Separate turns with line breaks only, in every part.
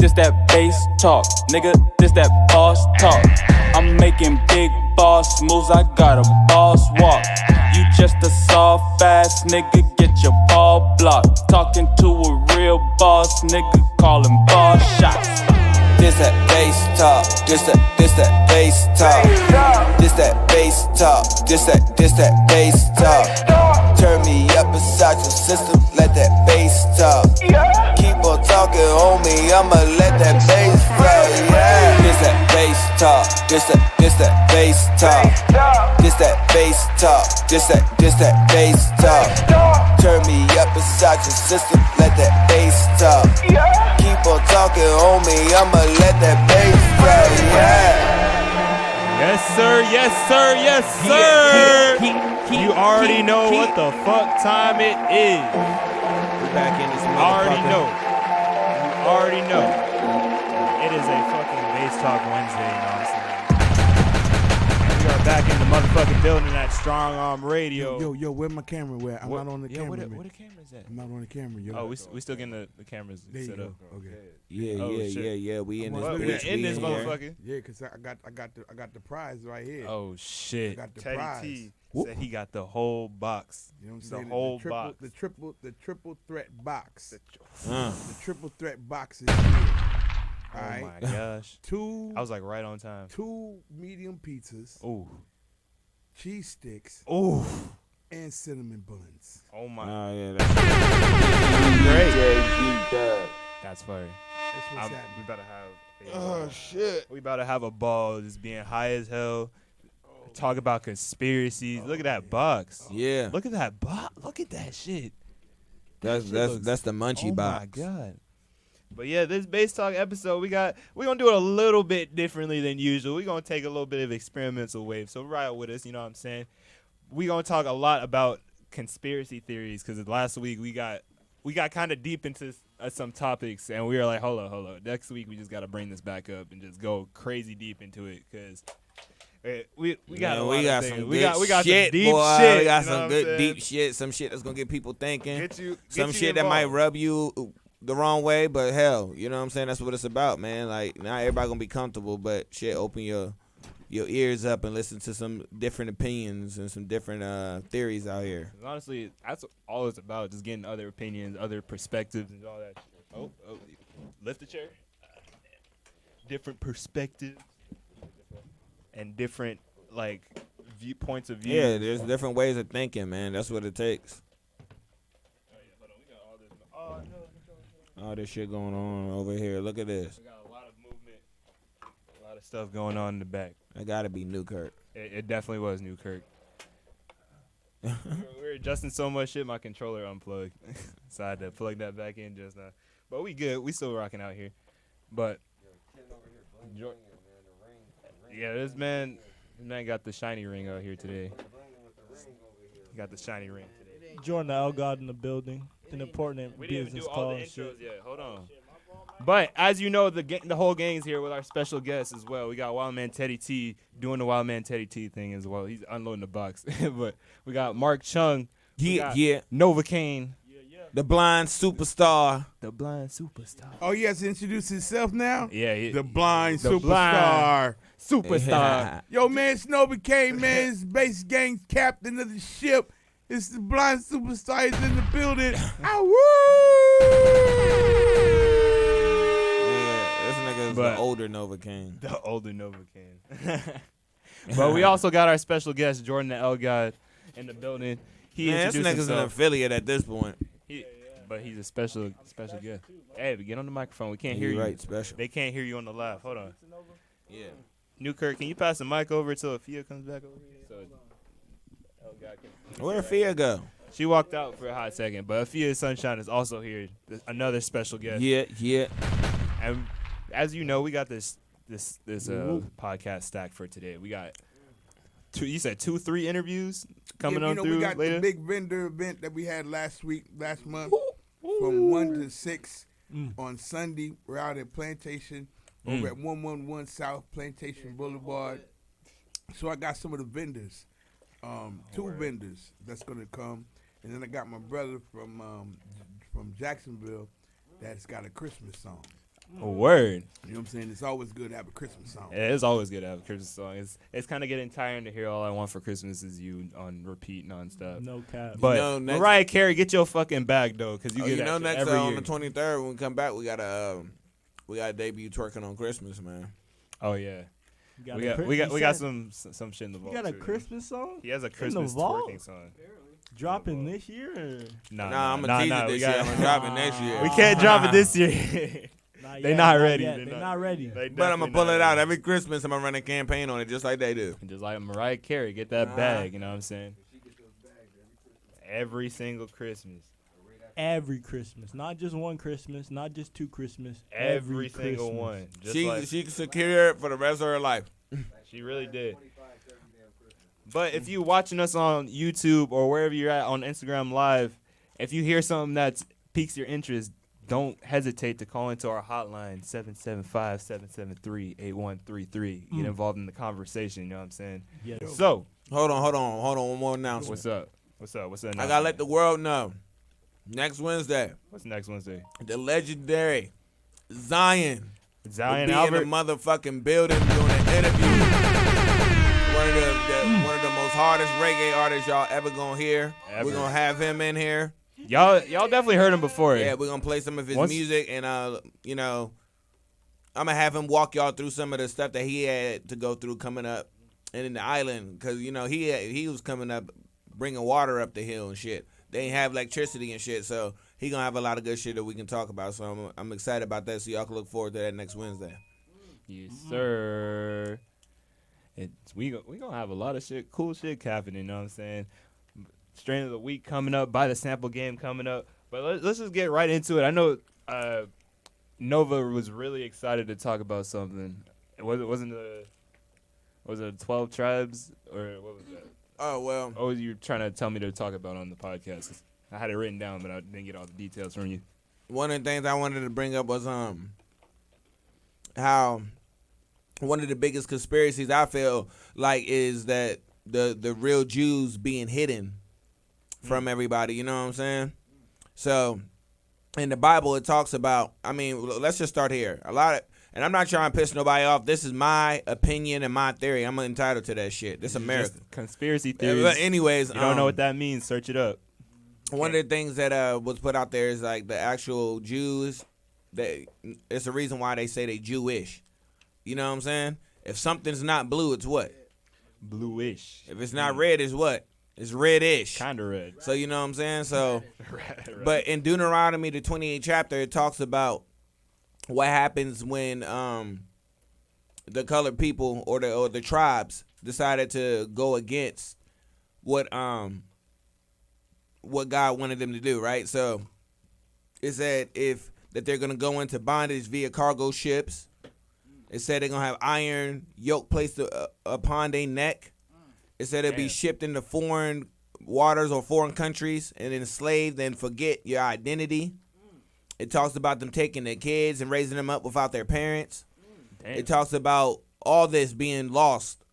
this that bass talk. Nigga, this that boss talk. I'm making big boss moves, I got a boss walk. You just a soft ass nigga, get your ball blocked. Talking to a real boss nigga, callin' ball shots.
This that bass talk, this that bass talk. This that bass talk, this that bass talk. Turn me up inside your system, let that bass talk. Keep on talking, homie, I'ma let that bass talk, yeah. This that bass talk, this that bass talk. This that bass talk, this that bass talk. Turn me up inside your system, let that bass talk. Keep on talking, homie, I'ma let that bass talk, yeah.
Yes, sir, yes, sir, yes, sir. You already know what the fuck time it is.
We back in this
Already know. You already know. It is a fucking Bass Talk Wednesday, you know what I'm saying? We are back in the motherfucking building at Strong Arm Radio.
Yo, where my camera? Where I'm not on the camera.
Where the camera's at?
I'm not on the camera, yo.
Oh, we still getting the cameras set up.
Okay.
Yeah. We in this
We
bitch.
in this
here.
motherfucker.
Yeah, cause I got the prize right here.
Oh shit!
I got the
Teddy
prize.
T said he got the whole box.
You know what I'm
The
saying?
whole box.
The triple threat box. The triple threat box is here. All
Oh
right.
my gosh! I was like right on time.
2 medium pizzas,
Ooh,
cheese sticks,
ooh.
and cinnamon buns.
Oh my!
Oh yeah, that's
great. That's fire.
That's what's happening.
We about to have.
shit.
We about to have a ball, just being high as hell. Talk about conspiracies. Look at that box.
Yeah,
Look at that box. Look at that shit.
that's the munchie box.
Oh my god. But yeah, this Bass Talk episode, we're gonna do it a little bit differently than usual. We're gonna take a little bit of experimental wave. So ride with us, you know what I'm saying? We're gonna talk a lot about conspiracy theories because last week we got kind of deep into some topics and we were like, hold on. Next week we just gotta bring this back up and just go crazy deep into it because we got some
shit,
some deep
boy.
shit.
We got
you know
some
what
good
I'm
deep shit. Some shit that's gonna get people thinking.
Get you
Shit that might rub you the wrong way, but hell, you know what I'm saying? That's what it's about, man. Like, not everybody gonna be comfortable, but shit, open your ears up and listen to some different opinions and some different theories out here.
Honestly, that's all it's about, just getting other opinions, other perspectives, and all that shit. Oh, lift the chair. Different perspectives and different, like, points of view.
Yeah, there's different ways of thinking, man. That's what it takes. All this shit going on over here. Look at this.
We got a lot of movement, a lot of stuff going on in the back.
That gotta be Newkirk.
It definitely was Newkirk. we were adjusting so much shit, my controller unplugged. So I had to plug that back in just now. But we good. We still rocking out here. But yeah, this man got the shiny ring out here today. He got the shiny ring today.
Jordan Elgod in the building. An important
We didn't even
business
do all
call.
the intros yet. Hold on. But as you know, the whole gang's here with our special guests as well. We got Wildman Teddy T doing the Wildman Teddy T thing as well. He's unloading the box. But we got Mark Chung.
Yeah.
Novocaine.
The blind superstar.
The blind superstar.
Oh, he has to introduce himself now?
Yeah.
The blind
The
superstar.
blind superstar.
Yo, man, Snowy K, man, is base gang captain of the ship. It's the blind superstar. He's in the building.
This nigga is the older Novocaine.
The older Novocaine. But we also got our special guest, Jordan Elgod, in the building. He
Man, this
introduced
nigga's an
himself.
affiliate at this point.
But he's a special guest. Hey, but get on the microphone. We can't hear you.
Right, special.
They can't hear you on the live. Hold on.
Yeah.
Newkirk, can you pass the mic over until Afia comes back over here? So Elgod can.
Where'd Fia go?
She walked out for a hot second, but Afia Sunshine is also here. Another special guest.
Yeah.
And as you know, we got this podcast stacked for today. We got you said 2-3 interviews coming on through
we got
later.
the big vendor event that we had last month from 1 to 6 on Sunday. We're out at Plantation over at 111 South Plantation Boulevard. So I got some of the vendors, 2 vendors that's gonna come, and then I got my brother from Jacksonville that's got a Christmas song.
A word.
You know what I'm saying? It's always good to have a Christmas song.
Yeah, it's always good to have a Christmas song. It's kind of getting tiring to hear "All I Want for Christmas Is You" on repeat nonstop.
No cap.
But
You know, next-
Mariah Carey, get your fucking bag though, because you get that shit
next
every
on
year.
the 23rd when we come back, we gotta debut twerking on Christmas, man.
Oh yeah,
You
we got
you
some shit in the vault.
got a
too, yeah.
Christmas song?
He has a
the
Christmas
vault?
twerking song.
Dropping this year? Or?
Nah, I'm gonna tease it this year. I'm gonna drop it next year.
We can't drop it this year. They
yet,
not ready.
yet. They're not ready.
But I'm gonna pull it out every Christmas. I'm gonna run a campaign on it just like they do.
Just like Mariah Carey, get that bag. You know what I'm saying? Every single Christmas.
Every Christmas, not just one Christmas, not just two Christmas.
Every single
Christmas.
one. Just
She
like,
she can secure it for the rest of her life.
she really did. But if you're watching us on YouTube or wherever you're at on Instagram Live, if you hear something that piques your interest, don't hesitate to call into our hotline, 775-773-8133. Get involved in the conversation, you know what I'm saying?
Yes.
So,
Hold on. One more announcement.
what's up? What's up? What's up?
I gotta let the world know. Next Wednesday,
What's next Wednesday?
the legendary Zion
Zion
will be
Albert.
in the motherfucking building doing an interview. One of the most hardest reggae artists y'all ever gonna hear.
Ever.
We're gonna have him in here.
Y'all definitely heard him before.
Yeah, we're gonna play some of his
Once-
music, and you know, I'm gonna have him walk y'all through some of the stuff that he had to go through coming up and in the island, because you know he was coming up bringing water up the hill and shit. They ain't have electricity and shit, so he gonna have a lot of good shit that we can talk about. So I'm excited about that. So y'all can look forward to that next Wednesday.
Yes, sir. We gonna have a lot of shit, cool shit happening. You know what I'm saying? Strain of the week coming up, by the sample game coming up. But let's just get right into it. I know Nova was really excited to talk about something. Was it 12 tribes or what was that?
Oh well,
What was you trying to tell me to talk about on the podcast? I had it written down, but I didn't get all the details from you.
one of the things I wanted to bring up was how one of the biggest conspiracies I feel like is that the real Jews being hidden from everybody. You know what I'm saying? So in the Bible, it talks about. I mean, let's just start here. And I'm not trying to piss nobody off. This is my opinion and my theory. I'm entitled to that shit. This America.
Just conspiracy theories.
But anyways,
You don't know what that means? Search it up.
one of the things that was put out there is like the actual Jews. It's the reason why they say they Jewish. You know what I'm saying? If something's not blue, it's what?
Bluish.
If it's not red, it's what? It's reddish.
Kind of red.
So you know what I'm saying? So,
Right.
but in Deuteronomy, the 28th chapter, it talks about what happens when the colored people or the tribes decided to go against what God wanted them to do, right? So it said that they're gonna go into bondage via cargo ships. It said they're gonna have iron yoke placed upon their neck. It said it'd be
Damn.
shipped into foreign waters or foreign countries and enslaved and forget your identity. It talks about them taking their kids and raising them up without their parents.
Damn.
It talks about all this being lost,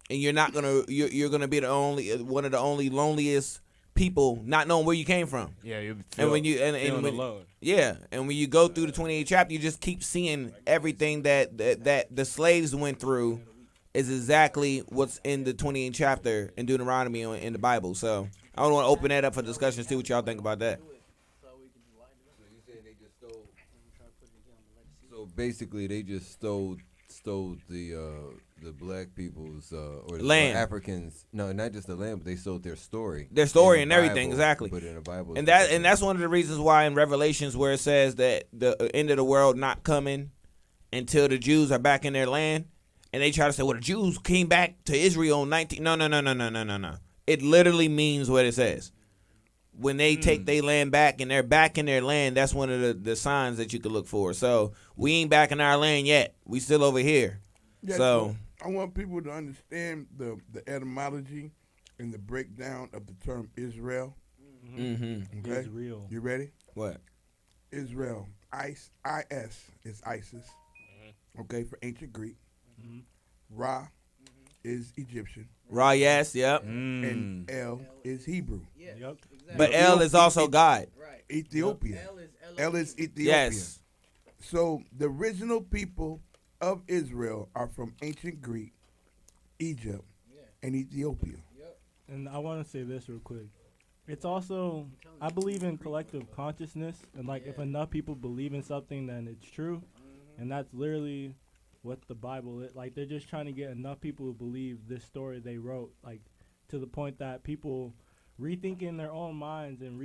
and you're gonna be one of the only loneliest people, not knowing where you came from.
Yeah, you
And when you
feeling
when,
alone.
yeah, and when you go through the 28th chapter, you just keep seeing everything that the slaves went through is exactly what's in the 28th chapter in Deuteronomy in the Bible. So I want to open that up for discussion. See what y'all think about that.
So basically, they just stole the black people's or the
Land.
Africans. No, not just the land, but they stole their story.
Their story
in
and
the
everything,
Bible,
exactly.
Put it in the Bible,
And that's one of the reasons why in Revelations where it says that the end of the world not coming until the Jews are back in their land, and they try to say, well, the Jews came back to Israel in 19. No. It literally means what it says. When they take their land back and they're back in their land, that's one of the signs that you could look for. So we ain't back in our land yet. We still over here.
Yeah,
So
I want people to understand the etymology and the breakdown of the term Israel.
mm-hmm.
Okay,
Israel.
you ready?
What?
Israel. IS is ISIS. Okay, for ancient Greek. Ra is Egyptian,
Ra, yes, yep.
and El is Hebrew.
But El is also God.
Ethiopia. L is Ethiopia.
Yes.
So the original people of Israel are from ancient Greek, Egypt, and Ethiopia.
And I want to say this real quick. It's also, I believe in collective consciousness, and like if enough people believe in something, then it's true, and that's literally what the Bible is. Like they're just trying to get enough people to believe this story they wrote, like to the point that people rethink in their own minds and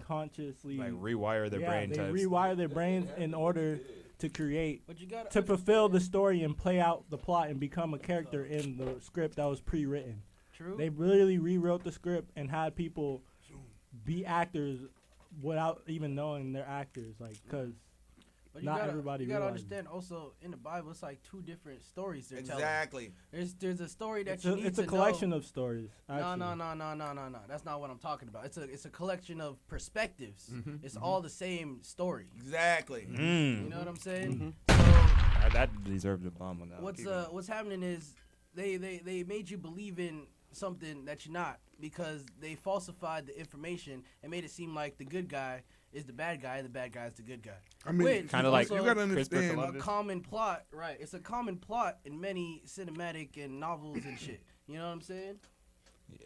consciously
Like rewire their brain
they
types.
rewire their brains in order to create,
But you got
to fulfill the story and play out the plot and become a character in the script that was pre-written.
true.
They really rewrote the script and had people be actors without even knowing they're actors, like, because
But
not everybody
You gotta
realizes.
understand also in the Bible, it's like two different stories they're telling.
Exactly.
There's a story that
it's
you
a,
need
it's
to
a collection
know.
of stories.
No.
Actually.
That's not what I'm talking about. It's a collection of perspectives. It's all the same story.
Exactly.
You know what I'm saying?
That deserved a bomb on that.
So what's happening is they made you believe in something that you're not, because they falsified the information and made it seem like the good guy is the bad guy and the bad guy is the good guy.
I mean,
Which
Kinda
is
like
also
you gotta
CRISPR
understand.
a
Columbus.
common plot, right? It's a common plot in many cinematic and novels and shit. You know what I'm saying?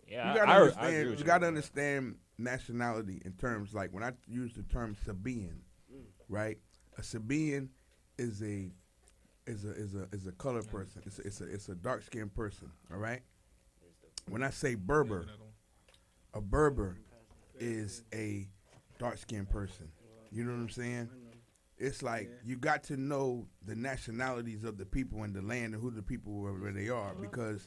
Yeah,
You gotta
I agree
understand.
with
You gotta understand nationality in terms like when I use the term Sabaean, right? A Sabaean is a colored person. It's a dark skinned person. All right. When I say Berber, a Berber is a dark skinned person. You know what I'm saying? It's like you got to know the nationalities of the people in the land and who the people where they are, because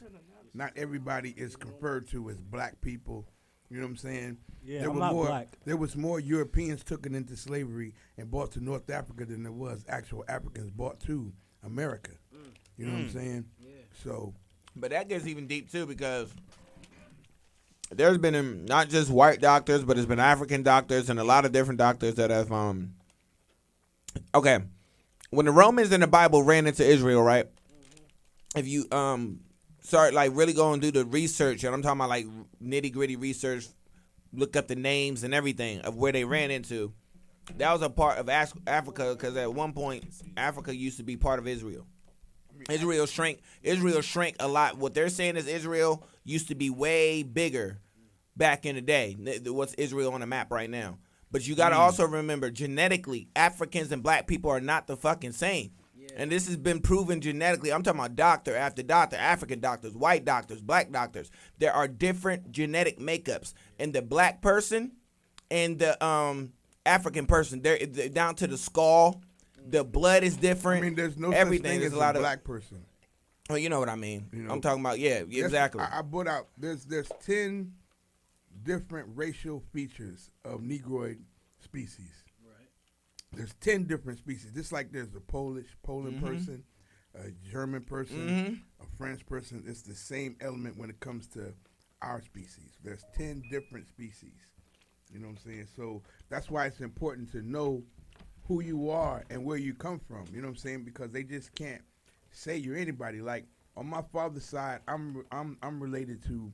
not everybody is referred to as black people. You know what I'm saying?
Yeah,
there
I'm
were
not
more,
black.
There was more Europeans taken into slavery and brought to North Africa than there was actual Africans brought to America. You know what I'm saying? Yeah. So,
But that gets even deep too, because there's been not just white doctors, but there's been African doctors and a lot of different doctors that have okay, when the Romans in the Bible ran into Israel, right? If you start like really go and do the research, and I'm talking about like nitty gritty research, look up the names and everything of where they ran into. That was a part of Africa, because at one point Africa used to be part of Israel. Israel shrank a lot. What they're saying is Israel used to be way bigger back in the day. What's Israel on the map right now? But you got to also remember, genetically, Africans and black people are not the fucking same. Yeah. And this has been proven genetically. I'm talking about doctor after doctor, African doctors, white doctors, black doctors. There are different genetic makeups. And the black person and the African person, they're down to the skull. The blood is different.
I mean, there's no
everything.
such thing
There's
as
a lot
a
of
black person.
Oh, you know what I mean.
You know?
I'm talking about, yeah, exactly.
I brought out, there's 10 different racial features of Negroid species. Right. There's 10 different species. Just like there's a Poland person, a German person, a French person. It's the same element when it comes to our species. There's 10 different species. You know what I'm saying? So that's why it's important to know who you are and where you come from. You know what I'm saying? Because they just can't say you're anybody. Like on my father's side, I'm related to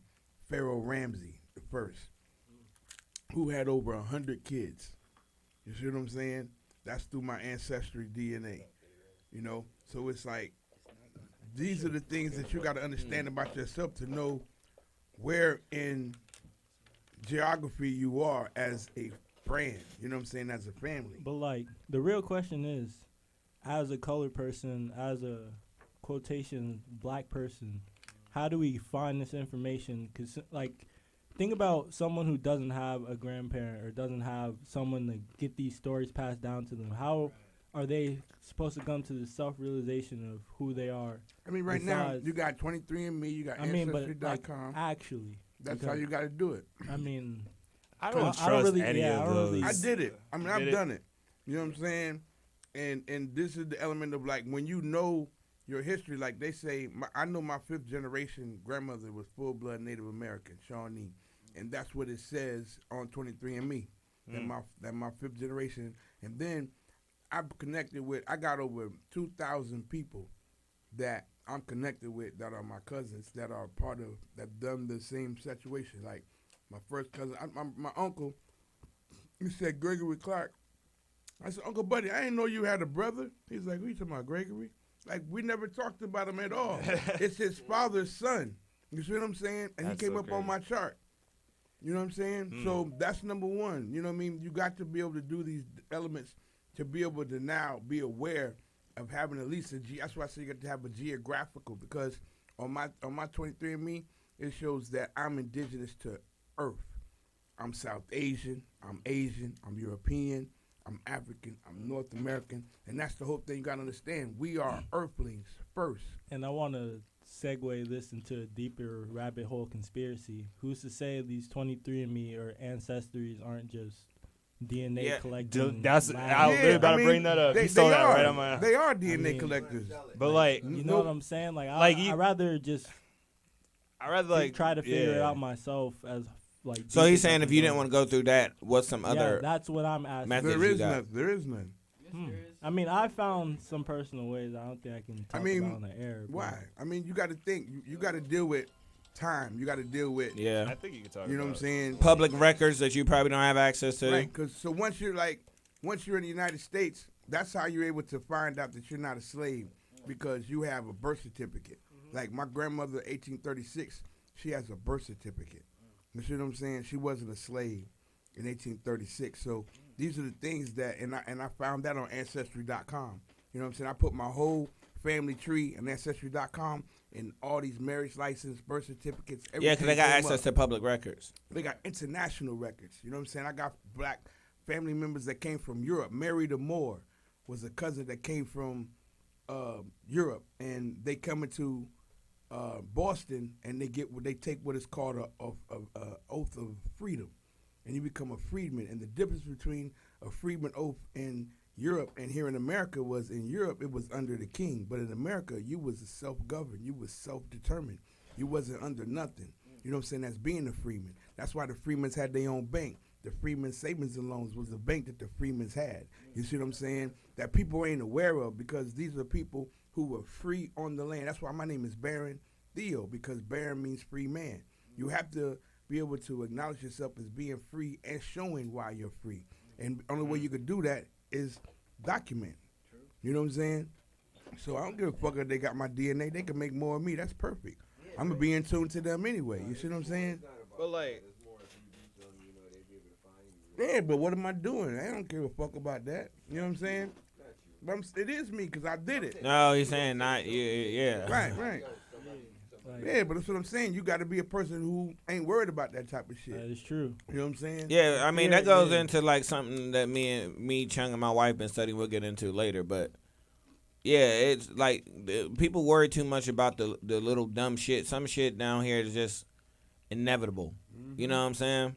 Pharaoh Ramsey the first, who had over 100 kids. You see what I'm saying? That's through my ancestry DNA. You know, so it's like these are the things that you got to understand about yourself to know where in geography you are as a brand. You know what I'm saying? As a family.
But like the real question is, as a colored person, as a quotation black person, how do we find this information? Because like, think about someone who doesn't have a grandparent or doesn't have someone to get these stories passed down to them. How are they supposed to come to the self-realization of who they are?
I mean, right now you got 23andMe, you got Ancestry.com.
Actually,
that's how you got to do it.
I mean,
I don't trust
really,
any
yeah,
of
I don't
those.
really-
I did it. I mean, I've
Did it?
done it. You know what I'm saying? And this is the element of like when you know your history. Like they say, I know my 5th generation grandmother was full blood Native American, Shawnee, and that's what it says on 23andMe. That my 5th generation, and then I'm connected with. I got over 2,000 people that I'm connected with that are my cousins that are part of that done the same situation. Like my first cousin, my uncle. He said Gregory Clark I said, Uncle Buddy, I didn't know you had a brother. He's like, who you talking about, Gregory? Like, we never talked about him at all. It's his father's son. You see what I'm saying? And
That's
he came
so
up on
crazy.
my chart. You know what I'm saying? So that's number one. You know what I mean? You got to be able to do these elements to be able to now be aware of having at least that's why I say you got to have a geographical, because on my 23andMe, it shows that I'm indigenous to Earth. I'm South Asian, I'm Asian, I'm European, I'm African, I'm North American, and that's the whole thing you got to understand. We are Earthlings first.
And I want to segue this into a deeper rabbit hole conspiracy. Who's to say these 23andMe or ancestries aren't just DNA collecting?
That's
labs?
I was literally about to bring that up. You stole that right on my.
They are DNA collectors.
But like,
You know what I'm saying? Like,
Like
I'd rather just
I rather like
try to figure it
yeah.
out myself as like.
So
deep
he's
as I
saying
can
if you
go.
didn't want to go through that, what's some
Yeah,
other
that's what I'm asking.
methods
There
you
is
got?
none. There is none.
I mean, I found some personal ways. I don't think I can talk about on the air. but-
Why? I mean, you got to think. You got to deal with time. You got to deal with.
Yeah.
I think you can talk.
You know what I'm
about
saying?
Public records that you probably don't have access to.
Right. Because so once you're in the United States, that's how you're able to find out that you're not a slave, because you have a birth certificate. Like my grandmother, 1836, she has a birth certificate. You see what I'm saying? She wasn't a slave in 1836. So these are the things that, and I found that on Ancestry.com. You know what I'm saying? I put my whole family tree on Ancestry.com and all these marriage license, birth certificates.
Yeah, because they got
everything
access
came
to public records.
up. They got international records. You know what I'm saying? I got black family members that came from Europe. Mary the Moore was a cousin that came from Europe, and they come into Boston, and they take what is called a oath of freedom, and you become a freedman. And the difference between a freedman oath in Europe and here in America was, in Europe it was under the king, but in America you was self-governed, you was self-determined, you wasn't under nothing. You know what I'm saying? That's being a freeman. That's why the freemans had their own bank. The Freeman Savings and Loans was the bank that the Freemans had. You see what I'm saying? That people ain't aware of, because these are people who were free on the land. That's why my name is Baron Theo, because Baron means free man. You have to be able to acknowledge yourself as being free and showing why you're free. And the only way you could do that is document. You know what I'm saying? So I don't give a fuck if they got my DNA. They can make more of me. That's perfect. I'm going to be in tune to them anyway. You see what I'm saying?
But like,
Yeah, but what am I doing? I don't give a fuck about that. You know what I'm saying? But it is me, because I did it.
No, he's saying not. Yeah.
Right. Yeah, but that's what I'm saying. You got to be a person who ain't worried about that type of shit.
That is true.
You know what I'm saying?
Yeah, I mean
Yeah,
that goes
yeah.
into like something that me, Chung, and my wife been studying. We'll get into later, but yeah, it's like people worry too much about the little dumb shit. Some shit down here is just inevitable. You know what I'm saying?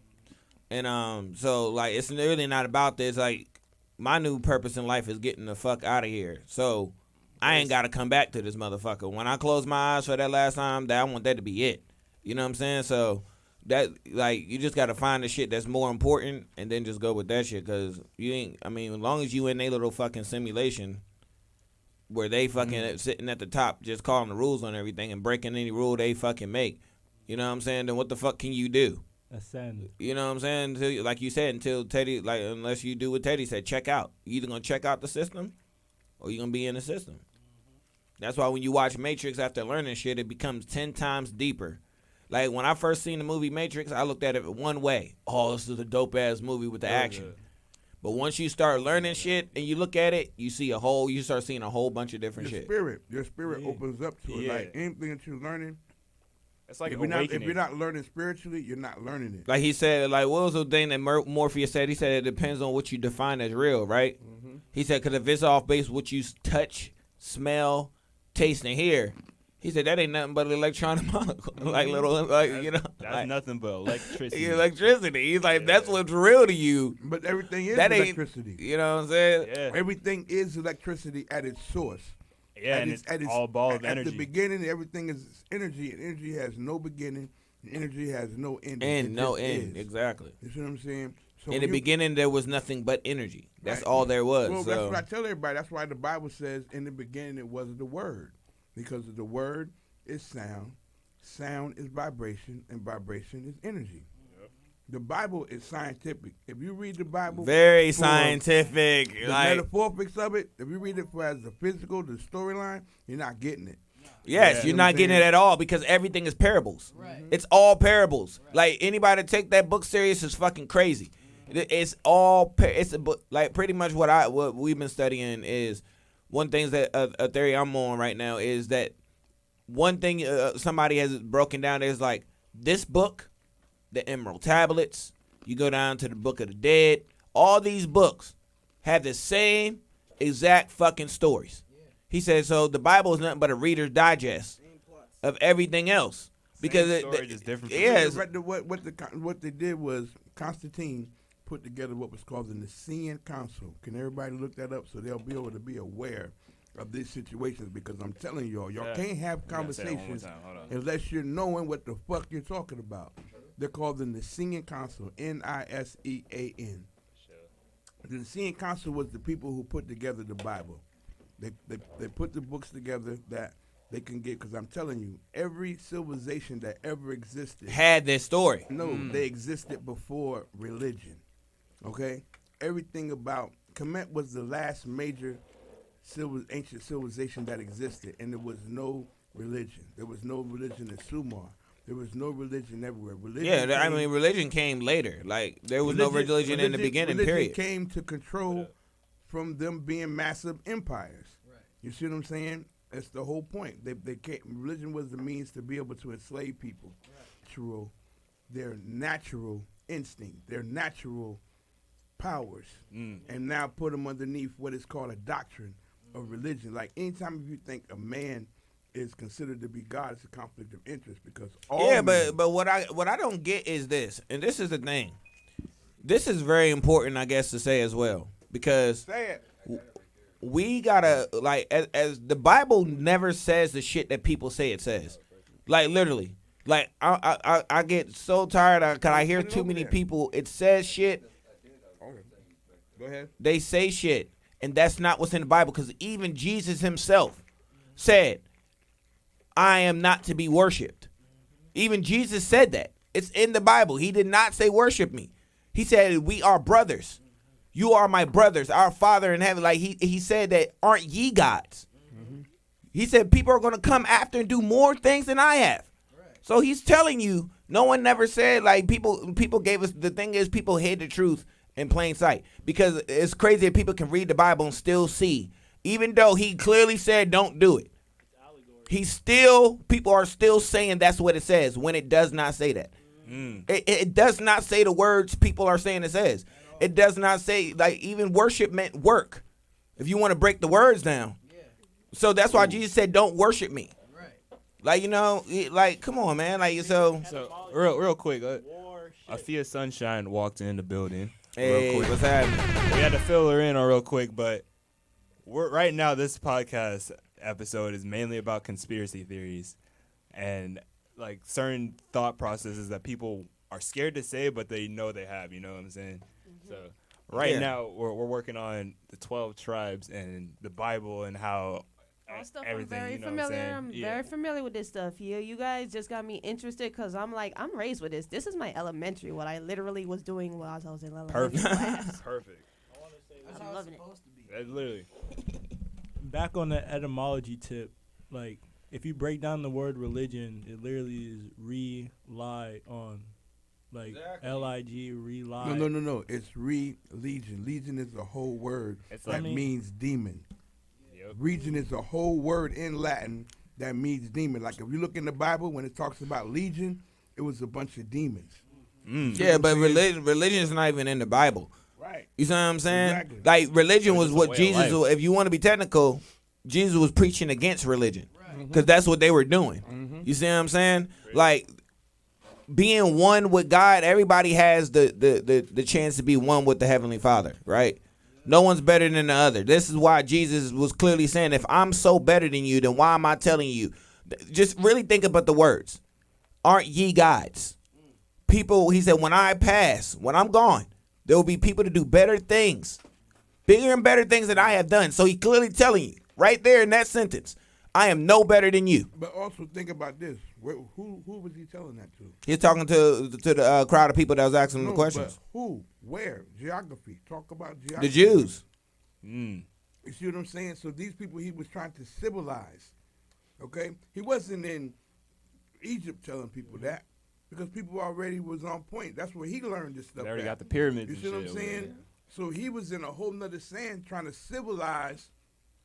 And so like it's really not about this. Like my new purpose in life is getting the fuck out of here. So I ain't gotta come back to this motherfucker. When I close my eyes for that last time, I want that to be it. You know what I'm saying? So that like you just gotta find the shit that's more important and then just go with that shit. Cause you ain't. I mean, as long as you in a little fucking simulation where they fucking sitting at the top just calling the rules on everything and breaking any rule they fucking make. You know what I'm saying? Then what the fuck can you do?
Ascend.
You know what I'm saying? Until, like you said, until Teddy, like unless you do what Teddy said, check out. You either gonna check out the system, or you gonna be in the system. That's why when you watch Matrix after learning shit, it becomes 10 times deeper. Like when I first seen the movie Matrix, I looked at it one way. Oh, this is a dope ass movie with the action. But once you start learning shit and you look at it, you start seeing a whole bunch of different shit.
Your spirit
Yeah.
opens up to it.
Yeah.
Like anything that you're learning,
it's like
if
awakening.
you're not learning spiritually, you're not learning it.
Like he said, like what was the thing that Morpheus said? He said it depends on what you define as real, right? He said because if it's off base what you touch, smell, taste, and hear, he said that ain't nothing but an electronic molecule, like little, like you know,
That's
like,
nothing but electricity.
electricity. He's like that's what's real to you.
But everything is
That ain't-
electricity.
You know what I'm saying?
Yeah,
Everything is electricity at its source.
yeah, and it's all ball of energy.
At the beginning, everything is energy, and energy has no beginning, and energy has no end.
And
It
no
just
end,
is.
exactly.
You see what I'm saying? So
In
when
the
you-
beginning, there was nothing but energy. That's
Right.
all there was.
Well,
so.
that's what I tell everybody. That's why the Bible says in the beginning it was the Word, because the Word is sound, sound is vibration, and vibration is energy. The Bible is scientific. If you read the Bible,
Very
for
scientific.
the
Like,
metaphorics of it, if you read it for as the physical, the storyline, you're not getting it.
yes,
Yeah.
you're not getting it at all because everything is parables.
Right.
It's all parables. Like, anybody that take that book serious is fucking crazy. It's all it's a book. Like, pretty much what we've been studying is one thing that a theory I'm on right now is that one thing somebody has broken down is like this book, the Emerald Tablets. You go down to the Book of the Dead. All these books have the same exact fucking stories. He said, so the Bible is nothing but a Reader's Digest of everything else. Because
story, just different.
yes,
What they did was Constantine put together what was called the Nicene Council. Can everybody look that up so they'll be able to be aware of these situations? Because I'm telling y'all can't have conversations unless you're knowing what the fuck you're talking about. They're called the Nicene Council, Nisean. The Nicene Council was the people who put together the Bible. They put the books together that they can get, because I'm telling you, every civilization that ever existed
had their story.
No, they existed before religion. Okay? Everything about Kemet was the last major ancient civilization that existed, and there was no religion. There was no religion in Sumer. There was no religion everywhere.
Religion came later. Like, there was no religion in the beginning,
religion
period.
Came to control from them being massive empires.
Right.
You see what I'm saying? That's the whole point. Religion was the means to be able to enslave people. Right. Their natural instinct, their natural powers, and now put them underneath what is called a doctrine of religion. Like, anytime if you think a man is considered to be God, it's a conflict of interest, because
but what I don't get is this, and this is the thing. This is very important, I guess, to say as well, because we gotta, like, as the Bible never says the shit that people say it says. Like, literally. Like, I get so tired because I hear too many people. It says shit.
Go ahead.
They say shit, and that's not what's in the Bible, because even Jesus himself said, I am not to be worshipped. Even Jesus said that. It's in the Bible. He did not say worship me. He said, we are brothers. You are my brothers, our Father in heaven. Like, he said that, aren't ye gods? Mm-hmm. He said people are going to come after and do more things than I have. Right. So he's telling you, no one never said, like, people gave us, the thing is, people hid the truth in plain sight. Because it's crazy that people can read the Bible and still see. Even though he clearly said don't do it. People are still saying that's what it says when it does not say that. It does not say the words people are saying it says. It does not say, like, even worship meant work. If you want to break the words down. Yeah. So that's why Jesus said, don't worship me. Right. Like, you know, like, come on, man. Like, so
real quick, Afia Sunshine walked in the building.
Hey,
real quick.
what's happening?
We had to fill her in on real quick, but right now this podcast episode is mainly about conspiracy theories and, like, certain thought processes that people are scared to say, but they know they have. You know what I'm saying? So now we're working on the 12 tribes and the Bible and how everything.
I'm very
you know
familiar.
What I'm
I'm very familiar with this stuff. You guys just got me interested because I'm raised with this. This is my elementary. What I literally was doing while I was in elementary class.
Perfect.
That's how it's supposed to be.
That's literally.
Back on the etymology tip, like, if you break down the word religion, it literally is rely on. Like, exactly. L-I-G, rely.
No. It's legion. Legion is a whole word that means demon. Yep. Legion is a whole word in Latin that means demon. Like, if you look in the Bible, when it talks about legion, it was a bunch of demons.
Yeah, but religion is not even in the Bible.
Right.
You see what I'm saying?
Exactly.
Like, religion was what Jesus, if you want to be technical, Jesus was preaching against religion. Because that's what they were doing. Mm-hmm. You see what I'm saying? Like, being one with God, everybody has the chance to be one with the Heavenly Father, right? No one's better than the other. This is why Jesus was clearly saying, if I'm so better than you, then why am I telling you? Just really think about the words. Aren't ye gods? People, he said, when I pass, when I'm gone, there will be people to do better things, bigger and better things than I have done. So he clearly telling you, right there in that sentence, I am no better than you.
But also think about this. Who was he telling that to?
He's talking to the crowd of people that was asking him the questions.
But who? Where? Geography. Talk about geography.
The Jews.
You see what I'm saying? So these people he was trying to civilize. Okay? He wasn't in Egypt telling people that because people already was on point. That's where he learned this stuff.
They already
at.
got the pyramids.
You see what I'm saying? So he was in a whole nother sand trying to civilize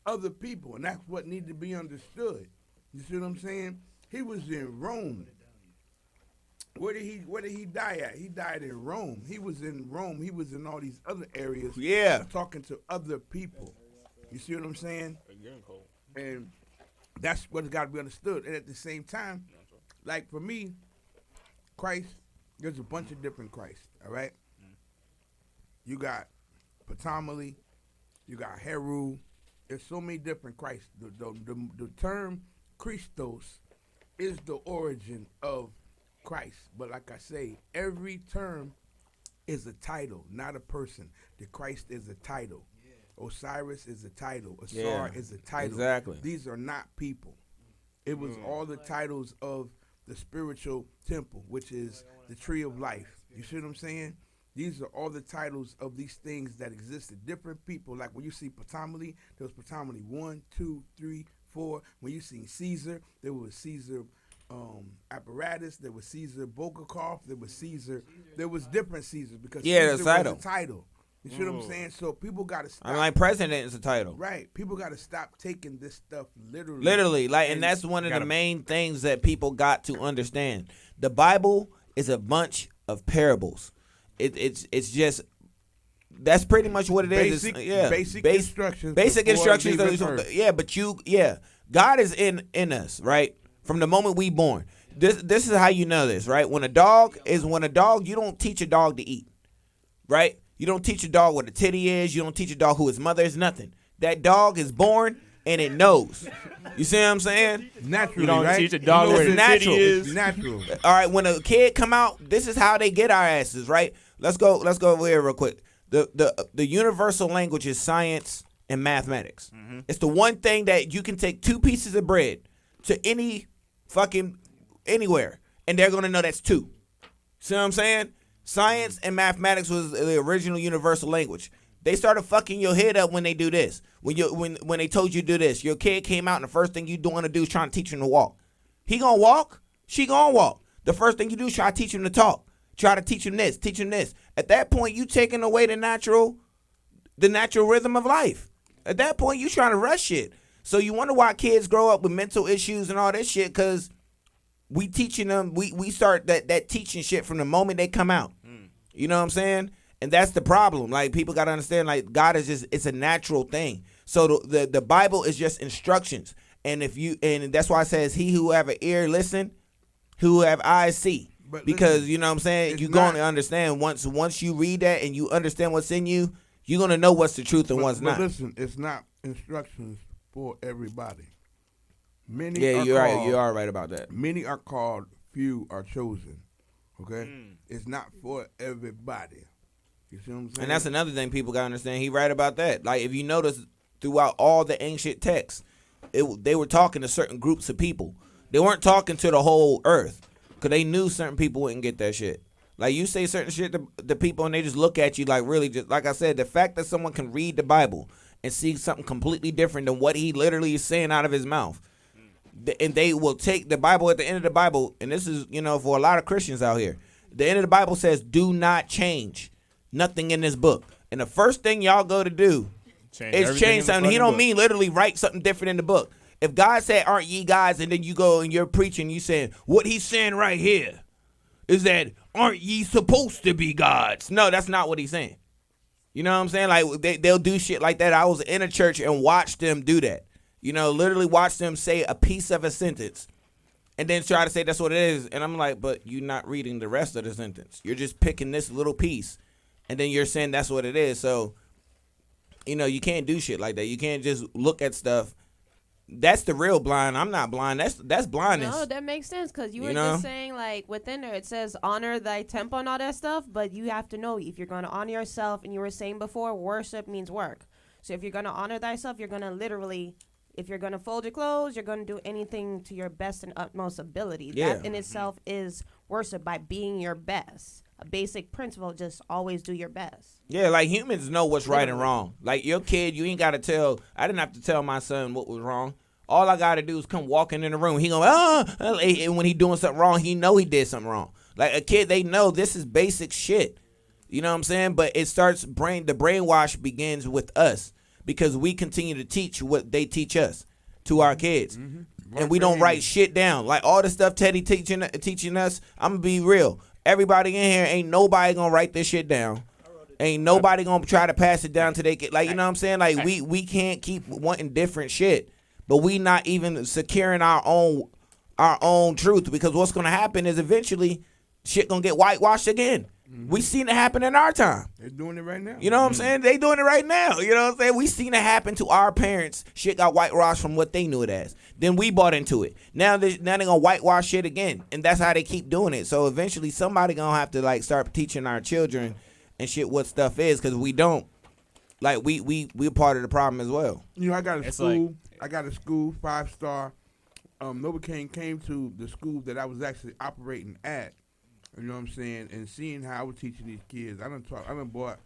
other people, and that's what needed to be understood. You see what I'm saying? He was in Rome. Where did he die at? He died in Rome. He was in Rome. He was in all these other areas.
Yeah.
Talking to other people. You see what I'm saying? And that's what's got to be understood. And at the same time, like for me, Christ, there's a bunch of different Christ, all right? You got Patamali, you got Heru. There's so many different Christ. The term Christos is the origin of Christ. But like I say, every term is a title, not a person. The Christ is a title. Osiris is a title. Asar is a title.
Exactly.
These are not people. It was all the titles of the spiritual temple, which is the tree of life. You see what I'm saying? These are all the titles of these things that existed. Different people, like when you see Patamali, there was Patamali 1, 2, 3, 4. When you see Caesar, there was Caesar Apparatus, there was Caesar Bokakov, there was Caesar. There was different Caesars because Caesar was a title. You see what I'm saying? So people got to stop.
I'm like, president is a title.
Right. People got to stop taking this stuff literally.
Literally. And that's one of the main things that people got to understand. The Bible is a bunch of parables. It's just, that's pretty much what it is.
Basic instructions.
Basic instructions. But God is in us, right? From the moment we born. This is how you know this, right? When a dog, you don't teach a dog to eat, right? You don't teach a dog what a titty is. You don't teach a dog who his mother is. Nothing. That dog is born and it knows. You see what I'm saying?
Naturally,
you don't
right?
teach a dog where the titty is.
It's natural.
All right. When a kid come out, this is how they get our asses, right? Let's go over here real quick. The universal language is science and mathematics. Mm-hmm. It's the one thing that you can take 2 pieces of bread to anywhere, and they're gonna know that's 2. See what I'm saying? Science and mathematics was the original universal language. They started fucking your head up when they do this. When they told you to do this, your kid came out and the first thing you want to do is trying to teach him to walk. He gonna walk. She gonna walk. The first thing you do is try to teach him to talk. Try to teach him this. Teach him this. At that point, you taking away the natural rhythm of life. At that point, you trying to rush shit. So you wonder why kids grow up with mental issues and all this shit, because we teaching them, we start that teaching shit from the moment they come out. You know what I'm saying? And that's the problem. Like, people got to understand, like, God is just, it's a natural thing. So the Bible is just instructions. And that's why it says, he who have an ear, listen, who have eyes, see. But because, listen, you know what I'm saying? You're going to understand once you read that and you understand what's in you, you're going to know what's the truth and what's not.
Listen, it's not instructions for everybody.
You're right. You are right about that.
Many are called, few are chosen. Okay? It's not for everybody. You see what I'm saying?
And that's another thing people got to understand. He right about that. Like, if you notice throughout all the ancient texts, they were talking to certain groups of people. They weren't talking to the whole earth, because they knew certain people wouldn't get that shit. Like, you say certain shit to people and they just look at you like, really, just like I said, the fact that someone can read the Bible and see something completely different than what he literally is saying out of his mouth. And they will take the Bible at the end of the Bible, and this is, for a lot of Christians out here, the end of the Bible says, do not change nothing in this book. And the first thing y'all go to do is change something. He don't mean literally write something different in the book. If God said, aren't ye gods, and then you go and you're preaching, you saying, what he's saying right here is that, aren't ye supposed to be gods? No, that's not what he's saying. You know what I'm saying? Like, they'll do shit like that. I was in a church and watched them do that. Literally watch them say a piece of a sentence and then try to say that's what it is. And I'm like, but you're not reading the rest of the sentence. You're just picking this little piece and then you're saying that's what it is. So, you can't do shit like that. You can't just look at stuff. That's the real blind. I'm not blind. That's blindness.
No, that makes sense, because you were just saying, like, within there it says honor thy temple and all that stuff, but you have to know if you're going to honor yourself, and you were saying before, worship means work. So if you're going to honor thyself, you're going to literally If you're gonna fold your clothes, you're gonna do anything to your best and utmost ability.
Yeah.
That in itself is worship by being your best. A basic principle: just always do your best.
Yeah, like humans know what's right and
Literally.
wrong. Like your kid, you ain't got to tell. I didn't have to tell my son what was wrong. All I got to do is come walking in the room. He go, and when he doing something wrong, he know he did something wrong. Like a kid, they know this is basic shit. You know what I'm saying? But it starts the brainwash begins with us because we continue to teach what they teach us to our kids. And we don't write shit down. Like all the stuff Teddy teaching us, I'm going to be real. Everybody in here, ain't nobody going to write this shit down. Ain't nobody going to try to pass it down to their kid. Like, you know what I'm saying? Like we can't keep wanting different shit. But we not even securing our own truth, because what's going to happen is eventually shit going to get whitewashed again. We seen it happen in our time.
They're doing it right now.
You know what I'm saying? They doing it right now. You know what I'm saying? We seen it happen to our parents. Shit got whitewashed from what they knew it as. Then we bought into it. Now they're gonna whitewash shit again, and that's how they keep doing it. So eventually somebody gonna have to like start teaching our children and shit what stuff is, because we don't. Like we're part of the problem as well.
You know, I got a
It's
school. I got a school 5-star. Novocaine came to the school that I was actually operating at. You know what I'm saying? And seeing how I was teaching these kids, I done bought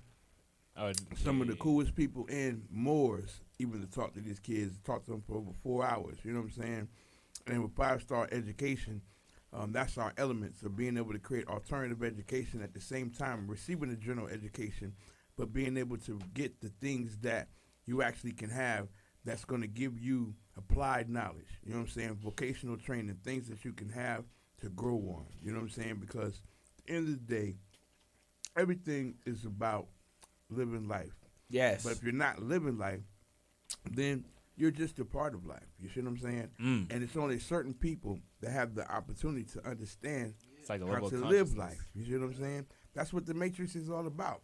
some of the coolest people in Moors, even to talk to these kids, talk to them for over 4 hours. You know what I'm saying? And with 5-star education, that's our elements of being able to create alternative education at the same time, receiving a general education, but being able to get the things that you actually can have that's going to give you applied knowledge. You know what I'm saying? Vocational training, things that you can have to grow on. You know what I'm saying? Because at the end of the day, everything is about living life.
Yes.
But if you're not living life, then you're just a part of life. You see what I'm saying? And it's only certain people that have the opportunity to understand
It's like a
how
level
to
of
live
consciousness.
life. You see what I'm saying? That's what the Matrix is all about.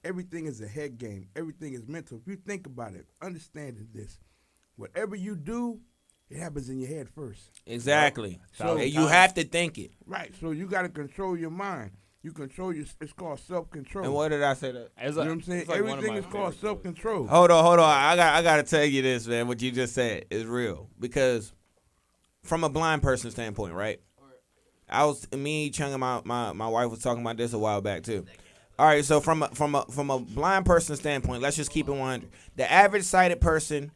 Everything is a head game. Everything is mental. If you think about it, understanding this, whatever you do, it happens in your head first.
Exactly.
So-
And you have to think it.
Right. So you got to control your mind. You control your. It's called self-control.
And what did I say that?
It's
You know what I'm saying?
it's like one of
Everything
my
is called
favorite quotes.
self-control.
Hold on. I got to tell you this, man. What you just said is real, because from a blind person standpoint, right? Me, Chung, and my wife was talking about this a while back too. All right, so from a blind person standpoint, let's just keep it 100. The average sighted person,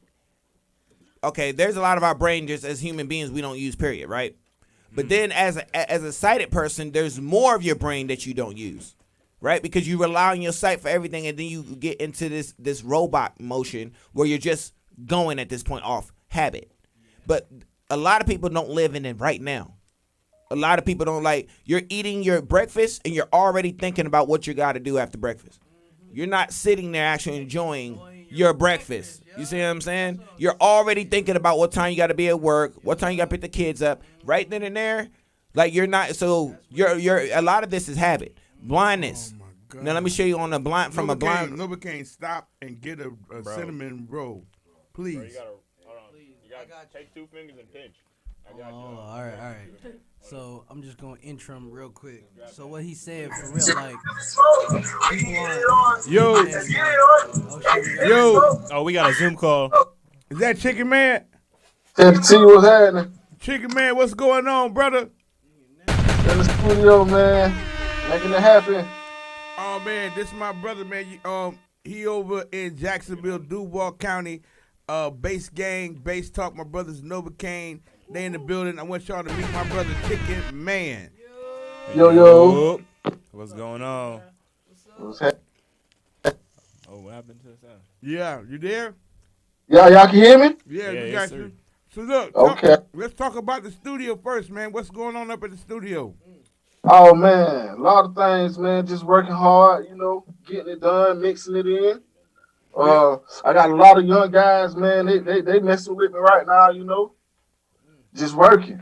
okay, there's a lot of our brain just as human beings we don't use, period, right? But then as a sighted person, there's more of your brain that you don't use, right? Because you rely on your sight for everything, and then you get into this robot motion where you're just going at this point off habit. But a lot of people don't live in it right now. A lot of people don't, like, you're eating your breakfast and you're already thinking about what you got to do after breakfast. You're not sitting there actually enjoying your breakfast. You see what I'm saying? You're already thinking about what time you got to be at work, what time you got to pick the kids up, right then and there. Like, you're not, so you're a lot of this is habit. Blindness.
Oh my God.
Now let me show you on a blind, from a blind.
Novocaine, stop and get a cinnamon roll, please.
Take 2 fingers and pinch.
All right. So I'm just gonna intro him real quick. So what he said for real, like people aren't.
Yo, yo,
Oh, we got a Zoom call.
is that Chicken Man?
See what's happening
Chicken Man, what's going on, brother?
in the studio, man. Making it happen.
Oh man, this is my brother, man. He over in Jacksonville, Duval County. Bass gang, bass talk. My brother's Novocaine. They in the building. I want y'all to meet my brother Chicken Man.
Yo.
What's going on?
What's happening?
Oh, what happened to the sound?
Yeah, you there?
Y'all can hear me?
Yeah,
Yeah,
we
yes,
got
sir.
you. So look,
Okay.
let's talk about the studio first, man. What's going on up at the studio?
Oh, man. A lot of things, man. Just working hard, getting it done, mixing it in. I got a lot of young guys, man. They messing with me right now, just working.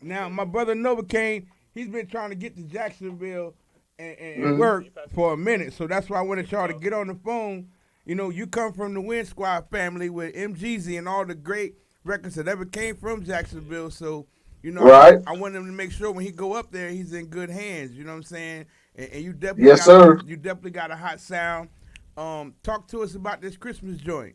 Now, my brother Novocaine, he's been trying to get to Jacksonville and work for a minute. So that's why I wanted y'all to get on the phone. You come from the Win Squad family with MGZ and all the great records that ever came from Jacksonville. So,
Right.
I want him to make sure when he go up there, he's in good hands. You know what I'm saying? And you definitely
Yes, sir.
You definitely got a hot sound. Talk to us about this Christmas joint.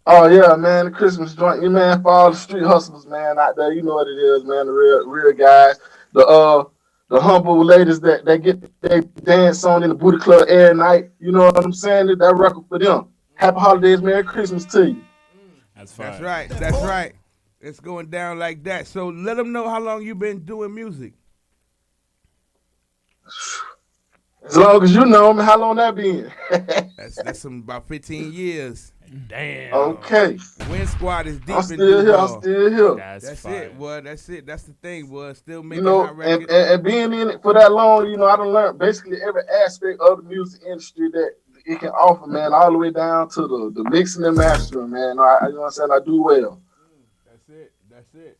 Oh yeah, man, the Christmas joint, you man, for all the street hustlers, man, out there, you know what it is, man, the real guys, the humble ladies that get they dance on in the booty club every night, you know what I'm saying? That record for them. Happy holidays, Merry Christmas to you.
That's fine.
That's right. That's right. It's going down like that. So let them know how long you been doing music.
As long as you know me, how long that been?
That's about 15 years.
Damn.
Okay.
Win Squad is deep
I'm
in
still here.
Duval.
I'm still here.
That's it, boy. That's it. That's the thing, boy. Still
You
making
know,
hot records.
and being in it for that long, you know, I done learned basically every aspect of the music industry that it can offer, man, all the way down to the mixing and mastering, man. You know what I'm saying? I do well.
That's it. That's it.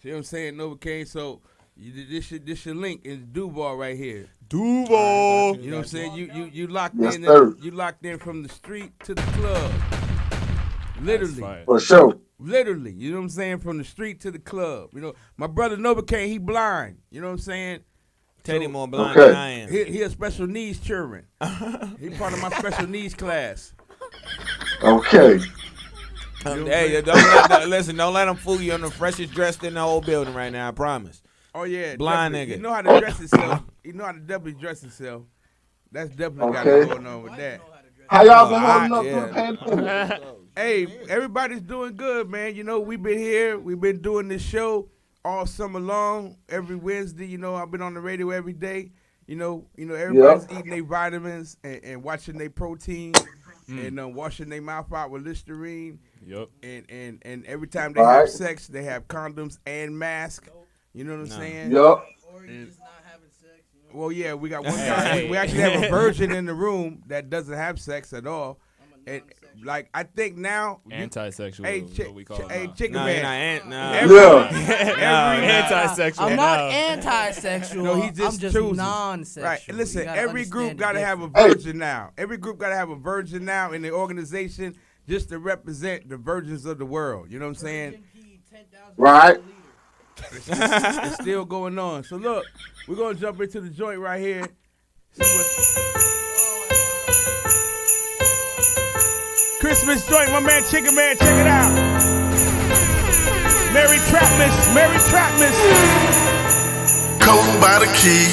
See what I'm saying? Novocaine. So this your link is Duval right here.
Duval.
You know what I'm saying? You locked
Yes,
in.
sir.
You locked in from the street to the club. Literally.
For sure.
Literally. You know what I'm saying? From the street to the club. You know, my brother Novocaine, he blind. You know what I'm saying?
Teddy more blind
Okay.
than I am.
He a special needs children. He part of my special needs class.
Okay.
Hey, listen, don't let him fool you. I'm the freshest dressed in the whole building right now, I promise.
Oh yeah,
Blind
definitely.
nigga.
You know how to dress himself. You know how to definitely dress himself. That's definitely got
Okay.
going on with that.
How y'all been holding up
yeah.
through the pandemic?
Hey, everybody's doing good, man. You know, we've been here. We've been doing this show all summer long, every Wednesday. You know, I've been on the radio every day. You know, everybody's eating their vitamins and watching their protein and washing their mouth out with Listerine.
Yep.
And every time they
All
have
right.
sex, they have condoms and masks. You know what I'm saying?
Yup.
Or you just not having sex. You know?
Well, yeah, we got one guy. We actually have a virgin in the room that doesn't have sex at all. And like I think now,
Antisexual
hey,
is what we call it.
hey,
now.
chicken
No,
man.
Yeah.
Antisexual.
I'm not
now.
anti-sexual.
No, he just
I'm just
choosing.
non-sexual.
Right.
You
Listen,
gotta
every group
understand
got to
the
have a
difference.
virgin now. Every group got to have a virgin now in the organization just to represent the virgins of the world. You know what I'm saying?
Right.
It's still going on. So look, we're gonna jump into the joint right here. See what Christmas joint, my man Chicken Man, check it out. Merry Trapmas, Merry Trapmas.
Coke by the key,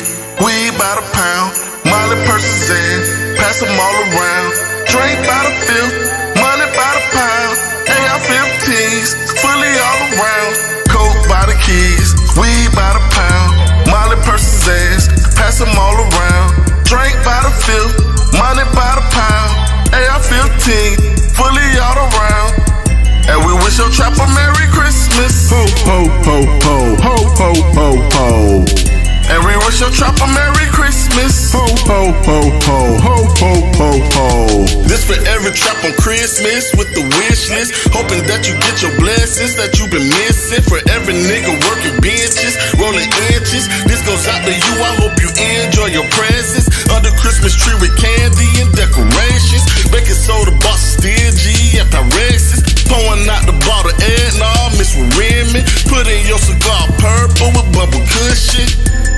weed by the pound, Molly purses in, pass them all around. Drink by the fifth, money by the pound, AR-15s, fully all around. Coke by the keys, weed by the pound, Molly purses in, pass them all around. Drink by the fifth, money by the pound, AR-15, fully all around. And we wish your trapper Merry Christmas. Ho, ho, ho, ho, ho, ho, ho, ho. And we wish your trapper Merry Christmas. Ho, ho, ho, ho, ho, ho, ho, ho. This for every trap on Christmas with the wish list. Hoping that you get your blessings that you've been missing. For every nigga working benches, rolling inches. This goes out to you, I hope you enjoy your presents. Under Christmas tree with candy and decorations. Baking soda, boss stingy and Pyrexis. Pouring out the bottle eggnog, mixed with Remy. Put in your cigar purple with bubble cushion.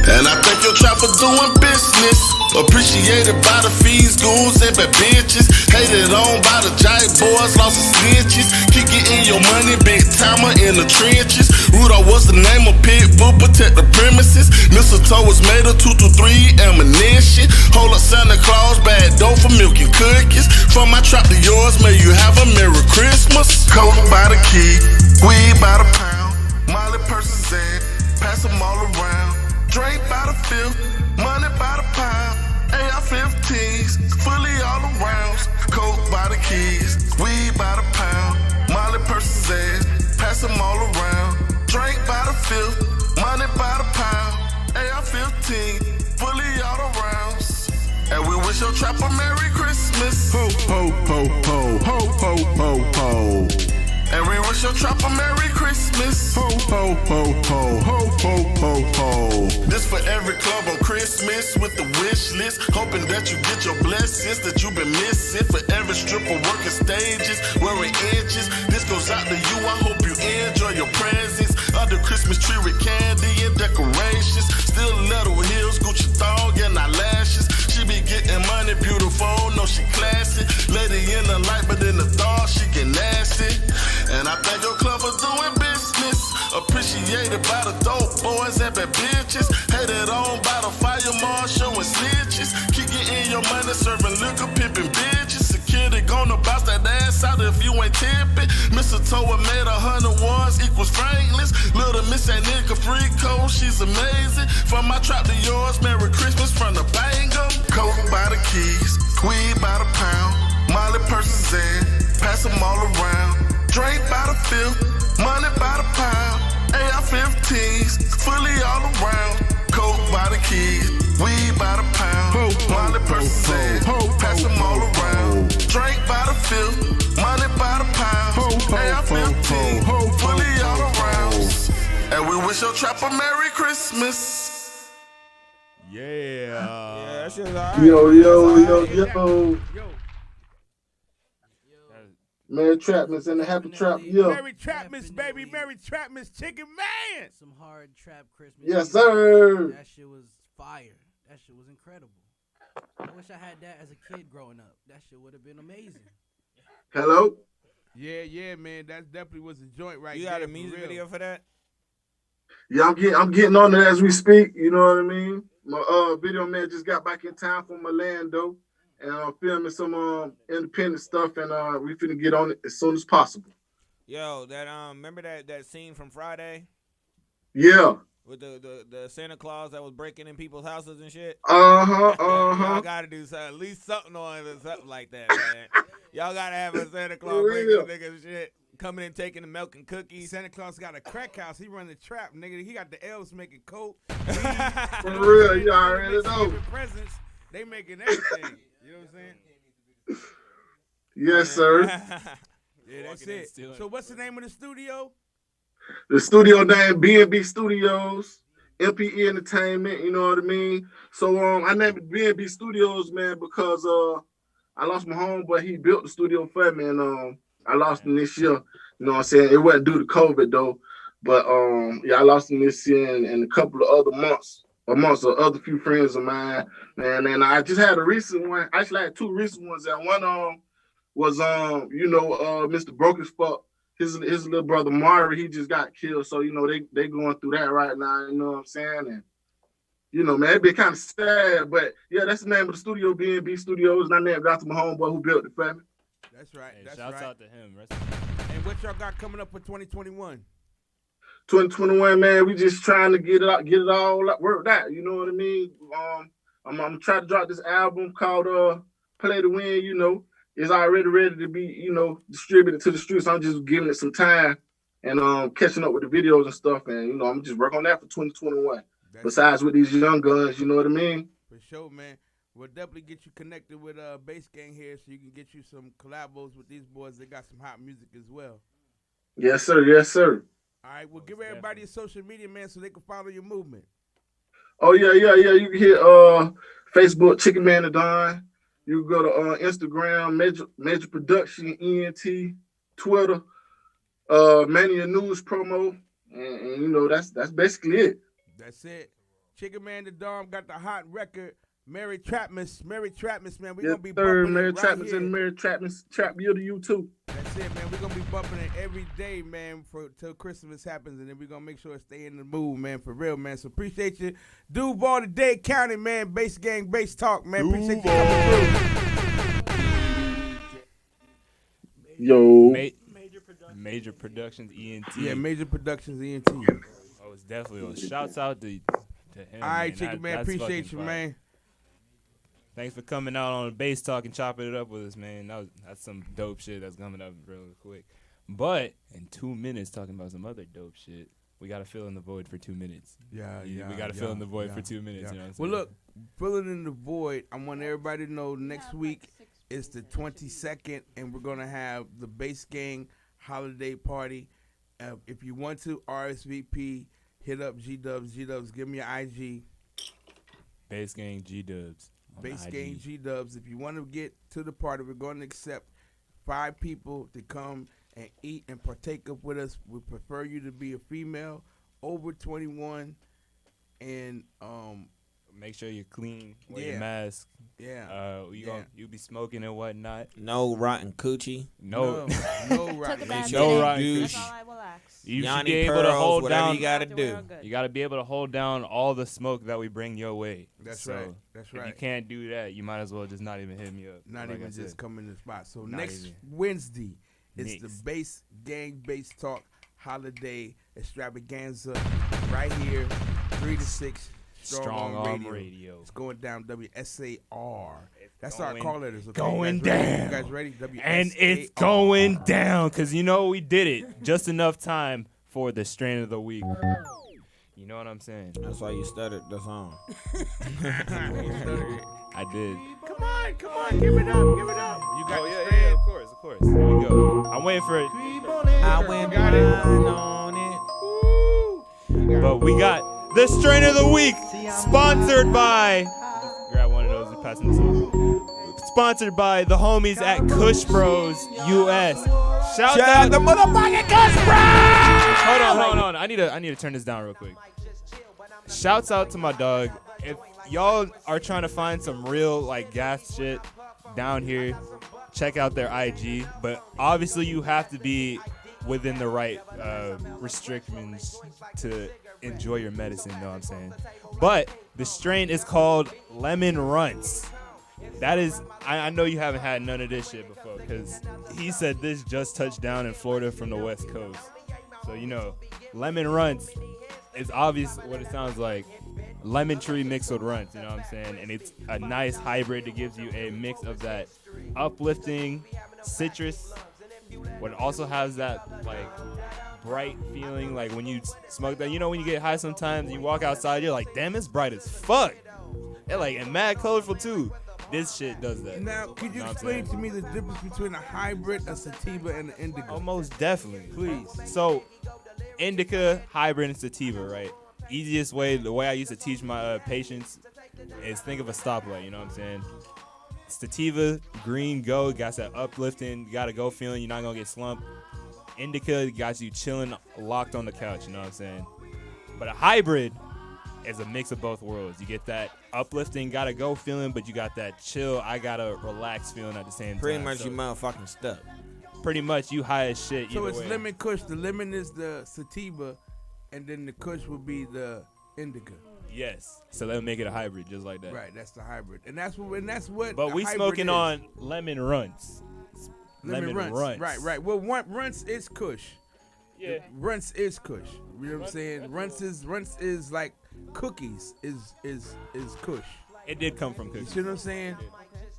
And I thank your trap for doing business. Appreciated by the fees, goons, and bad bitches. Hated on by the giant boys, lost the snitches. Keep getting your money, big timer in the trenches. Rudolph was the name of Pitbull, protect the premises. Mistletoe was made of 223 ammunition. Hold up Santa Claus, bad dough for milk and cookies. From my trap to yours, may you have a Merry Christmas. Coke by the key, weed by the pound, Molly purses in, pass them all around. Drink by the fifth, money by the pound, AR-15s, fully all around. Coke by the keys, weed by the pound, Molly purses in, pass them all around. Drink by the fifth, money by the pound, AR-15, fully all around. And we wish your trapper Merry Christmas. Ho, ho, ho, ho, ho, ho, ho, ho. And we wish your trapper Merry Christmas. Ho, ho, ho, ho, ho, ho, ho, ho. This for every club on Christmas with the wish list. Hoping that you get your blessings that you've been missing. For every stripper working stages, wearing inches. This goes out to you, I hope you enjoy your presents. Under Christmas tree with candy and decorations. Still Little Hills, Gucci thong and eyelashes. She be getting money, beautiful, no she classy. Lady in the light, but in the dark, she get nasty. trap that bitches. Hated on by the fire marshal and snitches. Keep getting your money, serving liquor, pimping bitches. Security gonna bounce that ass out if you ain't tipping. Mistletoe made 100 ones equals Franklin's. Little miss that nigga free code, she's amazing. From my trap to yours, Merry Christmas from the banger. Coke by the keys, weed by the pound. Molly purses in, pass them all around. Drink by the fifth, money by the pound. AR-15s, fully all around. Coke by the keys, weed by the pound. Molly purses in, pass them all around. Drink by the fifth, money by the pound. AR-15, fully all around. And we wish your trapper Merry Christmas.
Yeah.
That shit was alright.
Yo. Man, Trapman's in the happy trap.
Merry Trapmas, baby. Merry Trapmas, chicken man.
Some hard trap Christmas.
Yes, sir.
That shit was fire. That shit was incredible. I wish I had that as a kid growing up. That shit would have been amazing.
Hello?
Yeah, man. That definitely was a joint right there.
You got a music video for that?
Yeah, I'm getting on it as we speak. You know what I mean? My video man just got back in town from Orlando. And I'm filming some independent stuff, and we finna get on it as soon as possible.
Yo, that remember that scene from Friday?
Yeah.
With the Santa Claus that was breaking in people's houses and shit?
Y'all
gotta do something, at least something on it or something like that, man. Y'all gotta have a Santa Claus breaking niggas shit. Coming and taking the milk and cookies.
Santa Claus got a crack house. He run the trap, nigga. He got the elves making coke.
For real, you already know.
Presents, they making everything. You know what I'm saying?
Yes, sir.
Yeah, that's it. So what's the name of the studio?
The studio name B&B Studios, MPE Entertainment. You know what I mean. So I named it B&B Studios, man, because I lost my homeboy. He built the studio for me, and I lost him this year. You know what I'm saying? It wasn't due to COVID though, but yeah, I lost him this year and a couple of other months. Amongst the other few friends of mine, man, and I just had a recent one. I actually had two recent ones. And one was Mr. Broke as Fuck. His little brother Mari, he just got killed. So they going through that right now. You know what I'm saying? And man, it be kind of sad, but yeah, that's the name of the studio, B&B Studios, and I named after my homeboy who built the family.
That's right.
Hey, shouts out to him.
And what y'all got coming up for 2021?
2021, man, we just trying to get it all worked out. You know what I mean? I'm trying to drop this album called Play to Win. It's already ready to be, distributed to the streets. I'm just giving it some time and catching up with the videos and stuff. And I'm just working on that for 2021. Besides with these young guns, you know what I mean?
For sure, man. We'll definitely get you connected with Bass Gang here, so you can get you some collabos with these boys. They got some hot music as well.
Yes, sir. Yes, sir.
All right, well, give everybody a social media, man, so they can follow your movement.
Oh, yeah. You can hit Facebook, Chicken Man the Don. You can go to Instagram, Major Production, ENT, Twitter, Mania News Promo, and that's basically it.
That's it. Chicken Man the Don got the hot record. Merry Trapmas, man. We're going to be bumping
Merry
it right
Trapmas
here.
and Merry Trapmas, Trap Year to you, too.
That's it, man. We're going to be bumping it every day, man, till Christmas happens, and then we're going to make sure it stay in the mood, man, for real, man. So appreciate you. Duval today, County, man. Bass Gang, Bass Talk, man. Appreciate you coming through.
Yo.
Major Productions, ENT.
Yeah, Major Productions, ENT.
Oh, it's definitely on. Shouts out to him.
All right, Chicken Man. Appreciate you, man.
Thanks for coming out on the Bass Talk and chopping it up with us, man. That's some dope shit that's coming up real quick. But in 2 minutes, talking about some other dope shit, we got to fill in the void for 2 minutes.
Yeah.
We got to fill in the void for 2 minutes.
Yeah.
You know what I'm saying?
Well, look, filling in the void, I want everybody to know next week is the 22nd, and we're going to have the Bass Gang holiday party. If you want to RSVP, hit up G-Dubs. G-Dubs, give me your IG.
Bass Gang G-Dubs.
Bass Gang G-Dubs. If you want to get to the party, we're going to accept 5 people to come and eat and partake up with us. We prefer you to be a female, over 21, and
make sure you're clean. Wear your mask.
Yeah.
You be smoking and whatnot.
No rotten coochie.
No
rotten.
Took a bath
No
today.
rotten
That's
coochie.
all I will ask.
You should
Yanni
be able to
pearls,
hold
whatever
down.
you gotta do.
You got to be able to hold down all the smoke that we bring your way.
That's
So,
right. That's
If you
right.
can't do that, you might as well just not even hit me up.
Not
like
even
I said.
just come in the spot. So
Not
next
even.
Wednesday, it's the
Next.
Bass Gang Bass Talk Holiday Extravaganza right here, 3 to 6.
Strong Arm Radio.
It's going down WSAR. That's our
going-
call letters. Okay?
going
you guys ready?
down.
You guys ready? WSAR.
And it's going down because you know we did it just enough time for the strain of the week. You know what I'm saying?
That's why you stuttered the song.
I did.
Come on, give it up, give it up. You got the strand.
of course. Here we go. I'm waiting for it.
I went
Got it.
blind on it.
But we got the strain of the week, sponsored by. Grab one of those and pass them to. Sponsored by the homies at Kush Bros US. Shout out
the motherfucking Kush Bros!
Hold on. I need to turn this down real quick. Shouts out to my dog. If y'all are trying to find some real like gas shit down here, check out their IG. But obviously you have to be within the right restrictions to enjoy your medicine, know what I'm saying? But the strain is called Lemon Runtz. That is, I know you haven't had none of this shit before because he said this just touched down in Florida from the West Coast. So, you know, Lemon Runtz is obvious what it sounds like. Lemon tree mixed with Runtz, you know what I'm saying? And it's a nice hybrid that gives you a mix of that uplifting citrus, but it also has that, like, bright feeling. Like, when you smoke that, you know when you get high sometimes and you walk outside, you're like, damn, it's bright as fuck. And, like, and mad colorful, too. This shit does that.
Now, could you
Know what I'm
explain
saying?
to me the difference between a hybrid, a sativa, and an indica?
Oh, most definitely.
Please.
So, indica, hybrid, and sativa, right? Easiest way, the way I used to teach my patients is think of a stoplight, you know what I'm saying? Sativa, green, go, got that uplifting, got a go feeling, you're not going to get slumped. Indica got you chilling, locked on the couch, you know what I'm saying? But a hybrid is a mix of both worlds. You get that uplifting, got to go feeling, but you got that chill, I got to relax feeling at the same
Pretty
time.
much
So,
you motherfucking stuck.
pretty much you high as shit.
So
either
it's
way.
lemon kush. The lemon is the sativa, and then the kush would be the indica.
Yes. So they'll make it a hybrid just like that.
Right, that's the hybrid, and that's what.
But
a
we
hybrid
smoking
is.
on lemon Runtz.
lemon runts. Right. Well, runts is kush.
Yeah.
Runtz is kush. You know what I'm saying? Runtz is like cookies. Is kush.
It did come from
You
cookies.
see what I'm saying?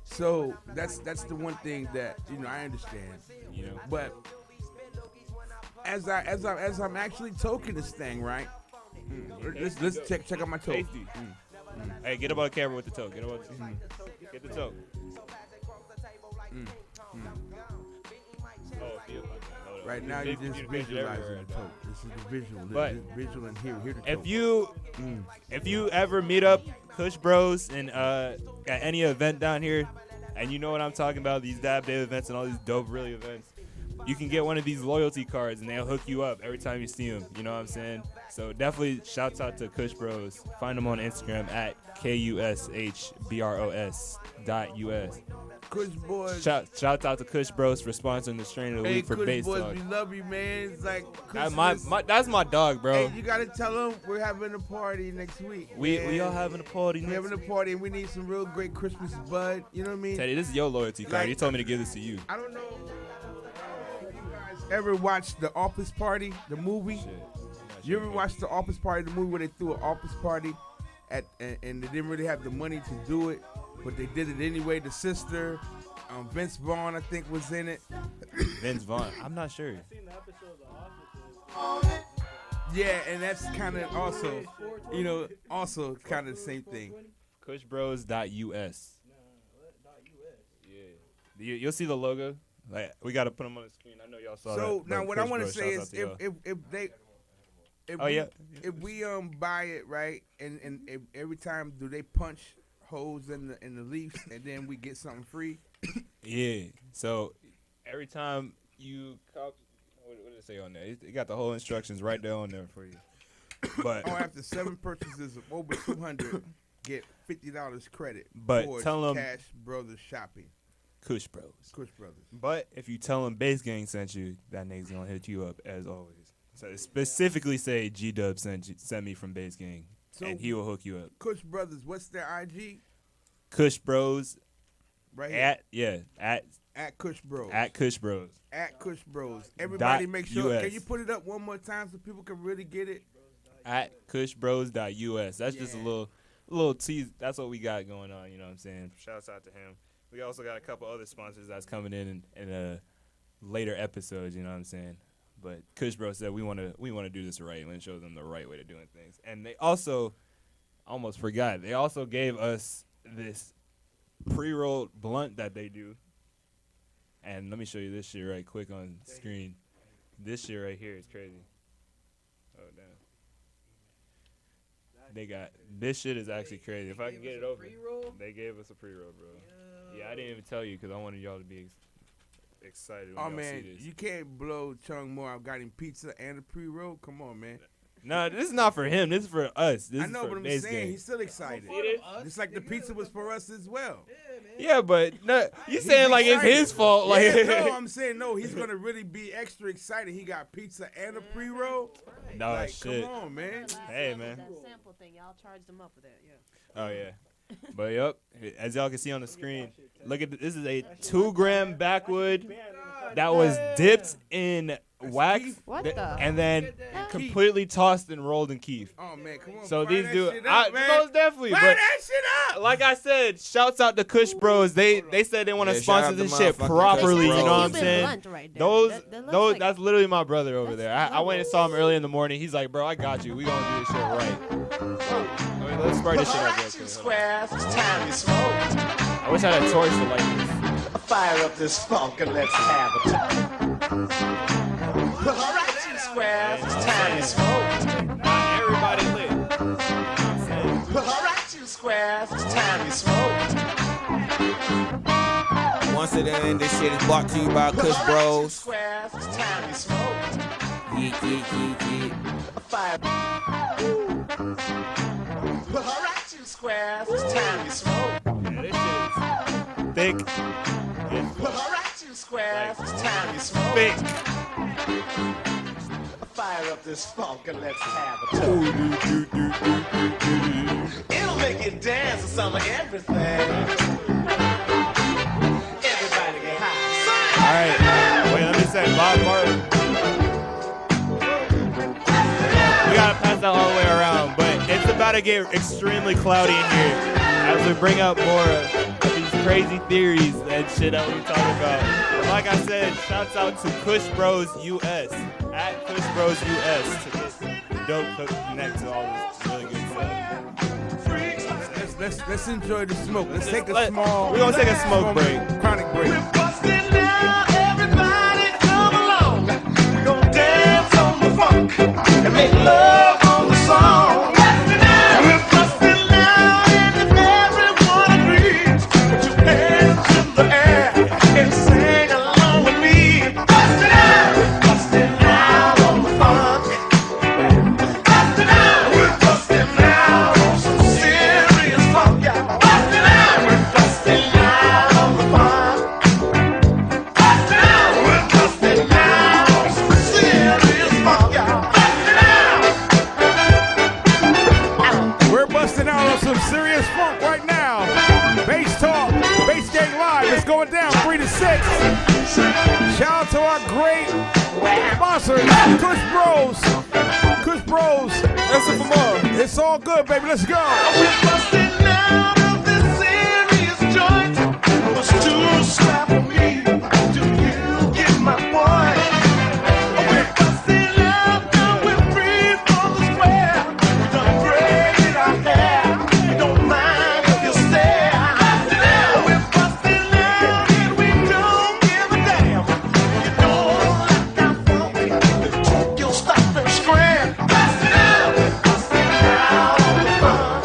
So that's the one thing that I understand.
You know.
But as I'm actually toking this thing, right? Let's check out my toe.
Tasty. Hey, get above the camera with the toe. Get above the Get the toe. Oh, feel like that. Hold up.
Right now you're just visualizing the toe. This is the visual.
But
This is visual and here the toe.
If you ever meet up Kush Bros and at any event down here, and you know what I'm talking about, these Dab Day events and all these dope really events, you can get one of these loyalty cards and they'll hook you up every time you see them. You know what I'm saying? So definitely shouts out to Kush Bros. Find them on Instagram at KUSHBROS.US.
Kush Boys.
Shout out to Kush Bros for sponsoring the strain of the
Hey,
week for
Kush
Bass
Boys,
Talk.
we love you, man. It's like
That's
Christmas.
that's my dog, bro.
Hey, you gotta tell them we're having a party next week.
We
man.
all having a party
We're
next
having a party and we need some real great Christmas bud. You know what I mean?
Teddy, this is your loyalty card.
Like-
He told me to give this to you.
I don't know if you guys ever watched The Office Party, the movie. You ever watched The Office Party, the movie where they threw an office party and they didn't really have the money to do it, but they did it anyway. The sister, Vince Vaughn, I think, was in it.
Vince Vaughn. I'm not sure.
Yeah, and that's kind of also, also kind of the same thing.
Kushbros.us. Yeah. You'll see the logo. Like, we got to put them on the screen. I know y'all saw that.
So now
but
what I
Kush
want to
Bros,
say
shouts
is
out to y'all.
if we buy it right and if every time do they punch holes in the leaves and then we get something free.
Yeah. So every time you cop, what did it say on there? It got the whole instructions right there on there for you. But
After 7 purchases of over 200, get $50 credit.
But
towards
tell 'em-
Cash Brothers shopping.
Kush Bros.
Kush Brothers.
But if you tell him Bass Gang sent you, that nigga's gonna hit you up as always. So specifically say G-Dub sent me from Base Gang,
So,
and he will hook you up.
Kush Brothers, what's their IG?
Kush Bros
Right here.
at
Kush Bros.
At Kush Bros.
At Kush Bros. Everybody make sure.
US.
Can you put it up one more time so people can really get it?
At kushbros.us. That's just a little tease. That's what we got going on. You know what I'm saying? Shouts out to him. We also got a couple other sponsors that's coming in later episodes. You know what I'm saying? But Kush Bro said we want to do this right and show them the right way to doing things. And they also almost forgot. They also gave us this pre-rolled blunt that they do. And let me show you this shit right quick on screen. This shit right here is crazy. Oh damn. They got this shit is actually crazy. If I can get it open, they gave us a pre-roll, bro. Yeah, I didn't even tell you because I wanted y'all to be excited. When
Oh
y'all
man,
see this.
you can't blow Chung more. I've got him pizza and a pre-roll. Come on, man.
No, this is not for him. This is for us. This
I
is
know,
for
but I'm
Base
saying
Gang.
he's still excited. Just like the pizza was for us as well.
Yeah, but no, you
He's
saying like it's
excited.
his fault? Like
Yeah, no, I'm saying no. He's gonna really be extra excited. He got pizza and a pre-roll.
no
Like,
shit.
come on, man.
Hey, man.
That sample thing, y'all charged them up with that, yeah.
Oh yeah, but yep. As y'all can see on the screen, look at this is a 2-gram backwood that was dipped in wax
What the?
and then completely tossed and rolled in keef.
Oh man, come on.
So
fire
these
that
do
shit up, man.
most definitely.
Fire
But
that shit up.
like I said, shouts out to Kush Bros. They said they want to
Yeah, shout
sponsor
out to
this shit
motherfucking
properly.
Kush
You know what I'm
Bros.
saying?
Blunt right there.
Those
That looks
those
like-
that's literally my brother over there. I
that's
went and saw him early in the morning. He's like, bro, I got you. We gonna do this shit right. Let's spray this shit up real quick.
Squares, it's time to smoke.
I wish I had a torch to light this.
Fire up this funk and let's have a time. Well, all right, you squares, it's time to smoke.
Not everybody lit. You know what I'm saying?
Well, all right, you squares, it's time to smoke.
Once again, this shit is brought to you by Kush Bros.
Squares, it's time to smoke.
Yeet, yeet, yeet, yeet.
Fire. Well, all right, you squares, it's time to smoke.
Yeah, this shit is thick.
Well, all right, you squares, it's time to smoke.
Thick.
Fire up this funk and let's have a time. It'll make you dance to some of everything. Everybody get high.
All right. Wait, let me say, Bob Martin. We gotta pass that all the way around, but it's about to get extremely cloudy in here as we bring up more of these crazy theories and shit that we talk about. But like I said, shouts out to Kush Bros US at Kush Bros US to get the dope connect to all this really good stuff.
Let's enjoy the smoke. Let's take a
We're
small.
gonna take a smoke break.
Chronic break.
Bustin' now, everybody come along. We gon' dance on the funk and make love on the song. We're bustin' now, and if everyone agrees, put your hands in the air and sing along with me. Bustin' now on the funk. Bustin' now, we're bustin' now on some serious funk, y'all. Bustin' now, we're bustin' now on the funk. We're bustin' now on some serious funk, y'all.
We're busting out on some serious funk right now. Bass Talk, Bass Gang Live. It's going down 3 to 6. Shout out to our great sponsors, Kush Bros. Kush Bros. That's it for more. It's all good, baby. Let's go.
We're bustin' out of this serious joint. What's too slap for me? Do you get my point? We're bustin' out, now we're free from the square. We done braided our hair. We don't mind if you stare. We're bustin' out and we don't give a damn. You don't like our funk, you'll stop and scram. Bustin' out on the funk.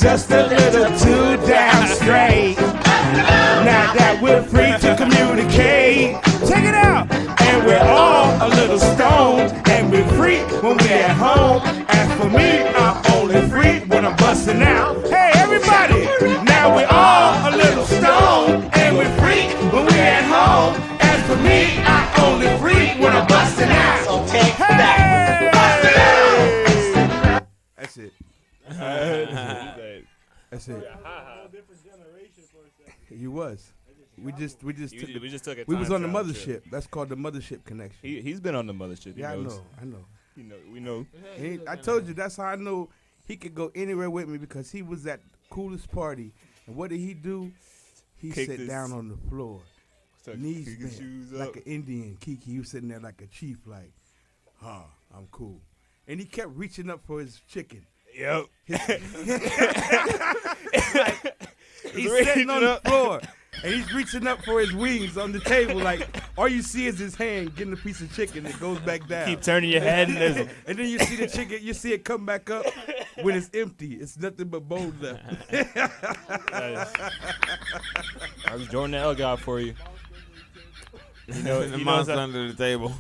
was just a little too damn straight. Now that we're free to communicate, check it out. And we're all a little stoned, and we're free when we're at home. As for me, I'm only free when I'm busting out. Hey, everybody! Now we're all a little stoned, and we're free when we're at home. As for me, I'm only free when I'm busting out. So take that.
That's it. That's it. You was. We just took
a
we was
time
on the
travel
mothership.
trip.
That's called the mothership connection.
He's been on the mothership.
Yeah, I know.
We know.
I told you that's how I know he could go anywhere with me because he was at the coolest party. And what did he do? He
Kicked
sat
his-
down on the floor, knees
kick his
bent,
shoes
like
up.
an Indian. Kiki, he was sitting there like a chief, like, I'm cool. And he kept reaching up for his chicken.
Yep.
He's sitting on the floor, and he's reaching up for his wings on the table. Like, all you see is his hand getting a piece of chicken that goes back down.
Keep turning your head, and there's
and then you see the chicken, you see it come back up when it's empty. It's nothing but bone left.
I was Jordan L guy for you. You know,
the
he knows
monster
how-
under the table.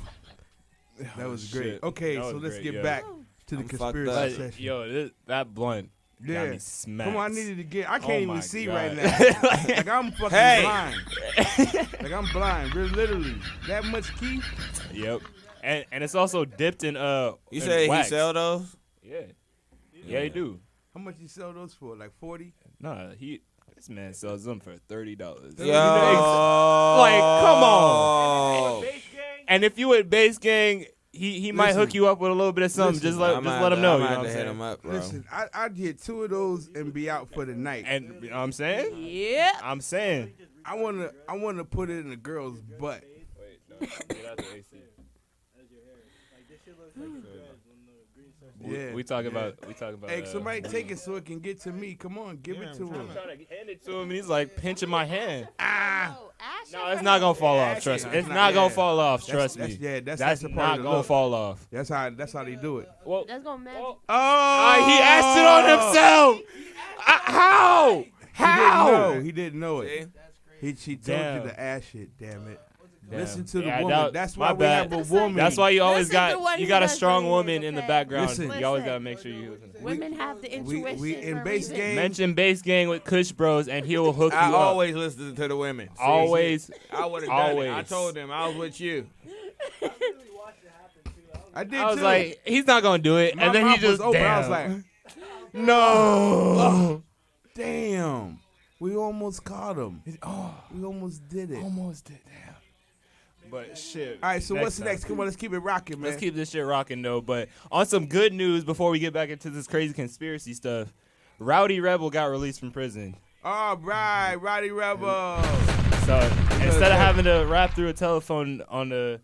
That was
Shit.
great. Okay,
That
so
was
let's
great,
get
yo.
back to the
I'm fucked
conspiracy
up.
session.
Yo, that blunt got
Yeah.
me smacked.
Come on, I needed to get. I
Oh
can't
my
even see
God.
right now. Like I'm fucking
Hey.
blind. Like I'm blind. Literally. That much key.
Yep. And it's also dipped in
You
in
say he
wax.
sell those?
Yeah. Yeah, he do.
How much you sell those for? Like 40?
Nah, this man sells them for $30.
Yo.
Like, come on. And if you at Base Gang, he might hook you up with a little bit of something. Just let him know. You know what I'm
hit
saying?
him up, bro.
Listen, I'd get 2 of those and be out for the night.
And you know what I'm saying?
Yeah.
I'm saying.
I wanna put it in a girl's butt.
Wait, no. Get out the AC.
Yeah.
We talk about.
Hey, somebody take it so it can get to me. Come on, give it to him.
I'm trying to hand it to him, and he's like pinching my hand.
Oh,
No, it's not gonna fall off. Trust me. It's not gonna fall off. Trust me.
That's the part
not
of the
gonna
look.
fall off.
That's how they do it.
Well,
That's gonna matter.
oh, he asked it on himself. How? How?
He didn't know it. She told
Damn.
you to ask it. Damn it.
Damn.
Listen to the
Yeah,
woman. That's why
my
we
bad.
have a woman.
That's why you always
Listen to what
got you
he
got a
does
strong
say,
woman in the
okay?
background.
Listen.
You always gotta make sure you
Women have the intuition.
we in
for a
Base
reason.
Gang.
mention Base Gang with Kush Bros, and he will hook you
I
up.
always listen to the women. See,
Always.
I would have done it. I
Always.
told them I was with you.
I did
I was
too.
like, he's not gonna do it,
My
and then he
mouth was
just
open.
damn.
I was like,
no.
damn. We almost caught him.
Oh,
We almost did it.
almost did damn. But shit.
All right, so what's
time.
next? Come on, let's keep it rocking, man.
Let's keep this shit rocking though. But on some good news before we get back into this crazy conspiracy stuff, Rowdy Rebel got released from prison.
All right, Roddy Rebel.
So instead of having to rap through a telephone on the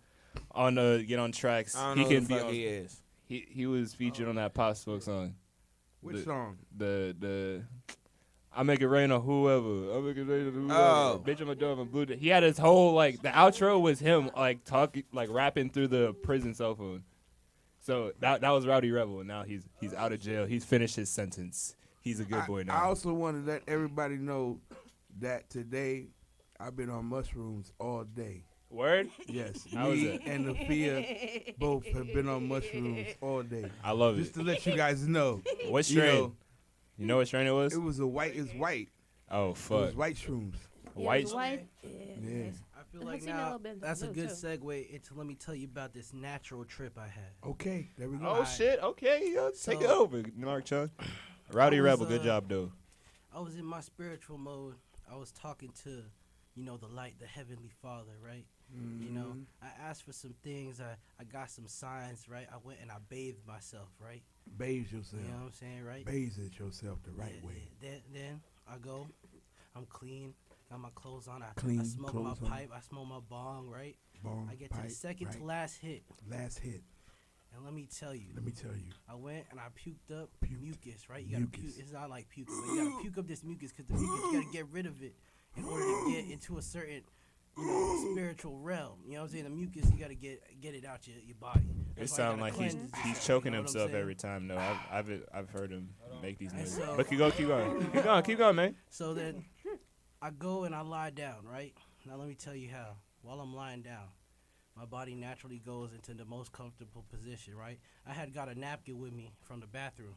get on tracks,
I don't
he
know
can
who
be
the fuck
on.
he is.
He was featured on that Pop Smoke song.
Which
The-
song?
The I make it rain on whoever. I make it rain on whoever.
Oh.
Bitch, I'm a dove and blue. He had his whole like the outro was him like talking like rapping through the prison cell phone. So that was Rowdy Rebel, and now he's out of jail. He's finished his sentence. He's a good boy
I
now.
also want to let everybody know that today I've been on mushrooms all day.
Word?
Yes,
How was
me
it?
and Nafia both have been on mushrooms all day.
I love
Just
it.
to let you guys know.
What
You
strain?
know,
You know what strain it was?
it was it's white.
Oh
It was
fuck.
white shrooms.
White.
White.
Yeah.
I feel
I've
like
seen a
now
little bit
that's a
blue,
good
too.
segue into let me tell you about this natural trip I had.
Okay, there we go.
Oh shit. Okay, take it
So-
over, Mark Chung. Rowdy
I was,
Rebel, good job though.
I was in my spiritual mode. I was talking to, the light, the heavenly Father, right? You know, I asked for some things. I got some signs, right? I went and I bathed myself, right?
Bathe yourself.
You know what I'm saying, right?
Bathe it yourself the right
Yeah,
way.
yeah. Then I go, I'm clean, got my clothes on. I
Clean
smoke
clothes
my
on.
pipe. I smoke my bong, right?
Bong,
I get to
pipe,
the second to
right.
last hit,
Last hit.
and let me tell you,
I
I went and I puked up
Puked.
mucus, right? You gotta
Mucus.
puke. It's not like puking, but you gotta puke up this mucus because the mucus you gotta get rid of it in order to get into a certain, spiritual realm. You know what I'm saying? The mucus you gotta get it out your body.
It sounds like he's choking himself every time. No, I've heard him make these noises. But keep going, man.
So then I go and I lie down, right? Now let me tell you how. While I'm lying down, my body naturally goes into the most comfortable position, right? I had got a napkin with me from the bathroom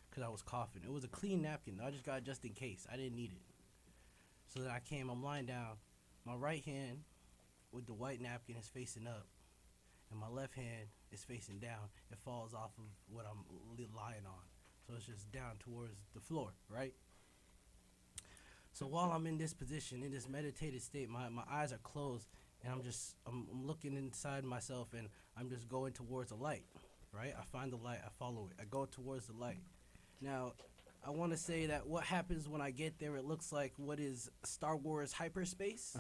because I was coughing. It was a clean napkin. I just got it just in case. I didn't need it. So then I'm lying down. My right hand with the white napkin is facing up, and my left hand is facing down. It falls off of what I'm lying on. So it's just down towards the floor, right? So while I'm in this position, in this meditative state, my eyes are closed, and I'm looking inside myself, and I'm just going towards the light, right? I find the light, I follow it, I go towards the light. Now, I want to say that what happens when I get there, it looks like what is Star Wars hyperspace.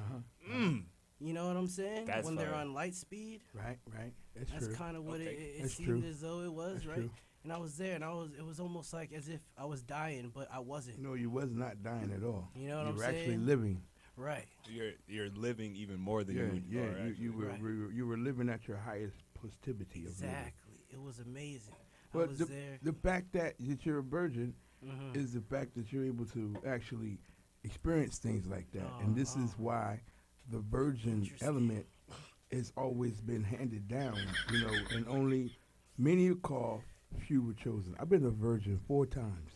You know what I'm saying?
That's
when they're
fire.
on light speed.
Right.
That's kind of what it seemed as though it was,
That's
right?
true.
And I was there, and it was almost like as if I was dying, but I wasn't.
No, you was not dying at all.
You know what
you
I'm
were
saying?
actually living.
Right.
You're living even more than you are. Actually.
You were living at your highest positivity of living.
Exactly. It was amazing. I
But
was
the,
there.
the fact that you're a virgin is the fact that you're able to actually experience things like that. And this is why the virgin element has always been handed down, and only many are called, few were chosen. I've been a virgin 4 times.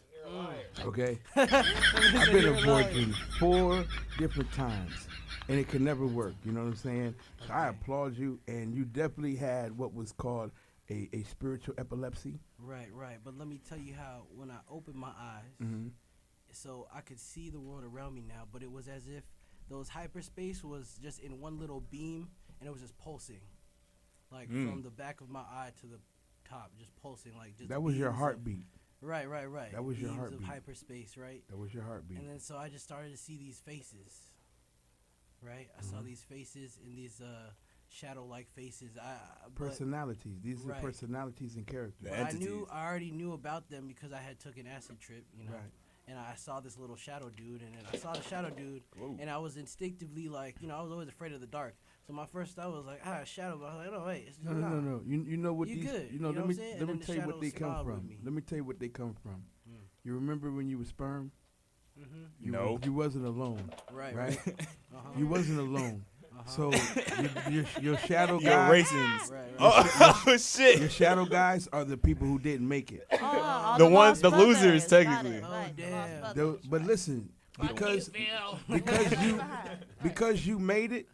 Okay? I've been a virgin 4 different times. And it could never work, you know what I'm saying? So I applaud you, and you definitely had what was called a spiritual epilepsy.
Right. But let me tell you how, when I opened my eyes, so I could see the world around me now, but it was as if those hyperspace was just in one little beam, and it was just pulsing. Like from the back of my eye to the top, just pulsing. Like just
That was your
beams
heartbeat.
Right.
That was your
Beams
heartbeat.
of hyperspace, right?
That was your heartbeat.
And then so I just started to see these faces, right? I saw these faces and these shadow-like faces.
Personalities. These are
Right.
personalities and characters.
The
I
entities.
already knew about them because I had took an acid trip,
Right.
And I saw this little shadow dude, and then I saw the shadow dude, and I was instinctively like, I was always afraid of the dark. So my first thought was like, shadow. But I was like, no, wait, it's
No. You know what
You
these?
good,
You know,
you know
let
what
me
I'm saying?
let
And
me
then the
tell you what
shadow
they come
smiled with
from.
me.
Let me tell you what they come from. You remember when you were sperm?
No.
You wasn't alone.
Right.
You wasn't alone. So your shadow
You're
guys.
racing.
Right.
Oh shit!
Your shadow guys are the people who didn't make it.
The ones, the losers, technically.
damn.
But listen, because you made it,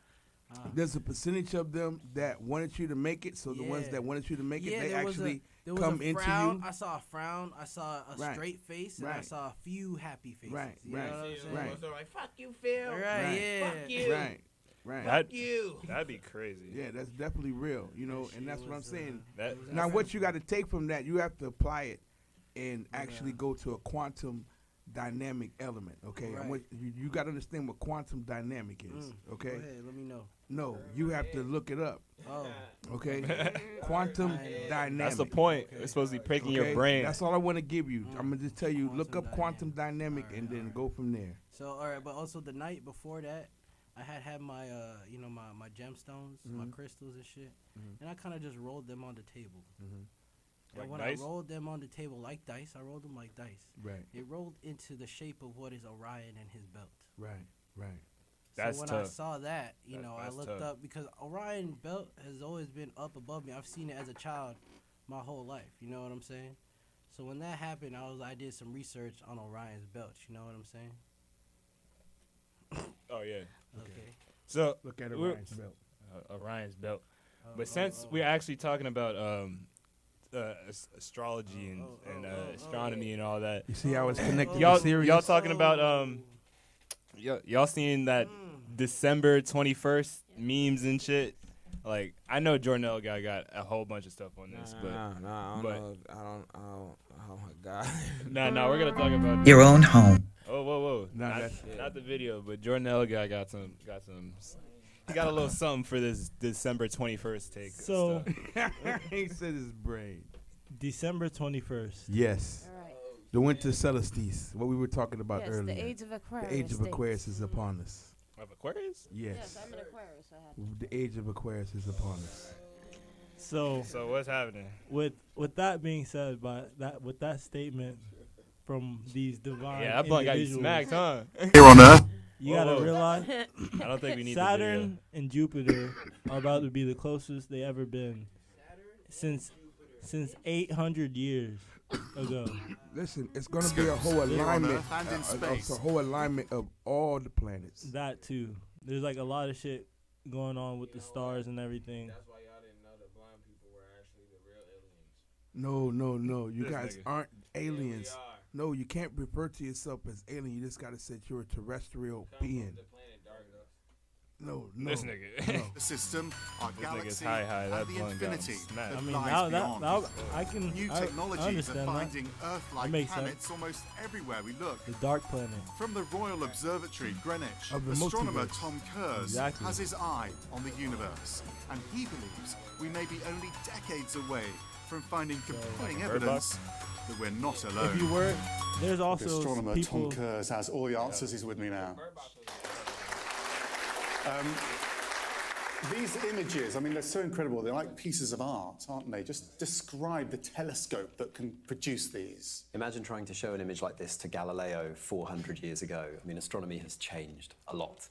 there's a percentage of them that wanted you to make it. So the ones that wanted you to make it, they actually come into
frown.
you.
I saw a frown. I saw a
Right.
straight face, and I
Right.
saw a few happy faces.
Right,
You know
right,
what I'm saying?
right.
So like, fuck you, Phil.
Right,
Right.
yeah.
Fuck you.
Right.
You. That'd be crazy.
Yeah, that's definitely real, and that's what I'm saying.
That,
Now, what you got to take from that, you have to apply it and actually go to a quantum dynamic element, okay?
Right.
I want you got to understand what quantum dynamic is, okay?
Go ahead, let me know.
No, you have to look it up,
Oh,
okay? Quantum dynamic.
that's the point. It's supposed to be breaking your
okay?
brain.
That's all I want to give you. I'm going to just tell you, look
Quantum
up quantum dynamic and then go from there.
so all right, but also the night before that, I had my my gemstones, my crystals and shit, and I kind of just rolled them on the table.
Like
And when
dice?
I rolled them on the table like dice, I rolled them like dice.
Right,
It rolled into the shape of what is Orion and his belt.
right.
That's
so when I
tough.
saw that, I
that's
looked
tough.
up because Orion belt has always been up above me. I've seen it as a child my whole life. You know what I'm saying? So when that happened, I did some research on Orion's belt. You know what I'm saying?
Oh yeah.
Okay.
So
Look at
we're-
Orion's belt.
Orion's belt. But since we're actually talking about astrology and astronomy and all that,
You see how it's connected
y'all
to Sirius?
y'all talking about y'all seen that December 21st memes and shit? Like, I know Jornell guy got a whole bunch of stuff on this,
I don't know. Oh my god.
nah, we're gonna talk about
Your own home.
Oh, whoa.
No,
not,
that's-
not the video, but Jornell guy got some. He got a little something for this December 21st take.
So
He said his brain.
December 21st.
Yes.
All right.
The winter solstice, what we were talking about
Yes,
earlier.
the age of Aquarius.
The age of
states.
Aquarius is upon us.
Of Aquarius?
Yes.
Yes, I'm an Aquarius. I had
The age of Aquarius is upon us.
So
what's happening?
With that being said, with that statement from these divine
Yeah, that blunt got you
individuals,
smacked, huh?
Here on Earth.
You gotta realize
I don't think we need
Saturn and Jupiter are about to be the closest they ever been since 800 years ago.
Listen, it's gonna be a whole alignment, a whole alignment of all the planets.
That too. There's like a lot of shit going on with the stars and everything.
That's why y'all didn't know that blind people were actually the real aliens.
No. You
This
guys
nigga.
aren't aliens.
Yeah, we are.
No, you can't refer to yourself as alien. You just gotta say you're a terrestrial being.
The planet Darkness.
No.
This nigga.
The system, our
This nigga's
galaxy,
high.
and
That
the
blunt got him
infinity
smacked.
that
I mean,
lies
that
beyond.
I can
New
I
technologies are
understand that.
finding
That
Earth-like
makes
planets
sense.
almost everywhere we look.
The dark planet.
From the Royal Observatory, Greenwich,
Of the
astronomer
multiverse.
Tom Kurz
Exactly.
has his eye on the universe, and he believes we may be only decades away from finding compelling
Bird
evidence that we're not
If
alone.
you were, there's
The
also
astronomer
people.
Tom Kurz has all the answers. He's with me now. These images, I mean, they're so incredible. They're like pieces of art, aren't they? Just describe the telescope that can produce these.
Imagine trying to show an image like this to Galileo 400 years ago. I mean, astronomy has changed a lot.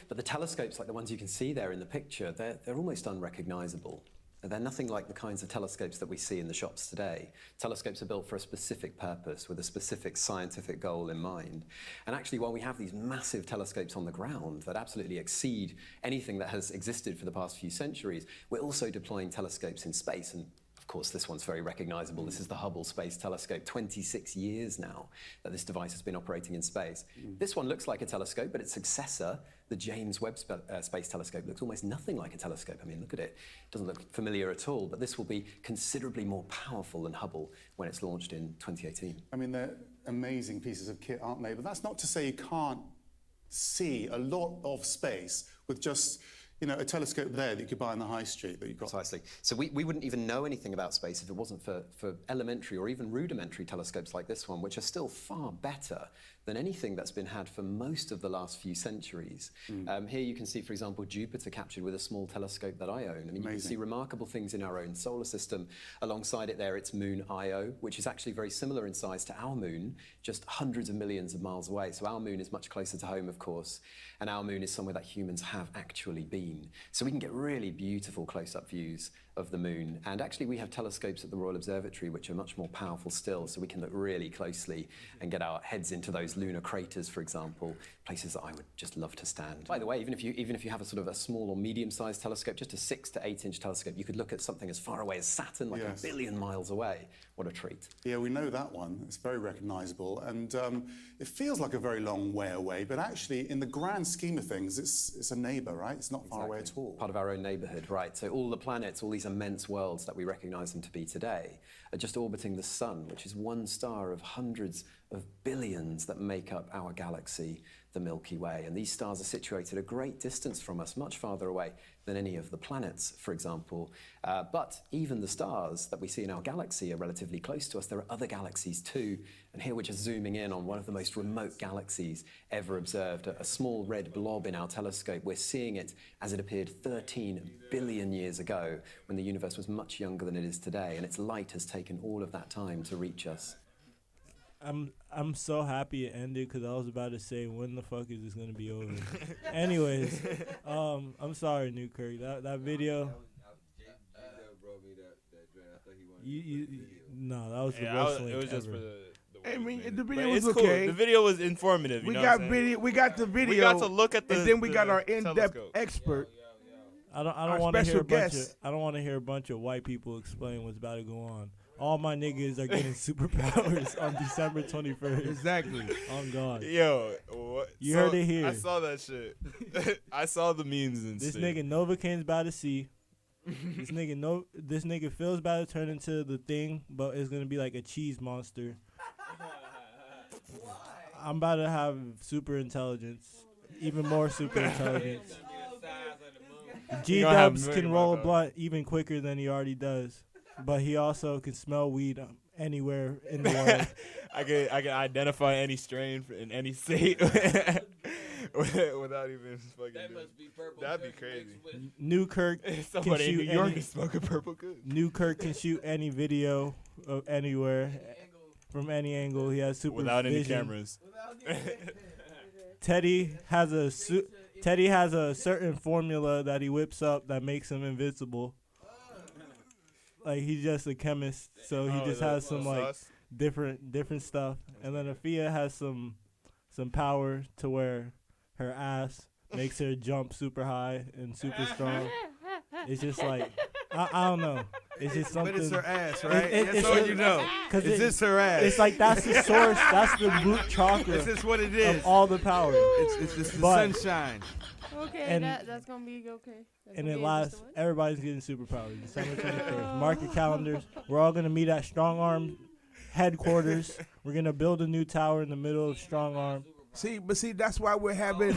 But the telescopes, like the ones you can see there in the picture, they're almost unrecognizable. They're nothing like the kinds of telescopes that we see in the shops today. Telescopes are built for a specific purpose with a specific scientific goal in mind. And actually, while we have these massive telescopes on the ground that absolutely exceed anything that has existed for the past few centuries, we're also deploying telescopes in space. And of course, this one's very recognizable. This is the Hubble Space Telescope. 26 years now that this device has been operating in space. This one looks like a telescope, but its successor, the James Webb Space Telescope, looks almost nothing like a telescope. I mean, look at it. It doesn't look familiar at all, but this will be considerably more powerful than Hubble when it's launched in 2018.
I mean, they're amazing pieces of kit, aren't they? But that's not to say you can't see a lot of space with just, you know, a telescope there that you could buy on the high street that you've got.
Precisely. So we wouldn't even know anything about space if it wasn't for elementary or even rudimentary telescopes like this one, which are still far better than anything that's been had for most of the last few centuries. Here you can see, for example, Jupiter captured with a small telescope that I own. I mean, you can see remarkable things in our own solar system. Alongside it there, it's moon Io, which is actually very similar in size to our moon, just hundreds of millions of miles away. So our moon is much closer to home, of course, and our moon is somewhere that humans have actually been. So we can get really beautiful close-up views of the moon. And actually we have telescopes at the Royal Observatory which are much more powerful still, so we can look really closely and get our heads into those lunar craters, for example, places that I would just love to stand. By the way, even if you have a sort of a small or medium-sized telescope, just a 6 to 8 inch telescope, you could look at something as far away as Saturn, like a billion miles away. What a treat.
Yeah, we know that one. It's very recognizable. And it feels like a very long way away, but actually, in the grand scheme of things, it's a neighbor, right? It's not far away at all.
Part of our own neighborhood, right? So all the planets, all these immense worlds that we recognize them to be today, are just orbiting the sun, which is one star of hundreds of billions that make up our galaxy, the Milky Way. And these stars are situated a great distance from us, much farther away than any of the planets, for example. But even the stars that we see in our galaxy are relatively close to us. There are other galaxies too. And here we're just zooming in on one of the most remote galaxies ever observed, a small red blob in our telescope. We're seeing it as it appeared 13 billion years ago, when the universe was much younger than it is today. And its light has taken all of that time to reach us.
I'm so happy it ended because I was about to say, when the fuck is this gonna be over? Anyways, I'm sorry, Newkirk. That video. No, that was the worst link
it was just
ever.
for the
I mean, the
But
video was
it's
okay.
cool. The video was informative. You
We
know
got
what I'm saying?
video. We got the video.
We got to look at the.
and then we got
the
our in-depth
telescope.
expert.
I don't
our
want to hear
special guest.
I don't want to hear a bunch of white people explain what's about to go on. All my niggas are getting superpowers on December 21st.
Exactly.
I'm gone.
Yo, what?
You heard it here.
I saw that shit. I saw the memes and
This
shit.
nigga Novocaine's about to see. This nigga Phil's about to turn into the thing, but it's gonna be like a cheese monster. I'm about to have super intelligence, even more super intelligence. G-Dubs can roll a blunt even quicker than he already does, but he also can smell weed anywhere in the world.
I can identify any strain in any state Without even fucking.
That must be purple.
That'd be
Kush
crazy.
mixed with-
Newkirk can
Somebody in
shoot
New York
any.
is smoking purple Kush.
Newkirk can shoot any video of anywhere, from any angle. He has super
Without any
vision.
cameras.
Teddy has a certain formula that he whips up that makes him invisible. Like he's just a chemist, so he just has some like different stuff. And then Afia has some power to where her ass makes her jump super high and super strong. It's just like I don't know. It's just something.
But it's her ass, right? That's
it's
all
her-
you know. It's just her ass.
It's like that's the source. That's the root chakra.
It's just what it is.
Of all the power.
It's just the
But-
sunshine.
Okay,
And-
that's gonna be okay. That's
And
gonna
it
be
lasts.
interesting.
Everybody's getting superpowers. December 21st. Mark your calendars. We're all gonna meet at Strong Arm headquarters. We're gonna build a new tower in the middle of Strong Arm.
See, that's why we're having.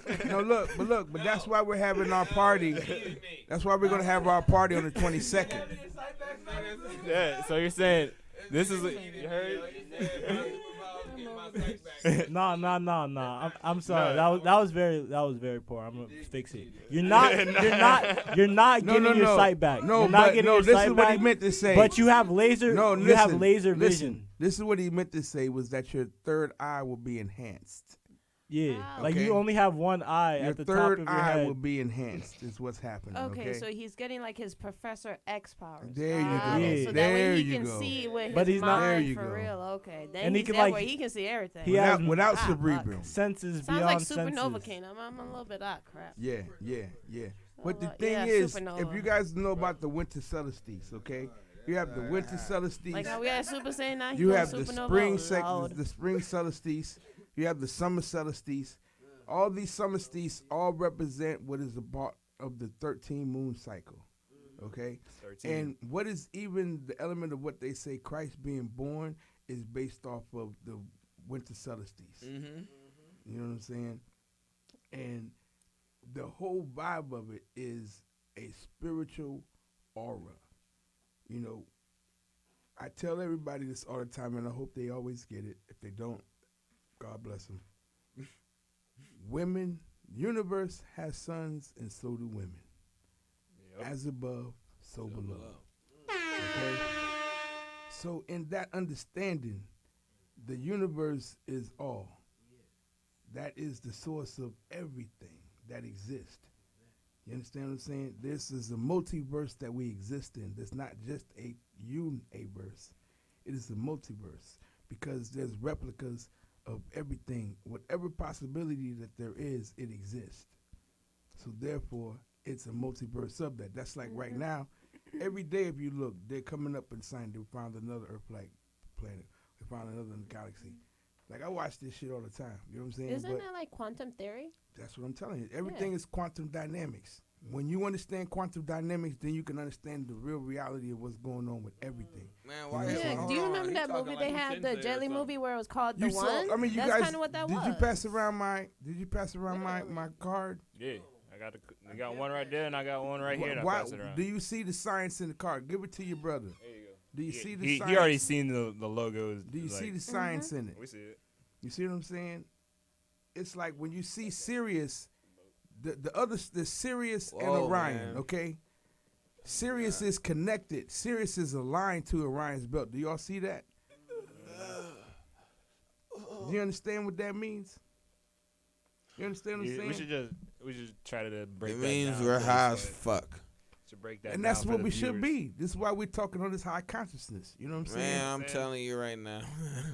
But that's why we're having our party. That's why we're gonna have our party on the 22nd.
Yeah. So you're saying this is you heard?
No. I'm sorry. That was very poor. I'm gonna fix it. You're not getting your sight back.
No,
you're not getting your
this
sight
is what
back,
he meant to say.
But you have laser.
No,
you have
listen,
laser
listen.
vision.
This is what he meant to say was that your third eye will be enhanced.
Yeah,
Wow.
like
Okay.
you only have one eye
Your
at the top
third
of your
eye
head.
will be enhanced. Is what's happening.
Okay, so he's getting like his Professor X powers.
There you go.
Yeah.
So that
There
way he
you
can
go.
see with
But
his
he's not-
mind
There you
for
go.
real. Okay, then
And he
he's
can,
that
like-
way he can see everything.
He has
without
Ah,
cerebrum.
senses
Sounds
beyond
like Supernova
senses.
King. I'm a little bit crap.
Yeah. But the
like-
thing
yeah,
is,
supernova.
if you guys know about the winter solstice, okay, you have the winter solstice.
Like how we had Super Saiyan 9.
You have the
Supernova.
the spring solstice. You have the summer solstice. All these solstices all represent what is a part of the 13 moon cycle. Okay?
13.
And what is even the element of what they say Christ being born is based off of the winter solstice.
Mm-hmm.
You know what I'm saying? And the whole vibe of it is a spiritual aura. You know, I tell everybody this all the time, and I hope they always get it. If they don't, God bless them. Women, universe has sons, and so do women.
Yep.
As above, so below. Okay? So in that understanding, the universe is all. That is the source of everything that exists. You understand what I'm saying? This is a multiverse that we exist in. There's not just a universe. It is a multiverse because there's replicas of everything. Whatever possibility that there is, it exists. So therefore, it's a multiverse of that. That's like right now, every day if you look, they're coming up and saying they found another Earth-like planet. They found another galaxy. Like I watch this shit all the time. You know what I'm saying?
Isn't
But
that like quantum theory?
that's what I'm telling you. Everything is quantum dynamics. When you understand quantum dynamics, then you can understand the real reality of what's going on with everything.
Man,
You
why
know
is
what I'm
Yeah.
saying?
Do you remember that movie they had, the Jelly movie where it was called The
You
One?
saw, I mean, you
That's
guys,
kind of what that
did
was.
you pass around my card?
Yeah. I got one right there and I got one right here and I
Why,
pass it around.
do you see the science in the card? Give it to your brother.
There you go.
Do you see the
he
science?
already seen the logos.
Do you
like,
see the science in it?
We see it.
You see what I'm saying? It's like when you see Sirius, the Sirius and
Whoa,
Orion,
man.
okay? Sirius is connected. Sirius is aligned to Orion's belt. Do y'all see that? Do you understand what that means? You understand what I'm saying?
We should try to break
It
that
means
down
we're
for
high
this
as
way.
fuck.
To break that
And
down
that's
for
what
the
we should
viewers.
be. This is why we're talking on this high consciousness. You know what I'm saying?
Man, I'm telling you right now.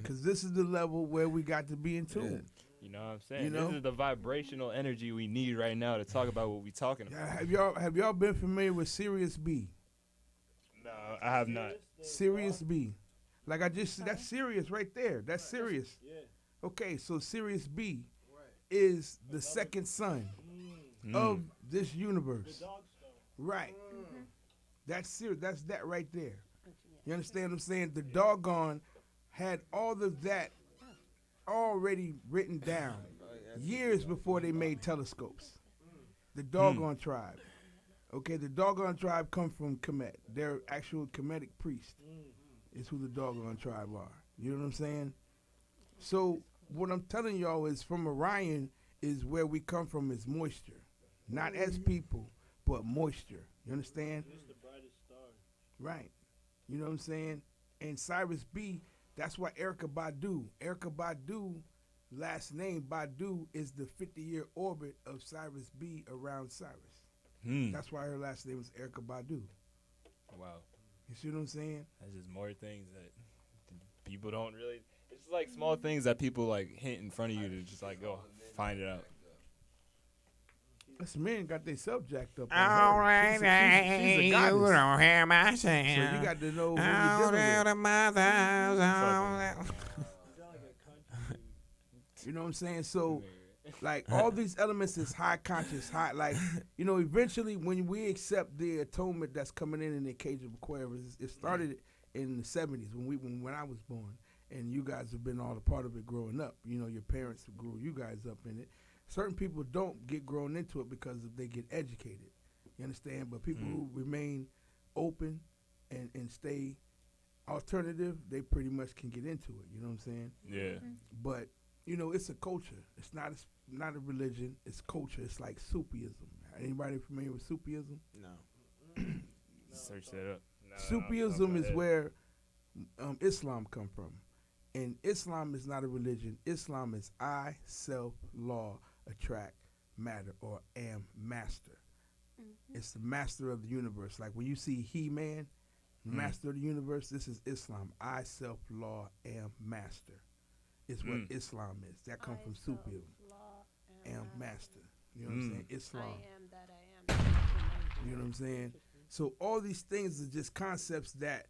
Because this is the level where we got to be in tune.
You know what I'm saying?
You know?
This is the vibrational energy we need right now to talk about what we talking about.
Have y'all been familiar with Sirius B?
No, I have not.
Sirius B. Like I just that's Sirius right there. That's Sirius. Okay, so Sirius B is the second son of this universe. Right. That's Sirius. That's that right there. You understand what I'm saying? The doggone had all of that already written down years before they made telescopes. The doggone tribe. Okay, the doggone tribe come from Kemet. They're actual Kemetic priests. Is who the doggone tribe are. You know what I'm saying? So what I'm telling y'all is from Orion is where we come from is moisture, not as people, but moisture. You understand?
It's the brightest star.
Right. You know what I'm saying? And Cyrus B, that's why Erykah Badu, last name Badu is the 50-year orbit of Cyrus B around Cyrus. That's why her last name is Erykah Badu.
Wow.
You see what I'm saying?
That's just more things that people don't really. It's just like small things that people like hint in front of you to just like go find it out.
This man got themselves jacked up.
All right,
she's a goddess.
you don't hear my sound.
So you got to know who you're dealing with. You know what I'm saying? So, like, all these elements is high conscious, like, you know, eventually when we accept the atonement that's coming in the cage of Aquarius, it started in the 70s when I was born, and you guys have been all a part of it growing up. You know, your parents grew you guys up in it. Certain people don't get grown into it because they get educated. You understand? But people who remain open and stay alternative, they pretty much can get into it. You know what I'm saying?
Yeah.
But, you know, it's a culture. It's not a religion. It's culture. It's like Sufism. Anybody familiar with Sufism?
No.
Search that up.
Sufism is where Islam come from. And Islam is not a religion. Islam is I, self, law, attract, matter, or am master. It's the master of the universe. Like when you see He-Man, master of the universe, this is Islam. I, self, law, am master. It's what Islam is. That comes from Sufism. Am master. You know what I'm saying? Islam.
I am that I am.
You know what I'm saying? So all these things are just concepts that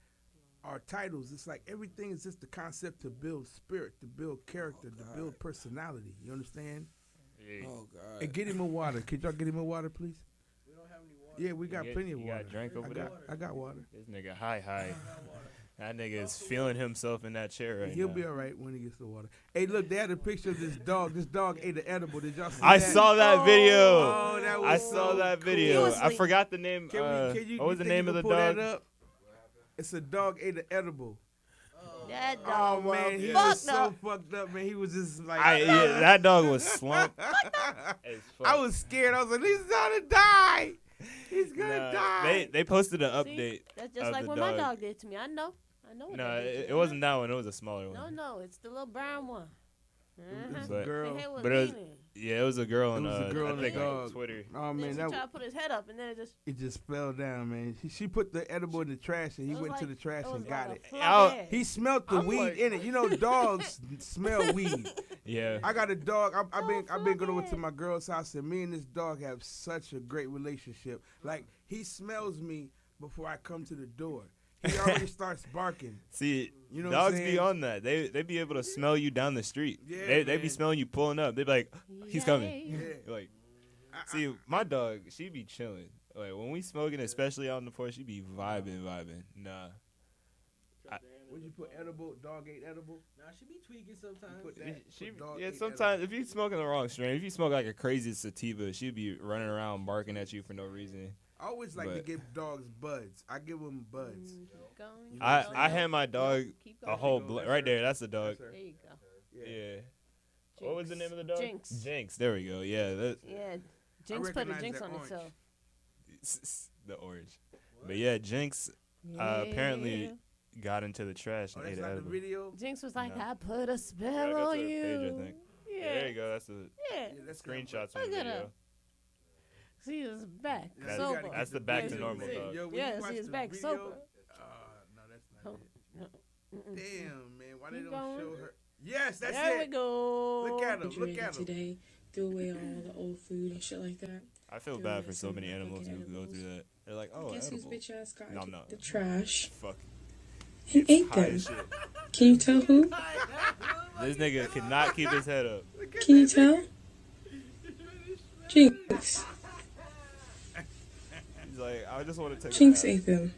are titles. It's like everything is just the concept to build spirit, to build character, to build personality. You understand?
Yeah.
Oh God.
Hey, get him a water. Could y'all get him a water, please?
We don't have any water.
Yeah, we got plenty of
you
water.
got a drink over there?
I got water.
This nigga high. That nigga is feeling himself in that chair right
He'll
now.
be all right when he gets the water. Hey, look, they had a picture of this dog. This dog ate an edible. Did y'all see
I
that?
saw that video.
Oh, that was
I saw
so
that
cool.
video. I forgot the name.
Can you
what was the
think
name
you
of the
can pull
dog?
that up? It's a dog ate an edible.
That
Oh
dog
man, he
fucked
was so
up.
fucked up, man. He was just like,
Yeah, that dog was slumped. as fuck.
I was scared. I was like, he's gonna die. He's gonna die.
They posted an
See,
update.
that's just
of
like
the
what my dog did to me. I know what
No,
that did to
it
me.
wasn't that one. It was a smaller one.
No, it's the little brown one.
It's
But-
a girl.
The head was
But it was,
leaning.
yeah, it was a girl on
It was a girl
I
and a
think
dog.
Twitter.
Oh
Then
man,
she
that
tried to put his head up, and then
it just fell down, man. She put the edible in the trash, and he
It was
went to
like-
the trash
it was
and got
like
it.
a fluffy head.
He smelled the
I'm
weed
like-
in it. You know, dogs smell weed.
Yeah.
I got a dog. I've been going over
fluffy.
to my girl's house, and me and this dog have such a great relationship. Like he smells me before I come to the door. He already starts barking.
See,
You know what
dogs
I'm
be
saying?
on that. They be able to smell you down the street.
Yeah,
they be
man.
smelling you pulling up. They be like, he's coming.
Yeah.
Like, see, my dog, she be chilling. Like when we smoking, especially out on the porch, she be vibing. Nah.
Would you put edible? Dog ate edible?
Nah, she be tweaking sometimes.
Put that.
She,
put dog
yeah,
ate
sometimes if you smoking the wrong strain, if you smoke like a crazy sativa, she'd be running around barking at you for no reason.
I always like to
But-
give dogs buds. I give them buds.
Keep going,
You
keep
know
I
what I'm
I
saying?
hand my dog
Keep
a
going.
whole
There you go.
right there. That's a dog.
There you go.
Yeah. What was the name of the dog?
Jinx.
Jinx. There we go. Yeah.
Yeah, Jinx put a
recognize
jinx
that
on
orange.
itself.
The orange. But yeah, Jinx apparently
Yeah.
got into the trash
Oh,
and
that's
ate
not the
edible.
video?
Jinx was like,
No.
I put a
Yeah,
spell
go
on
to the
you.
page, I think.
Yeah.
There you go. That's the
Yeah.
Yeah, that's
screenshots from
Look
the
at
video.
her. See, it's back.
That's-
sober.
that's the back to
Yeah,
normal
see.
dog.
Yo, when
Yeah,
you watch
see, it's
the
back
video-
sober.
No, that's not
Oh,
it. Damn, man. Why they
Keep
don't
going.
show her? Yes, that's
There
it.
we go.
Look at him. Look
Refrigerator
at him.
today, threw away all the old food and shit like that.
I feel
Threw
bad
away
for so
some
many animals who
fucking
go
edibles.
through that. They're like, oh,
Guess
edible.
whose bitch ass got
No,
into
no.
the trash
Fuck.
and ate
High
them?
as shit.
Can you tell who?
This nigga could not keep his head up.
Can you tell? Jinx.
He's like, I just want to take
Jinx
a nap.
ate them.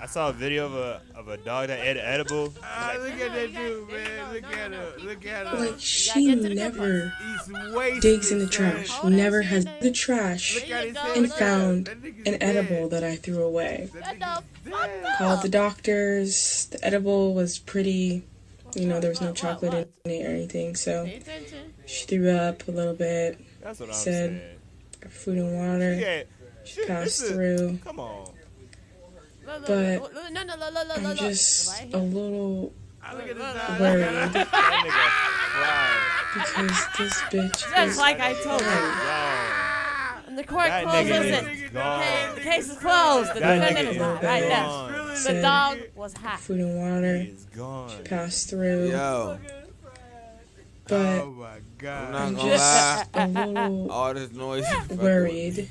I saw a video of a dog that ate an edible.
Ah, look at that dude, man. Look at her. Look at her.
Like, she never
He's wasted,
digs in the
son.
trash. Never has the trash
Look at his head.
and
Look at
found
that nigga's
an
dead.
edible that I threw away.
That nigga's dead.
Called the doctors. The edible was pretty There was no chocolate in it or anything. So she threw up a little bit.
That's what I'm
said,
saying.
Got food and water. She passed through.
Come on.
But I'm just a little worried because this bitch
Just
is
like I told you. And the court closes it. Okay, the case is closed. The defendant is not right now. The dog was hot.
Food and water. She passed through.
Yo.
But
oh my God.
I'm not
I'm
gonna
just
lie.
a little
All this noise.
worried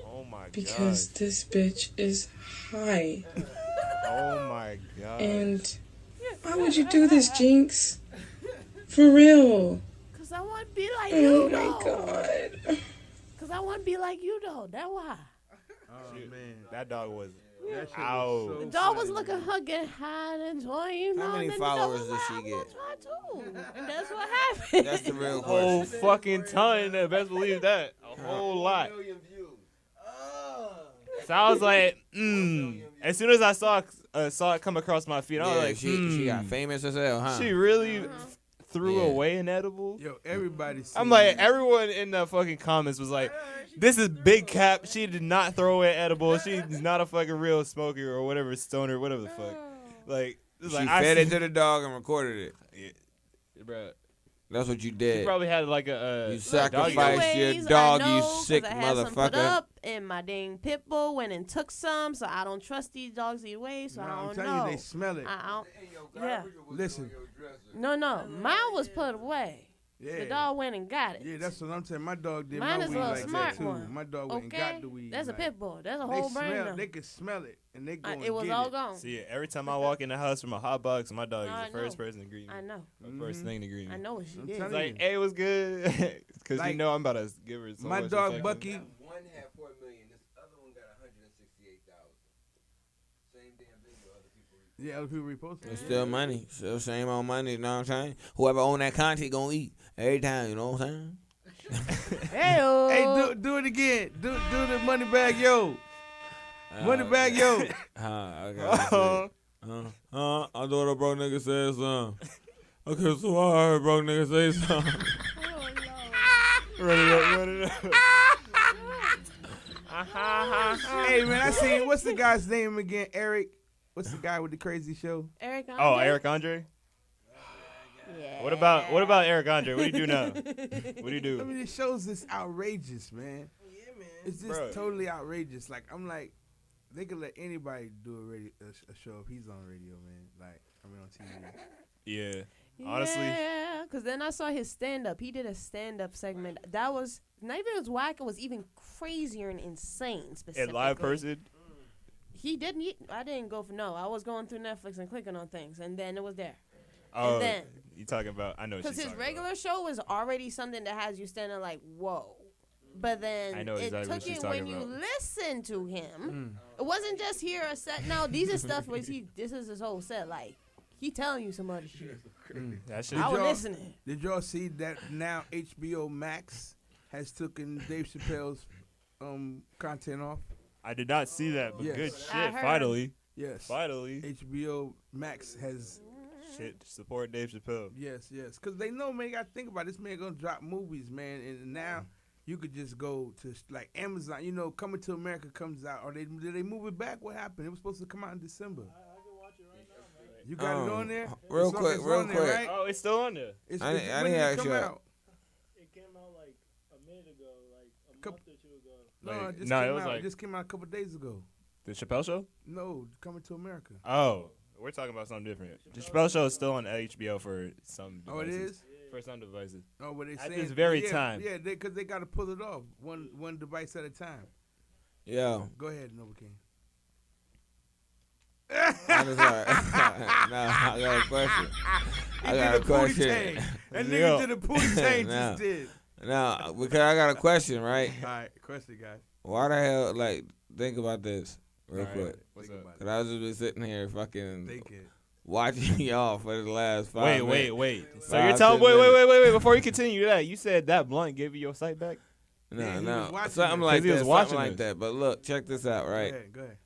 Oh my
because this bitch is high.
Oh my God.
And why would you do this, Jinx? For real.
Cause I want to be like
Oh
you,
my
though.
God.
Cause I want to be like you, though. That's why.
Oh man,
that dog was
that shit
out.
was so
The dog was looking, hugging, high, and enjoying, you know.
How many
and then the dog
followers
was
does
like,
she
I'm
get?
gonna try too. And that's what happened.
That's the real
Whole
question.
fucking ton. Best believe that. A whole lot. So I was like, As soon as I saw it come across my feed, I was like,
she got famous as hell, huh?
She really threw away an edible.
Yo, everybody.
I'm like, everyone in the fucking comments was like, this is big cap. She did not throw away an edible. She's not a fucking real smoker or whatever, stoner, whatever the fuck. Like, it's
She
like
fed it to the dog and recorded it.
Yeah, bro.
That's what you
She
did.
probably had like a
You sacrificed your
Anyways,
dog,
I know,
you
'cause
sick
I had some put
motherfucker.
up, and my dang pit bull went and took some, so I don't trust these dogs either way, so
No,
I
I'm
don't
telling
know.
you, they smell it.
I don't, yeah.
Listen.
No, mine was put away.
Yeah.
The dog went and got it.
Yeah, that's what I'm saying. My dog did
Mine
my
is a
weed
little
like
smart
that too.
one.
My dog went and got the weed.
That's a
like,
pit bull. That's a
they
whole brain.
smell.
now.
They can smell it, and they go and
It was
get
all
it.
gone.
See, every time I walk in the house from a hot box, my dog
I
is the first
know.
person to greet me.
I know.
The first thing to greet me.
I know what she did.
It's
telling
like,
you.
hey, what's good? Because
Like,
you know I'm about to give her so
my
much
dog
affection.
Bucky.
One had 4 million. This other one got 168,000. Same damn video. Other people.
Yeah, other people reposted.
It's still money. Still same old money, you know what I'm saying? Whoever own that content gonna eat every time, you know what I'm saying?
Hey, do it again. Do the money bag, yo. Money bag, yo.
I thought a broke nigga said something. Okay, so I heard broke nigga say something.
Run it up.
Hey, man, I seen, what's the guy's name again? Eric. What's the guy with the crazy show?
Eric Andre?
Oh, Eric Andre?
Yeah.
What about Eric Andre? What do you do now? What do you do?
I mean, it shows this outrageous, man.
Yeah, man.
It's just
Bro.
totally outrageous. Like, I'm like, they could let anybody do a show if he's on radio, man. Like, I mean, on TV.
Yeah. Honestly.
Yeah, because then I saw his stand-up. He did a stand-up segment. That was, not even it was whack, it was even crazier and insane, specifically.
And live person?
He didn't, I didn't go for, no. I was going through Netflix and clicking on things, and then it was there.
Oh,
and then,
you talking about, I know what you're
because his
talking
regular show was already something that has you standing like, whoa. But then
I know
it
exactly what
took
she's
it
talking
when you
about.
listen to him. It wasn't just here a set. No, these are stuff where this is his whole set. Like, he telling you some other shit.
That shit.
I was listening.
Did y'all see that now HBO Max has taken Dave Chappelle's content off?
I did not see that, but
Yes.
good
I
shit.
heard.
Finally.
Yes.
Finally.
HBO Max has.
Shit, support Dave Chappelle.
Yes. Because they know, man, you got to think about it. This man going to drop movies, man. And now you could just go to, like, Amazon. You know, Coming to America comes out. Or did they move it back? What happened? It was supposed to come out in December. You got it on there?
Real
It's on-
quick,
it's
real
on there,
quick.
right?
Oh, it's still on there.
It's,
I
it's,
didn't
when did it
ask
come
you.
out?
It came out like a minute ago, like a
Couple-
month or two ago.
No,
Like,
it just
no,
came
it was
out.
like-
It just came out a couple days ago.
The Chappelle Show?
No, Coming to America.
Oh, we're talking about something different. The Chappelle Show is still on HBO for some devices.
Oh, it is?
For some devices.
Oh, but they
At
saying
this very
yeah,
time.
Yeah, because they got to pull it off one device at a time.
Yo.
Go ahead, Nova King.
I got a question.
He
I
did
got
a
a
booty
question.
tang. That nigga did a booty tang,
No.
just did.
No, because I got a question, right?
All right, question, guys.
Why the hell, like, think about this real
All right,
quick.
what's up?
Because I was just been sitting here fucking
Thinking.
watching y'all for the last 5 minutes.
Wait. So
5,
you're telling
10 minutes.
wait. Before you continue that, you said that blunt gave you your sight back?
No,
Yeah, he
no.
was watching
Something
it.
like
'Cause he was
that.
watching
Something like
this.
that. But look, check this out, right?
Go ahead.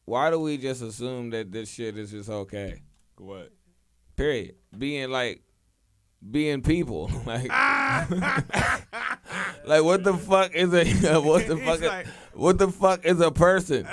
why do we just assume that this shit is just okay?
What?
Period. Being people. Like, like what the fuck is what the fuck is a person?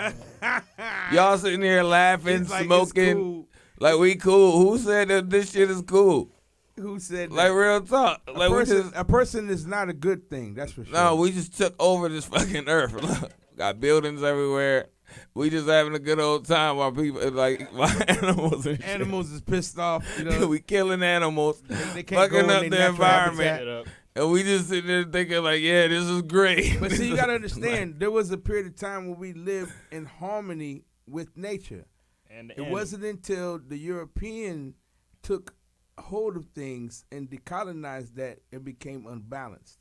Y'all sitting here laughing,
like
smoking,
cool.
like we cool. Who said that this shit is cool?
Who said that?
Like real talk. Like
a person is not a good thing. That's for sure.
No, we just took over this fucking earth. Look, got buildings everywhere. We just having a good old time while people like animals and shit.
Animals is pissed off. You know,
we killing animals,
they can't
fucking
go
up
in
the
their natural
environment,
habitat.
and we just sitting there thinking like, yeah, this is great.
But see, you gotta understand, there was a period of time where we lived in harmony with nature.
And
it wasn't until the European took hold of things and decolonized that it became unbalanced.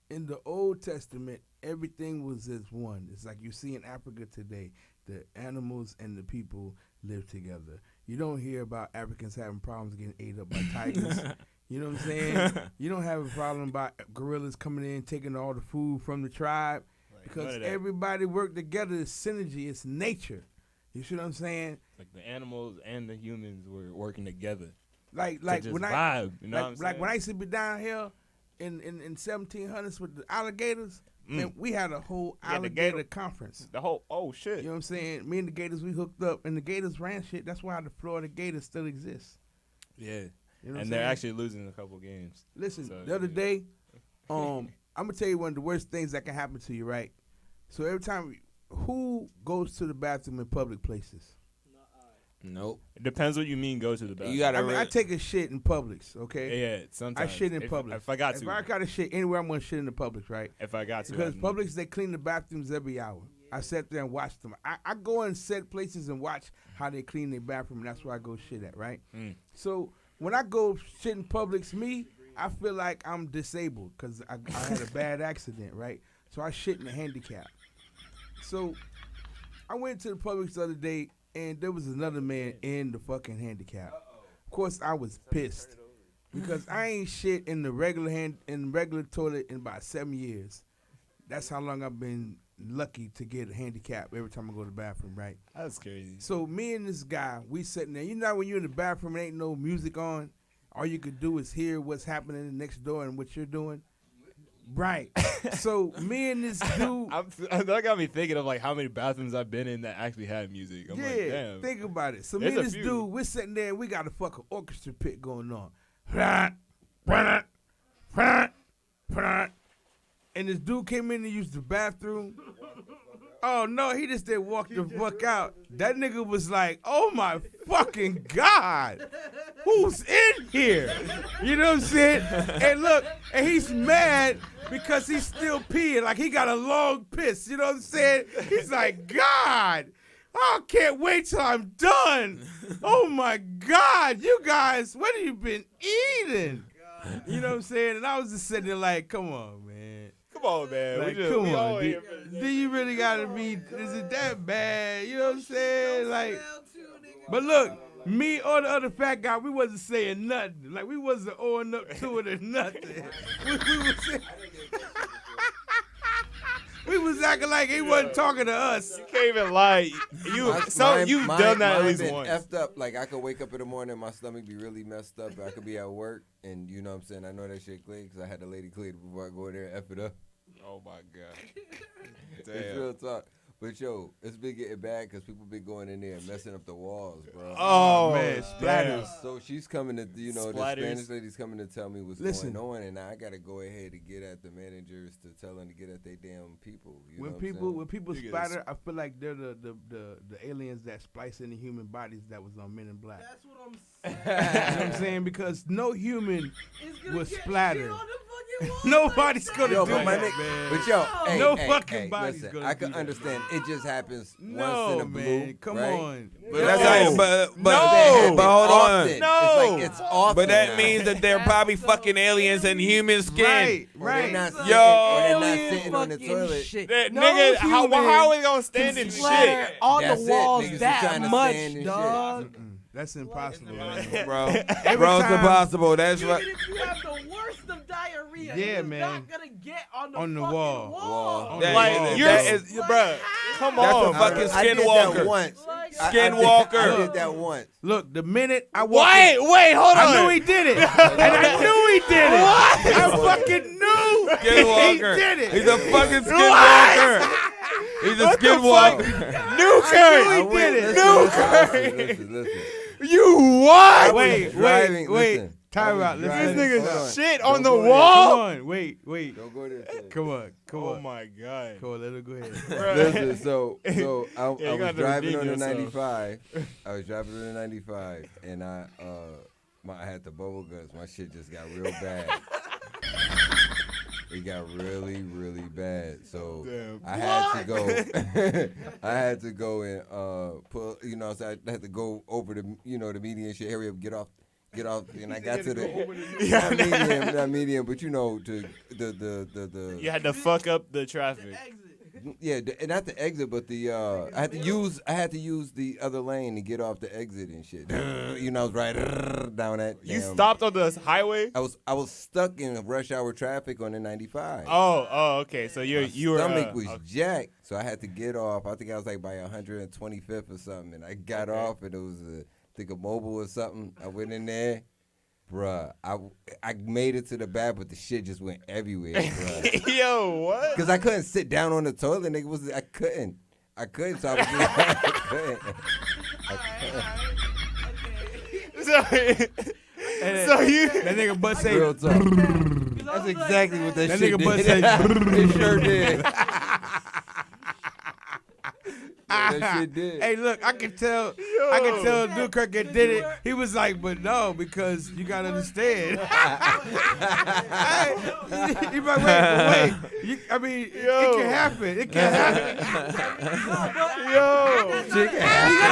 In the Old Testament, everything was as one. It's like you see in Africa today, the animals and the people live together. You don't hear about Africans having problems getting ate up by tigers. You know what I'm saying? You don't have a problem about gorillas coming in taking all the food from the tribe, because everybody work together. It's synergy. It's nature. You see what I'm saying?
Like the animals and the humans were working together.
Like
just
when
vibe, you know what I'm saying?
Like when I used to be down here in 1700s with the alligators, man, we had a whole alligator conference.
The whole shit.
You know what I'm saying? Me and the Gators, we hooked up, and the Gators ran shit. That's why the Florida Gators still exist.
Yeah.
You know
and they're actually losing a couple games.
Listen,
so,
the other day, I'm gonna tell you one of the worst things that can happen to you, right? So every time, who goes to the bathroom in public places?
Nope.
It depends what you mean. Go to the bathroom.
You gotta.
I take a shit in Publix, okay?
Yeah, sometimes
I shit in Publix.
If I got to.
If I got to shit anywhere, I'm gonna shit in the Publix, right?
If I got to.
Because Publix, they clean the bathrooms every hour. I sat there and watched them. I go in set places and watch how they clean their bathroom, and that's where I go shit at, right? So when I go shit in Publix, I feel like I'm disabled because I had a bad accident, right? So I shit in a handicap. So I went to the Publix the other day, and there was another man in the fucking handicap. Of course, I was pissed because I ain't shit in the regular toilet in about 7 years. That's how long I've been lucky to get a handicap every time I go to the bathroom, right?
That's crazy.
So me and this guy, we sitting there. You know when you're in the bathroom and ain't no music on, all you could do is hear what's happening next door and what you're doing. Right. So me and this dude,
that got me thinking of like how many bathrooms I've been in that actually had music. I'm like, damn.
Think about it. So
There's
me and
a
this
few.
dude, we're sitting there and we got a fucking orchestra pit going on. And this dude came in to use the bathroom. Oh no, he just didn't walk the fuck out. That nigga was like, oh my fucking God, who's in here? You know what I'm saying? And look, and he's mad because he's still peeing. Like he got a long piss, you know what I'm saying? He's like, God, I can't wait till I'm done. Oh my God, you guys, what have you been eating? You know what I'm saying? And I was just sitting there like, come on, man.
Come on, man.
Like, come on. Do you really gotta be? Is it that bad? You know what I'm saying? Like, but look, me or the other fat guy, we wasn't saying nothing. Like we wasn't owing up to it or nothing. We was acting like he wasn't talking to us.
You can't even lie. You've done that at least
been
once.
Effed up. Like I could wake up in the morning, and my stomach be really messed up. I could be at work, and you know what I'm saying. I know that shit clean because I had the lady clean it before I go in there and F it up.
Oh my God.
It's real talk. But yo, it's been getting bad because people been going in there and messing up the walls, bro.
Oh man, splatters.
So she's coming to, the Spanish lady's coming to tell me what's going on, and I gotta go ahead and get at the managers to tell them to get at their damn people.
When people splatter, I feel like they're the aliens that splice into human bodies that was on Men in Black.
That's what I'm
You
saying.
know what I'm saying? Because no human was splattered. Nobody's gonna do that, man.
But yo,
no
hey,
fucking
hey,
body's
listen,
gonna
I
do
can
that.
understand. It just happens
No,
once in a blue.
man, come
right?
on.
But that's how, but hold on.
No, it's often.
But that
now.
means that they're probably fucking aliens in human skin.
Right.
They're not
Yo,
sitting on the toilet.
Nigga, how are we gonna stand in shit?
On
That's
the walls
it. Niggas
that
trying to
much,
stand and
dog.
That's impossible, man.
bro.
Every
Bro, it's
time-
impossible. That's right.
Even if you have the worst of diarrhea,
Yeah,
you're
man.
not gonna get on the
On the
fucking
wall.
wall.
On
That-
the
Like
wall.
you're,
that is-
bruh. Come
That's
on,
a fucking
I did that
skinwalker.
once.
Skinwalker.
I did that once.
Look, the minute I walked
Wait, hold on.
I knew he did it. And I knew he did it. I fucking knew
Skinwalker.
he did it.
He's a fucking skinwalker. He's a skinwalker.
New
He did it.
Listen.
You what?
Wait.
Listen.
Time out.
This
Listen.
nigga shit on the
Don't go
wall.
Come on. Wait.
Don't go there.
Come on.
Oh my god.
Come on, let him go ahead.
Listen, so I
you
was
gotta
driving on the
redeem yourself.
95. I was driving on the 95, and I had the bubble guts. My shit just got real bad. It got really, really bad. So I had to go. I had to go and pull. So I had to go over the the median shit. Hurry up, get off. And I got to the not median, but to the.
You had to fuck up the traffic.
Yeah, and not the exit, but the I had to use the other lane to get off the exit and shit. I was right down that.
You stopped on the highway?
I was stuck in rush hour traffic on the 95.
Oh, okay. So you were
stomach was jacked, so I had to get off. I think I was like by 125th or something, and I got off, and it was a mobile or something. I went in there. Bruh, I made it to the back, but the shit just went everywhere, bruh.
Yo, what?
Because I couldn't sit down on the toilet, nigga. I couldn't, so I was just
So you
that nigga butt say
real talk. That's exactly what that shit
nigga butt
did.
say
It sure did. That shit did.
Hey, look, I can tell Dude Kirkett did it. He was like, but no, because you gotta understand. You like, wait. It can happen. It can happen.
You gotta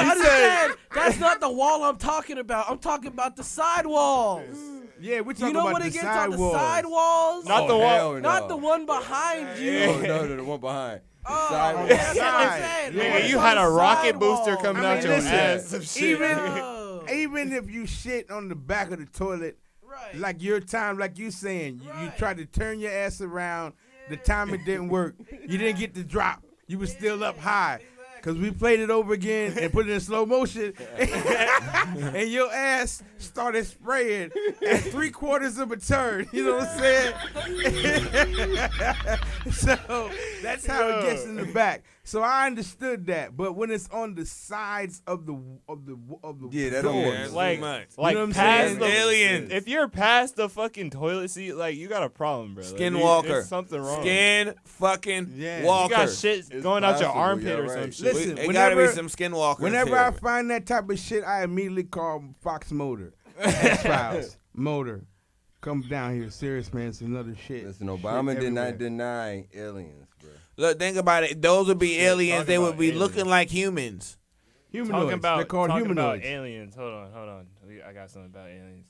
understand, that's not the wall I'm talking about. I'm talking about the sidewalls.
Yeah, we're talking
You know
about
when
the
it gets on the
sidewalls.
sidewalls?
Not the wall.
Not the one behind you.
Oh, no, the one behind.
Oh,
Sidewalls.
that's what I'm saying.
Nigga, you had a rocket booster coming out your
listen,
ass. Some shit.
Even if you shit on the back of the toilet, like your time, like you saying, you tried to turn your ass around, the time it didn't work, you didn't get the drop, you was still up high. Because we played it over again and put it in slow motion, and your ass started spraying at 3/4 of a turn. You know what I'm saying? So that's how it gets in the back. So I understood that, but when it's on the sides of the
Yeah, that don't
doors,
work.
Like
what I'm
past
saying?
the
Aliens.
If you're past the fucking toilet seat, like you got a problem, bro.
Skinwalker.
There's something wrong.
Skin fucking
Yeah.
walker.
You got shit going out your
possible,
armpit
yeah,
or some
right.
shit.
Listen,
It gotta be some skinwalkers
Whenever
here.
I find that type of shit, I immediately call Fox Motor. X-Files. Motor. Come down here. Serious, man. It's another shit.
Listen, Obama
Shit
did not
everywhere.
deny aliens, bro.
Look, think about it. Those would be aliens. They would be looking like humans.
Humanoids. They're called
talking
humanoids.
about aliens. Hold on. I got something about aliens.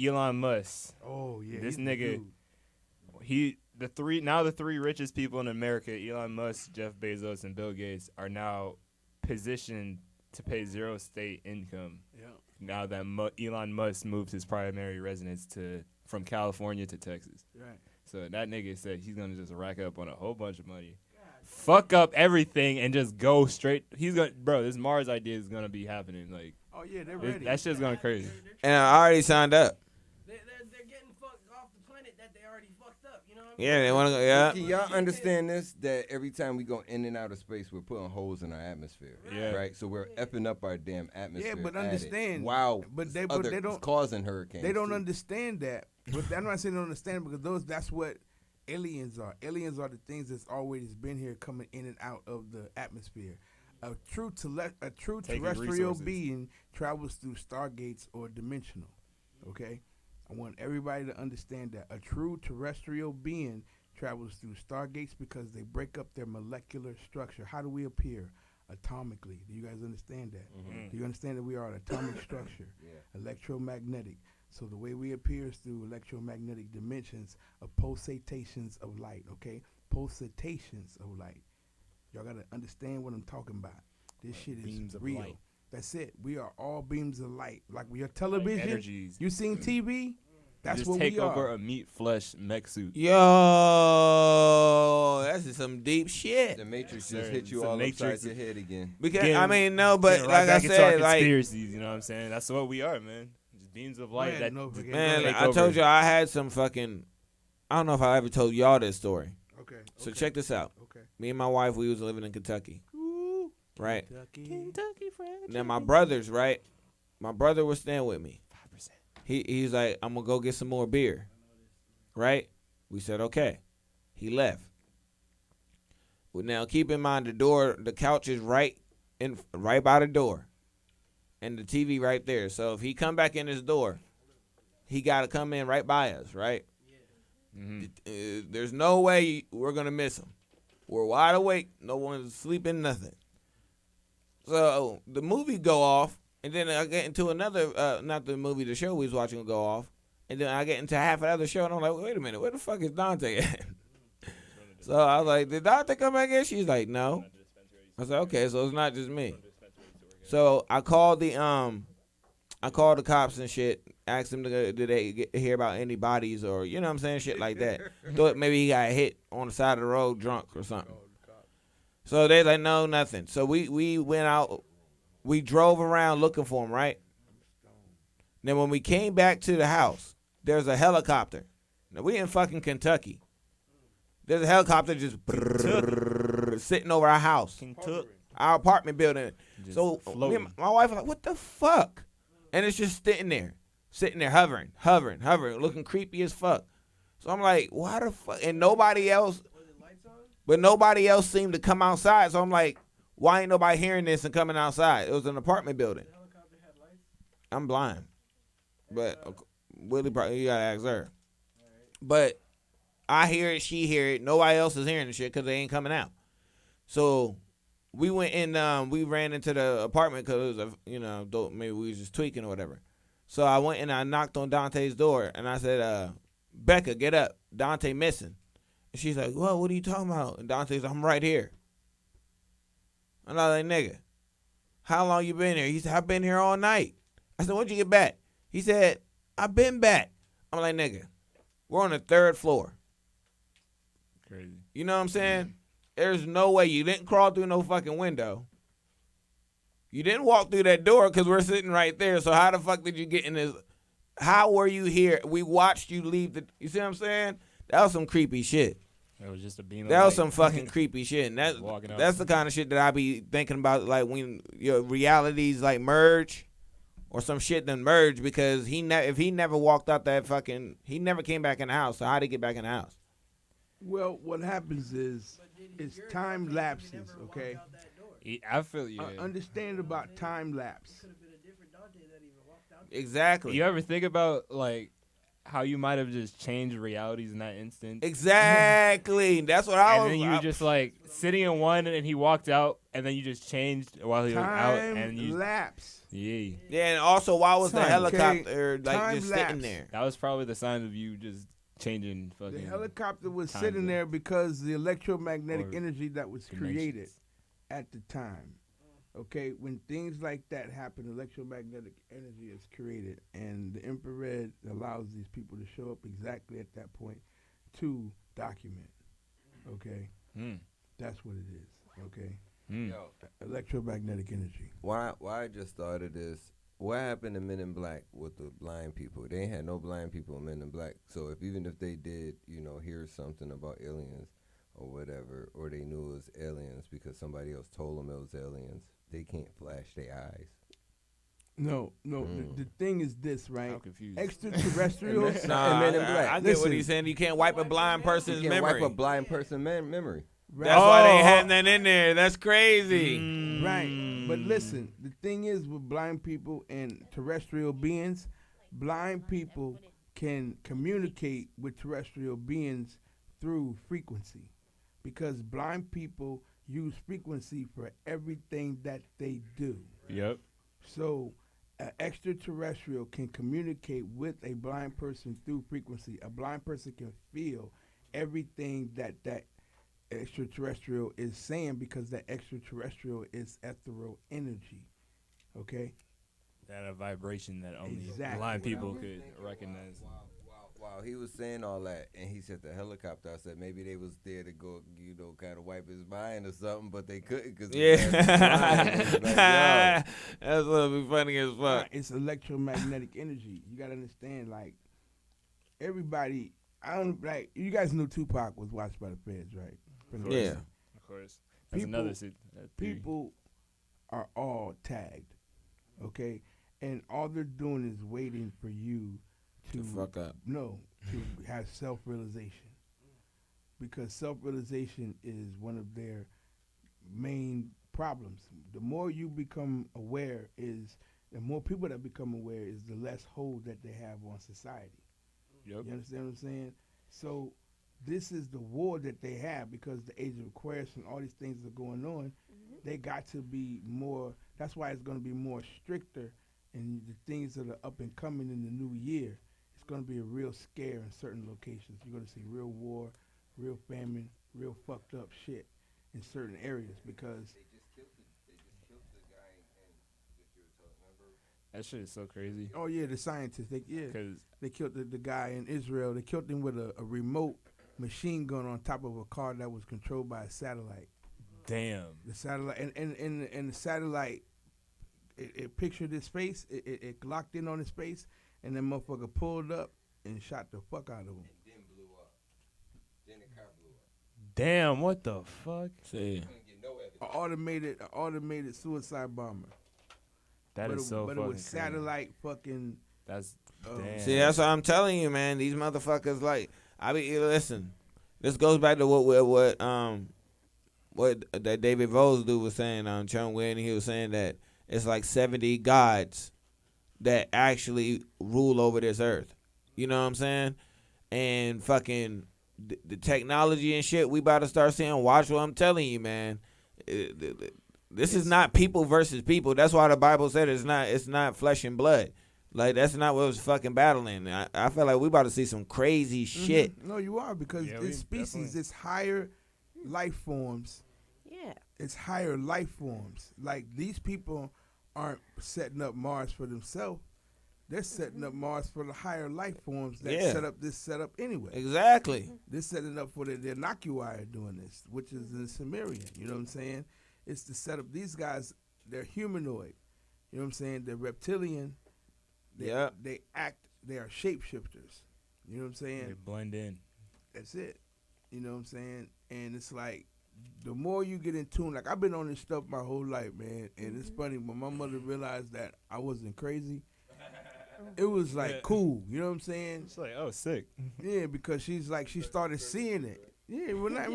Elon Musk.
Oh, yeah.
This
he's the
nigga,
dude.
the three richest people in America, Elon Musk, Jeff Bezos, and Bill Gates, are now positioned to pay zero state income.
Yeah.
Now that Elon Musk moved his primary residence from California to Texas.
Right.
So that nigga said he's gonna just rack up on a whole bunch of money, fuck up everything, and just go straight. This Mars idea is gonna be happening. Like,
Oh, yeah, they're ready.
that shit's going crazy.
And I already signed up.
They're getting fucked off the planet that they already fucked up. You know what I mean?
Yeah, they want to go. Yeah.
Can y'all understand this? That every time we go in and out of space, we're putting holes in our atmosphere.
Yeah.
Right? So we're effing up our damn atmosphere.
Yeah, but
at it.
understand.
Wow.
But they
it's
don't
causing hurricanes.
They don't
too.
understand that. But I'm not saying they don't understand because that's what aliens are. Aliens are the things that's always been here, coming in and out of the atmosphere. A true terrestrial
resources.
being travels through stargates or dimensional. Okay, I want everybody to understand that a true terrestrial being travels through stargates because they break up their molecular structure. How do we appear? Atomically. Do you guys understand that?
Mm-hmm.
Do you understand that we are an atomic structure? Electromagnetic. So the way we appear is through electromagnetic dimensions of pulsations of light, okay? Pulsations of light. Y'all got to understand what I'm talking about. This shit is
beams of
real.
light.
That's it. We are all beams of light. Like your television,
energies.
you seen TV? That's
just
what
take
we
over
are.
a meat flesh mech suit.
Yo, that's just some deep shit.
The Matrix
Sir,
just hit you
it's a
all
Matrix.
upside your head again.
Because I mean, no, but
Getting
like
right
I
back into our
said, like
conspiracies, you know what I'm saying? That's what we are, man. Just beams of light
ahead,
that
no,
just
forget
man,
take
I
over.
told you I had some fucking. I don't know if I ever told y'all this story.
Okay.
So check this out.
Okay.
Me and my wife, we was living in Kentucky, right?
Kentucky Fried
Now my
Chicken.
brothers, right? My brother was staying with me. 5%. He's like, I'm gonna go get some more beer, right? We said okay. He left. Well, now keep in mind the couch is right by the door, and the TV right there. So if he come back in his door, he got to come in right by us, right? There's no way we're gonna miss him. We're wide awake. No one's sleeping. Nothing. So the movie go off, and then I get into another. Not the movie, the show we was watching will go off, and then I get into half another show, and I'm like, wait a minute, where the fuck is Dante at? So I was like, did Dante come back in? She's like, no. I said, okay, so it's not just me. So I called the cops and shit. Asked them, did they hear about any bodies or, you know what I'm saying, shit like that. Thought maybe he got hit on the side of the road drunk or something. So they like, no, nothing. So we went out. We drove around looking for him, right? Then when we came back to the house, there's a helicopter. Now, we in fucking Kentucky. There's a helicopter just sitting over our house. Our apartment building.
Just
So me
floating.
and my wife was like, what the fuck? And it's just sitting there, hovering, looking creepy as fuck. So I'm like, why the fuck? And nobody else, but nobody else seemed to come outside. So I'm like, why ain't nobody hearing this and coming outside? It was an apartment building. I'm blind. But Willie, probably, you gotta ask her. But I hear it, she hear it. Nobody else is hearing the shit because they ain't coming out. So we went in, we ran into the apartment because, maybe we was just tweaking or whatever. So I went and I knocked on Dante's door and I said, Becca, get up. Dante missing. And she's like, well, what are you talking about? And Dante's like, I'm right here. And I was like, nigga, how long you been here? He said, I've been here all night. I said, when'd you get back? He said, I've been back. I'm like, nigga, we're on the 3rd floor.
Crazy.
You know what I'm saying? There's no way you didn't crawl through no fucking window. You didn't walk through that door because we're sitting right there. So how the fuck did you get in this? How were you here? We watched you leave the. You see what I'm saying? That was some creepy shit.
It was just a beam.
That
of
was
light.
some fucking creepy shit. And
Walking out.
that's the kind of shit that I be thinking about, like when your realities like merge, or some shit done merge because if he never walked out that fucking, he never came back in the house. So how did he get back in the house?
Well, what happens is it's time lapses, okay?
I feel you.
Understand about time lapse.
Exactly.
You ever think about like how you might have just changed realities in that instant?
Exactly. That's what I was.
And then you were just like sitting in one, and he walked out, and then you just changed while he was out, and you
lapse.
Yeah.
Yeah, and also why was the
Time,
helicopter like
Time
just
lapse.
sitting there?
That was probably the sign of you just changing fucking.
The helicopter was
time
sitting
zone.
there because the electromagnetic
Or
energy that was
dimensions.
created at the time. Okay, when things like that happen, electromagnetic energy is created, and the infrared allows these people to show up exactly at that point to document. Okay, that's what it is. Okay,
Yo,
electromagnetic energy.
why I just thought of this. What happened to Men in Black with the blind people? They ain't had no blind people in Men in Black. So even if they did, hear something about aliens or whatever, or they knew it was aliens because somebody else told them it was aliens, they can't flash their eyes.
No. The thing is this, right?
I'm confused.
Extraterrestrials.
Nah,
Men in Black.
I get what he's saying. You can't wipe a blind person's
You can't
memory.
wipe a blind person memory.
That's why they had that in there. That's crazy.
Right. But listen, the thing is with blind people and terrestrial beings, blind people can communicate with terrestrial beings through frequency, because blind people use frequency for everything that they do.
Yep.
So an extraterrestrial can communicate with a blind person through frequency. A blind person can feel everything that extraterrestrial is saying, because that extraterrestrial is ethereal energy. Okay?
That a vibration that only
Exactly.
blind people could recognize.
while he was saying all that, and he said the helicopter, I said maybe they was there to go, kind of wipe his mind or something, but they couldn't because
that's what be funny as fuck.
It's electromagnetic energy. You gotta understand, like everybody. I don't like. You guys know Tupac was watched by the feds, right?
Yeah, of course. That's
people are all tagged, okay, and all they're doing is waiting for you to
fuck up.
No, to have self-realization, because self-realization is one of their main problems. The more you become aware, the more people that become aware, is the less hold that they have on society.
Yep.
You understand what I'm saying? So this is the war that they have, because the age of Aquarius and all these things that are going on. They got to be more. That's why it's going to be more stricter, and the things that are up and coming in the new year. It's going to be a real scare in certain locations. You're going to see real war, real famine, real fucked up shit in certain areas, because
they just killed the guy that you were talking about.
That shit is so crazy.
Oh yeah, the scientists. They killed the guy in Israel. They killed him with a remote machine gun on top of a car that was controlled by a satellite.
Damn.
The satellite and the satellite, it pictured his face. It locked in on his face, and then motherfucker pulled up and shot the fuck out of him.
And then blew up. Then the car blew up.
Damn, what the fuck?
See.
An automated suicide bomber.
That is so fucking
But it was
crazy.
satellite fucking.
That's damn.
See, that's what I'm telling you, man. These motherfuckers, like, listen. This goes back to what that David Vos dude was saying on Chung Win. He was saying that it's like 70 gods that actually rule over this earth. You know what I'm saying? And fucking the technology and shit we about to start seeing. Watch what I'm telling you, man. This is not people versus people. That's why the Bible said it's not flesh and blood. Like, that's not what was fucking battling. I feel like we about to see some crazy shit.
No, you are, because this species, it's higher life forms.
Yeah.
It's higher life forms. Like, these people aren't setting up Mars for themselves. They're setting up Mars for the higher life forms that set up this setup anyway.
Exactly.
They're setting up for the Nocui are doing this, which is the Sumerian. You know what I'm saying? It's the setup. These guys, they're humanoid. You know what I'm saying? They're reptilian. They are shapeshifters. You know what I'm saying?
They blend in.
That's it. You know what I'm saying? And it's like, the more you get in tune, like, I've been on this stuff my whole life, man. And it's funny, when my mother realized that I wasn't crazy, it was like cool. You know what I'm saying?
It's like, oh, sick.
Yeah, because she's like, she started seeing it. Yeah, when I,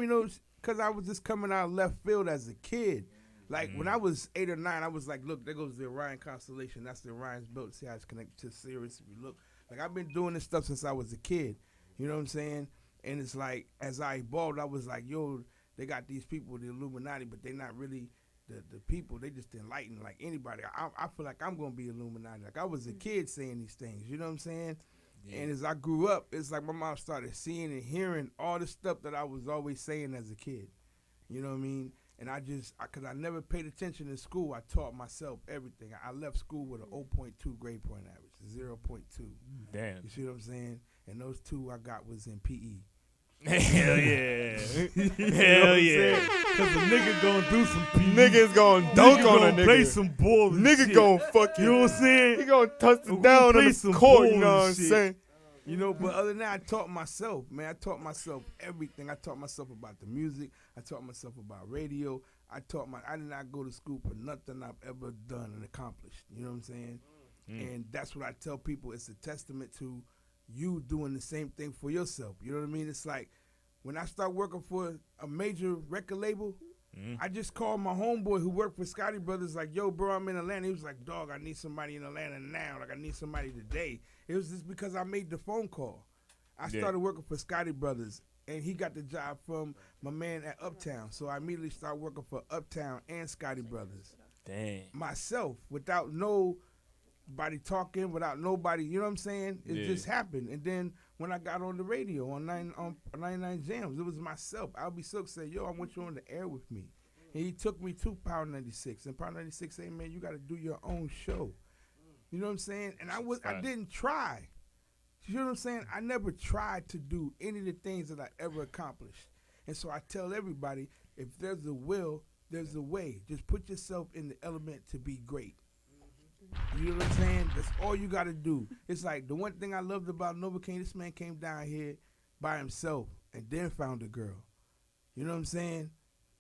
because I was just coming out of left field as a kid. Like, when I was 8 or 9, I was like, look, there goes the Orion constellation. That's the Orion's belt. See how it's connected to Sirius. If you look, like, I've been doing this stuff since I was a kid. You know what I'm saying? And it's like, as I evolved, I was like, yo, they got these people, the Illuminati, but they're not really the people. They just enlightened like anybody. I feel like I'm going to be Illuminati. Like, I was a kid saying these things. You know what I'm saying? Yeah. And as I grew up, it's like my mom started seeing and hearing all the stuff that I was always saying as a kid. You know what I mean? And because I never paid attention in school, I taught myself everything. I left school with an 0.2 grade point average, 0.2.
Damn.
You see what I'm saying? And those 2 I got was in PE.
Hell yeah.
Hell yeah.
Because the nigga gonna do some PE.
Niggas gonna dunk on a nigga.
Play some ball and
nigga
shit.
gonna fucking.
You know what I'm saying?
He gonna touch it down on the court, you know what I'm saying?
You know, but other than that, I taught myself, man. I taught myself everything. I taught myself about the music. I taught myself about radio. I did not go to school for nothing I've ever done and accomplished. You know what I'm saying? And that's what I tell people. It's a testament to you doing the same thing for yourself. You know what I mean? It's like, when I start working for a major record label, I just called my homeboy who worked for Scotty Brothers, like, yo, bro, I'm in Atlanta. He was like, dog, I need somebody in Atlanta now. Like, I need somebody today. It was just because I made the phone call. I started working for Scotty Brothers, and he got the job from my man at Uptown. So I immediately started working for Uptown and Scotty Brothers.
Dang.
Myself, without nobody talking, without nobody, you know what I'm saying? It just happened. And then when I got on the radio on 99 Jams, it was myself. Albie Silk said, yo, I want you on the air with me. And he took me to Power 96. And Power 96 said, man, you got to do your own show. You know what I'm saying? And I didn't try. You know what I'm saying? I never tried to do any of the things that I ever accomplished. And so I tell everybody, if there's a will, there's a way. Just put yourself in the element to be great. You know what I'm saying? That's all you got to do. It's like the one thing I loved about Novocaine, this man came down here by himself and then found a girl. You know what I'm saying?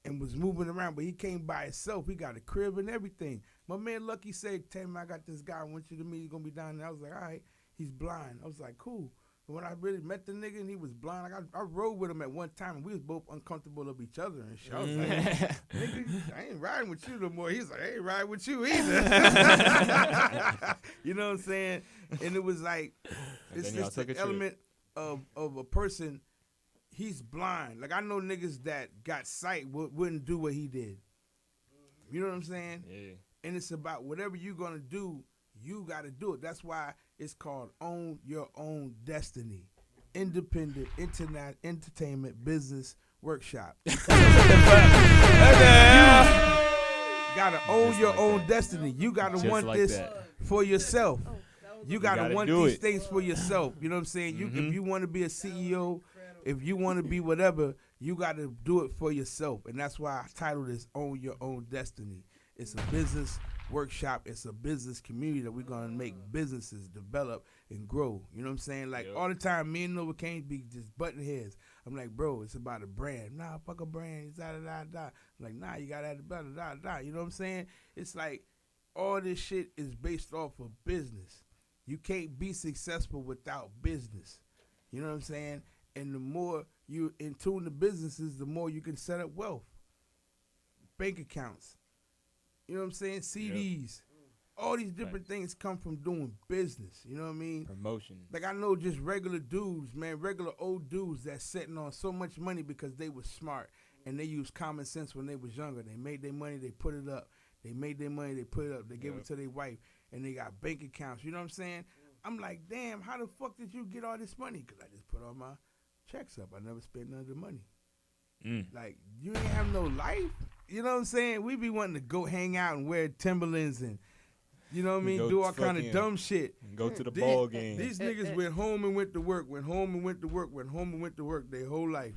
And was moving around, but he came by himself. He got a crib and everything. My man Lucky said, "Tell him I got this guy. I want you to meet. He's going to be down there." I was like, all right. He's blind. I was like, cool. But when I really met the nigga and he was blind, I rode with him at one time and we was both uncomfortable of each other and shit. I was like, nigga, I ain't riding with you no more. He's like, I ain't riding with you either. You know what I'm saying? And it was like, it's just the element of a person, he's blind. Like I know niggas that got sight wouldn't do what he did. You know what I'm saying?
Yeah.
And it's about whatever you're going to do, you got to do it. That's why it's called Own Your Own Destiny. Independent Internet Entertainment Business Workshop. You got to own your own destiny. You got to want this for yourself. You got to want these things for yourself. You know what I'm saying? If you want to be a CEO, if you want to be whatever, you got to do it for yourself. And that's why I titled this Own Your Own Destiny. It's a business workshop. It's a business community that we're going to make businesses develop and grow. You know what I'm saying? Like all the time, me and Novocaine be just butting heads. I'm like, bro, it's about a brand. Nah, fuck a brand. Da-da-da-da. I'm like, nah, you got to add da-da-da-da. You know what I'm saying? It's like all this shit is based off of business. You can't be successful without business. You know what I'm saying? And the more you in tune to businesses, the more you can set up wealth. Bank accounts. You know what I'm saying? CDs. All these different things come from doing business. You know what I mean?
Promotion.
Like I know just regular dudes, man, regular old dudes that's sitting on so much money because they was smart and they used common sense when they was younger. They made their money, they put it up. They made their money, they put it up. They gave it to their wife and they got bank accounts. You know what I'm saying? I'm like, damn, how the fuck did you get all this money? Because I just put all my checks up. I never spent none of the money. Like, you ain't have no life. You know what I'm saying? We be wanting to go hang out and wear Timberlands and, you know what I mean, do all kind of dumb shit.
Go to the ball game.
These niggas went home and went to work, went home and went to work, went home and went to work their whole life.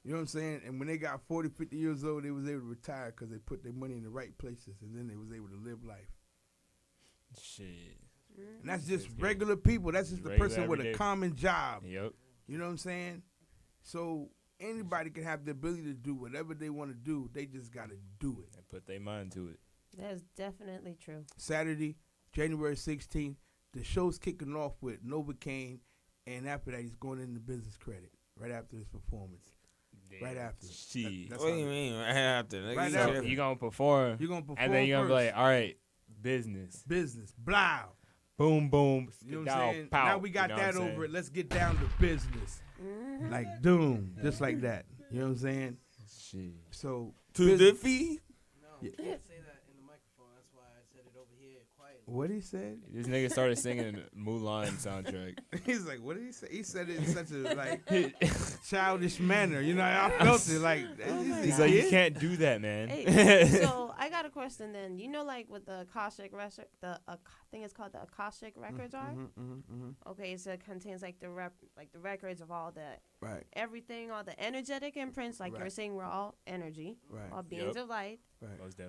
You know what I'm saying? And when they got 40, 50 years old, they was able to retire because they put their money in the right places and then they was able to live life.
Shit.
And that's just regular people. That's just the person with a common job.
Yep.
You know what I'm saying? So anybody can have the ability to do whatever they want to do. They just got to do it.
And put their mind to it.
That's definitely true.
Saturday, January 16th, the show's kicking off with Novocaine, and after that, he's going into business credit right after his performance.
Damn.
Right after.
Shit.
What do you mean right after?
Right
so
after.
you going to perform.
You're going to perform
and then you're going to be
first.
like, all right, business.
Business. Blow.
Boom, boom.
You know what I'm saying?
Pow,
now we got
you know
that
what I'm
over
saying?
it. Let's get down to business. Like, doom. Just like that. You know what I'm saying?
Shit.
So,
To the fee?
No, you can't say that in the microphone. That's why I said it over here quietly.
What he said?
This nigga started singing Mulan soundtrack.
He's like, what did he say? He said it in such a like childish manner. You know, I felt it like.
He's like, you can't do that, man.
Hey, so I got a question then. You know, like with the Akashic record, I think it's called the Akashic records are. Okay, so it contains like the records of all the everything, all the energetic imprints. Like you're saying, we're all energy, all beings of light.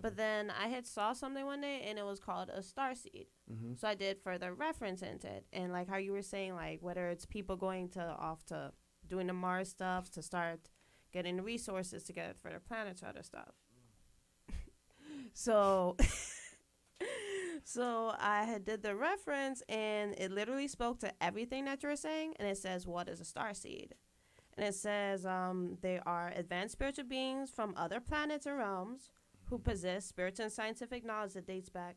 But then I had saw something one day, and it was called a starseed. So I did further reference into it, and like how you were saying, like whether it's people going off to doing the Mars stuff to start getting the resources to get for their planets, other stuff. So I had did the reference, and it literally spoke to everything that you were saying, and it says, what is a starseed? And it says they are advanced spiritual beings from other planets and realms who possess spiritual and scientific knowledge that dates back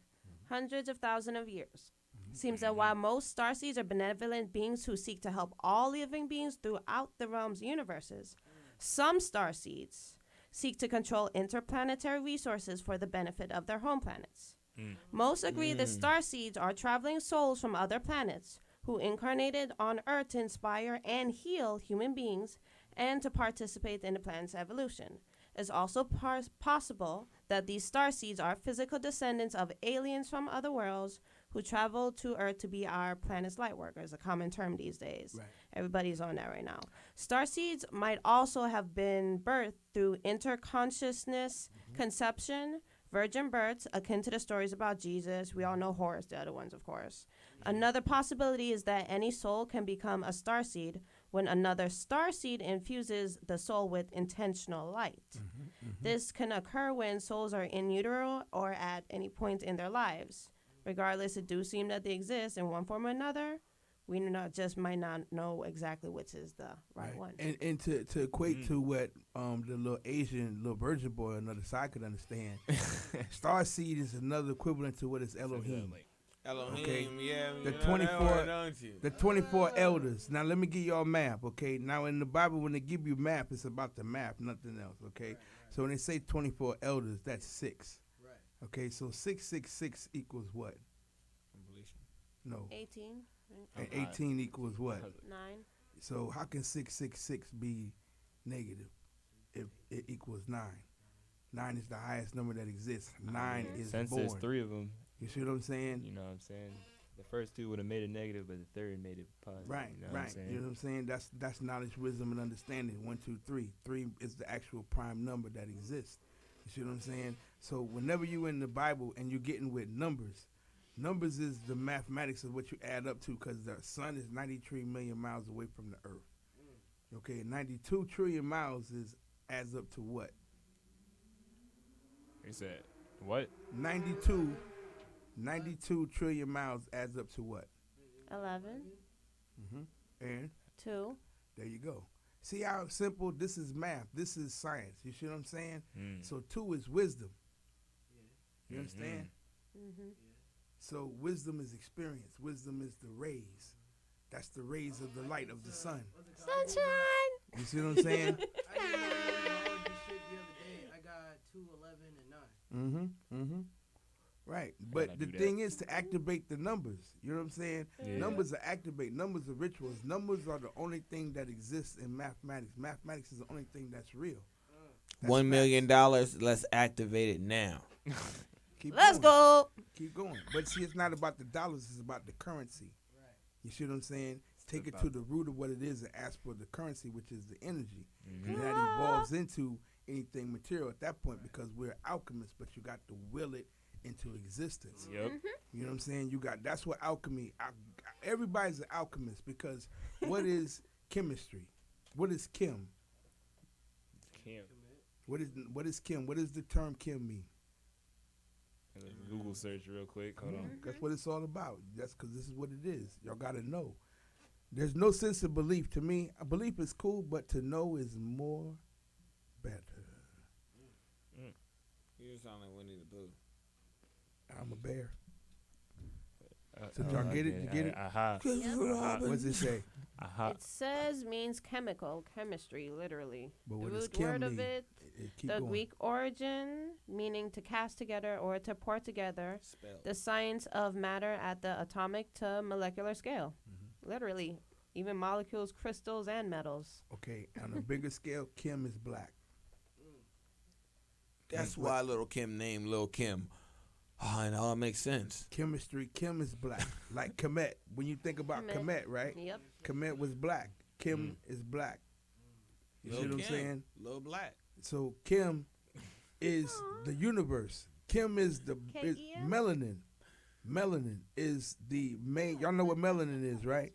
hundreds of thousands of years. Seems that while most starseeds are benevolent beings who seek to help all living beings throughout the realms and universes, some starseeds seek to control interplanetary resources for the benefit of their home planets. Most agree that starseeds are traveling souls from other planets who incarnated on Earth to inspire and heal human beings and to participate in the planet's evolution. It's also possible that these starseeds are physical descendants of aliens from other worlds who travel to Earth to be our planet's light workers, a common term these days.
Right.
Everybody's on that right now. Starseeds might also have been birthed through interconsciousness, conception, virgin births, akin to the stories about Jesus. We all know Horus, the other ones, of course. Another possibility is that any soul can become a starseed when another starseed infuses the soul with intentional light. This can occur when souls are in utero or at any point in their lives. Regardless, it do seem that they exist in one form or another. We might not know exactly which is the right one.
And to equate to what the little Asian little virgin boy on the other side could understand, starseed is another equivalent to what is Elohim.
Elohim,
Okay?
yeah.
The
you know
24,
that one, don't you?
the 24 elders. Now let me give y'all math, okay? Now in the Bible, when they give you math, it's about the math, nothing else, okay? So when they say 24 elders, that's 6. Right. Okay, so 666 equals what?
Completion.
No.
18.
And 18 equals what?
9.
So how can 666 be negative if it equals 9? 9 is the highest number that exists. 9 is
Since
born.
there's 3 of them.
You see what I'm saying?
You know what I'm saying? The first 2 would have made it negative, but the third made it positive.
Right,
You know what I'm
right.
saying?
You know what I'm saying? That's knowledge, wisdom, and understanding. 1, 2, 3. 3 is the actual prime number that exists. You see what I'm saying? So whenever you in the Bible and you're getting with numbers, numbers is the mathematics of what you add up to, because the sun is 93 million miles away from the earth. Okay, 92 trillion miles adds up to what?
He said, what?
92 trillion miles adds up to what?
11.
And
2.
there you go. See how simple this is math. This is science. You see what I'm saying? So 2 is wisdom. You understand? So wisdom is experience. Wisdom is the rays. That's the rays of the light of the sun.
Sunshine.
You see what I'm saying?
I got 2, 11, and 9.
Right. But the thing is to activate the numbers. You know what I'm saying?
Yeah.
Numbers are activate. Numbers are rituals. Numbers are the only thing that exists in mathematics. Mathematics is the only thing that's real. That's
$1 million. Let's activate it now.
Let's go.
Keep going. But see, it's not about the dollars. It's about the currency. Right. You see what I'm saying? Take it to the root of what it is and ask for the currency, which is the energy. And that evolves into anything material at that point, because we're alchemists, but you got to will it into existence.
Yep.
You know what I'm saying? You got, that's what alchemy, everybody's an alchemist, because what is chemistry? What is chem?
Chem.
What is chem? What does the term chem mean?
Google search real quick. Hold on.
That's what it's all about. That's because this is what it is. Y'all got to know. There's no sense of belief. To me, a belief is cool, but to know is more better.
You sound like Winnie the Pooh.
I'm a bear. So y'all get it? You get it?
Aha.
What does it say?
Aha.
It says means chemical, chemistry, literally.
But
The
what does
root
chem
word of
mean?
it,
Keep
the
going.
Greek origin, meaning to cast together or to pour together.
Spell.
The science of matter at the atomic to molecular scale. Literally, even molecules, crystals, and metals.
Okay, on a bigger scale, Kim is black.
That's why little Kim named Lil Kim. Oh, and all makes sense.
Chemistry, Kim is black. Like Kemet. When you think about Kemet, right?
Yep.
Kemet was black. Kim is black. You see what I'm saying?
Lil Black.
So Kim is the universe. Kim is the is
K-E-M?
melanin. Melanin is the main. Y'all know what melanin is, right?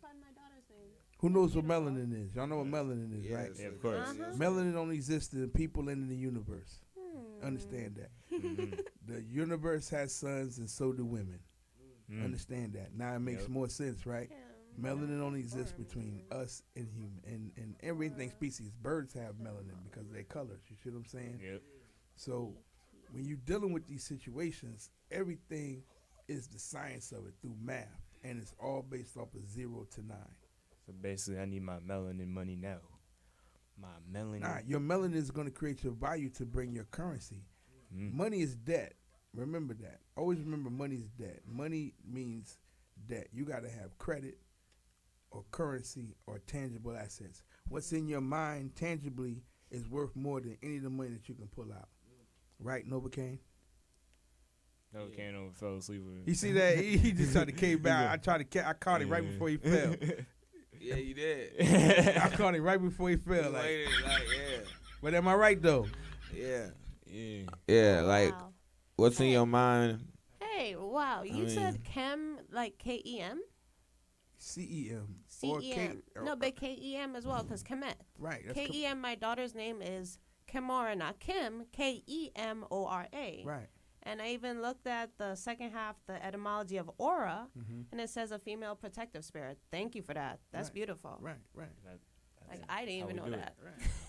Who knows what melanin is? Y'all know what melanin is, right?
Yeah, of course.
Melanin only exists in people and in the universe. Understand that. The universe has suns and so do women. Understand that. Now it makes more sense, right? Melanin only exists between us and human and everything species. Birds have melanin because of their colors. You see what I'm saying?
Yep.
So when you're dealing with these situations, everything is the science of it through math, and it's all based off of 0 to 9.
So basically, I need my melanin money now. My melanin.
Nah, your melanin is going to create your value to bring your currency. Money is debt. Remember that. Always remember money is debt. Money means debt. You got to have credit or currency or tangible assets. What's in your mind tangibly is worth more than any of the money that you can pull out. Right, Novocaine?
Kano fell asleep with him.
You see that? He just tried to came back. I caught him right before he fell.
Yeah, you did.
I caught him right before he fell. Like,
yeah.
But am I right though?
Yeah.
Yeah.
Yeah, like,
Wow.
what's in your mind?
Hey, wow. You said Kem, like K-E-M?
C-E-M.
C-E-M. No, but K-E-M as well, because Kemet.
Right. that's
K-E-M, my daughter's name is Kimora, not Kim. K-E-M-O-R-A.
Right.
And I even looked at the second half, the etymology of aura,
Mm-hmm.
and it says a female protective spirit. Thank you for that. That's
Right.
beautiful.
Right.
Like, I didn't
how
even
we
know
do it.
that.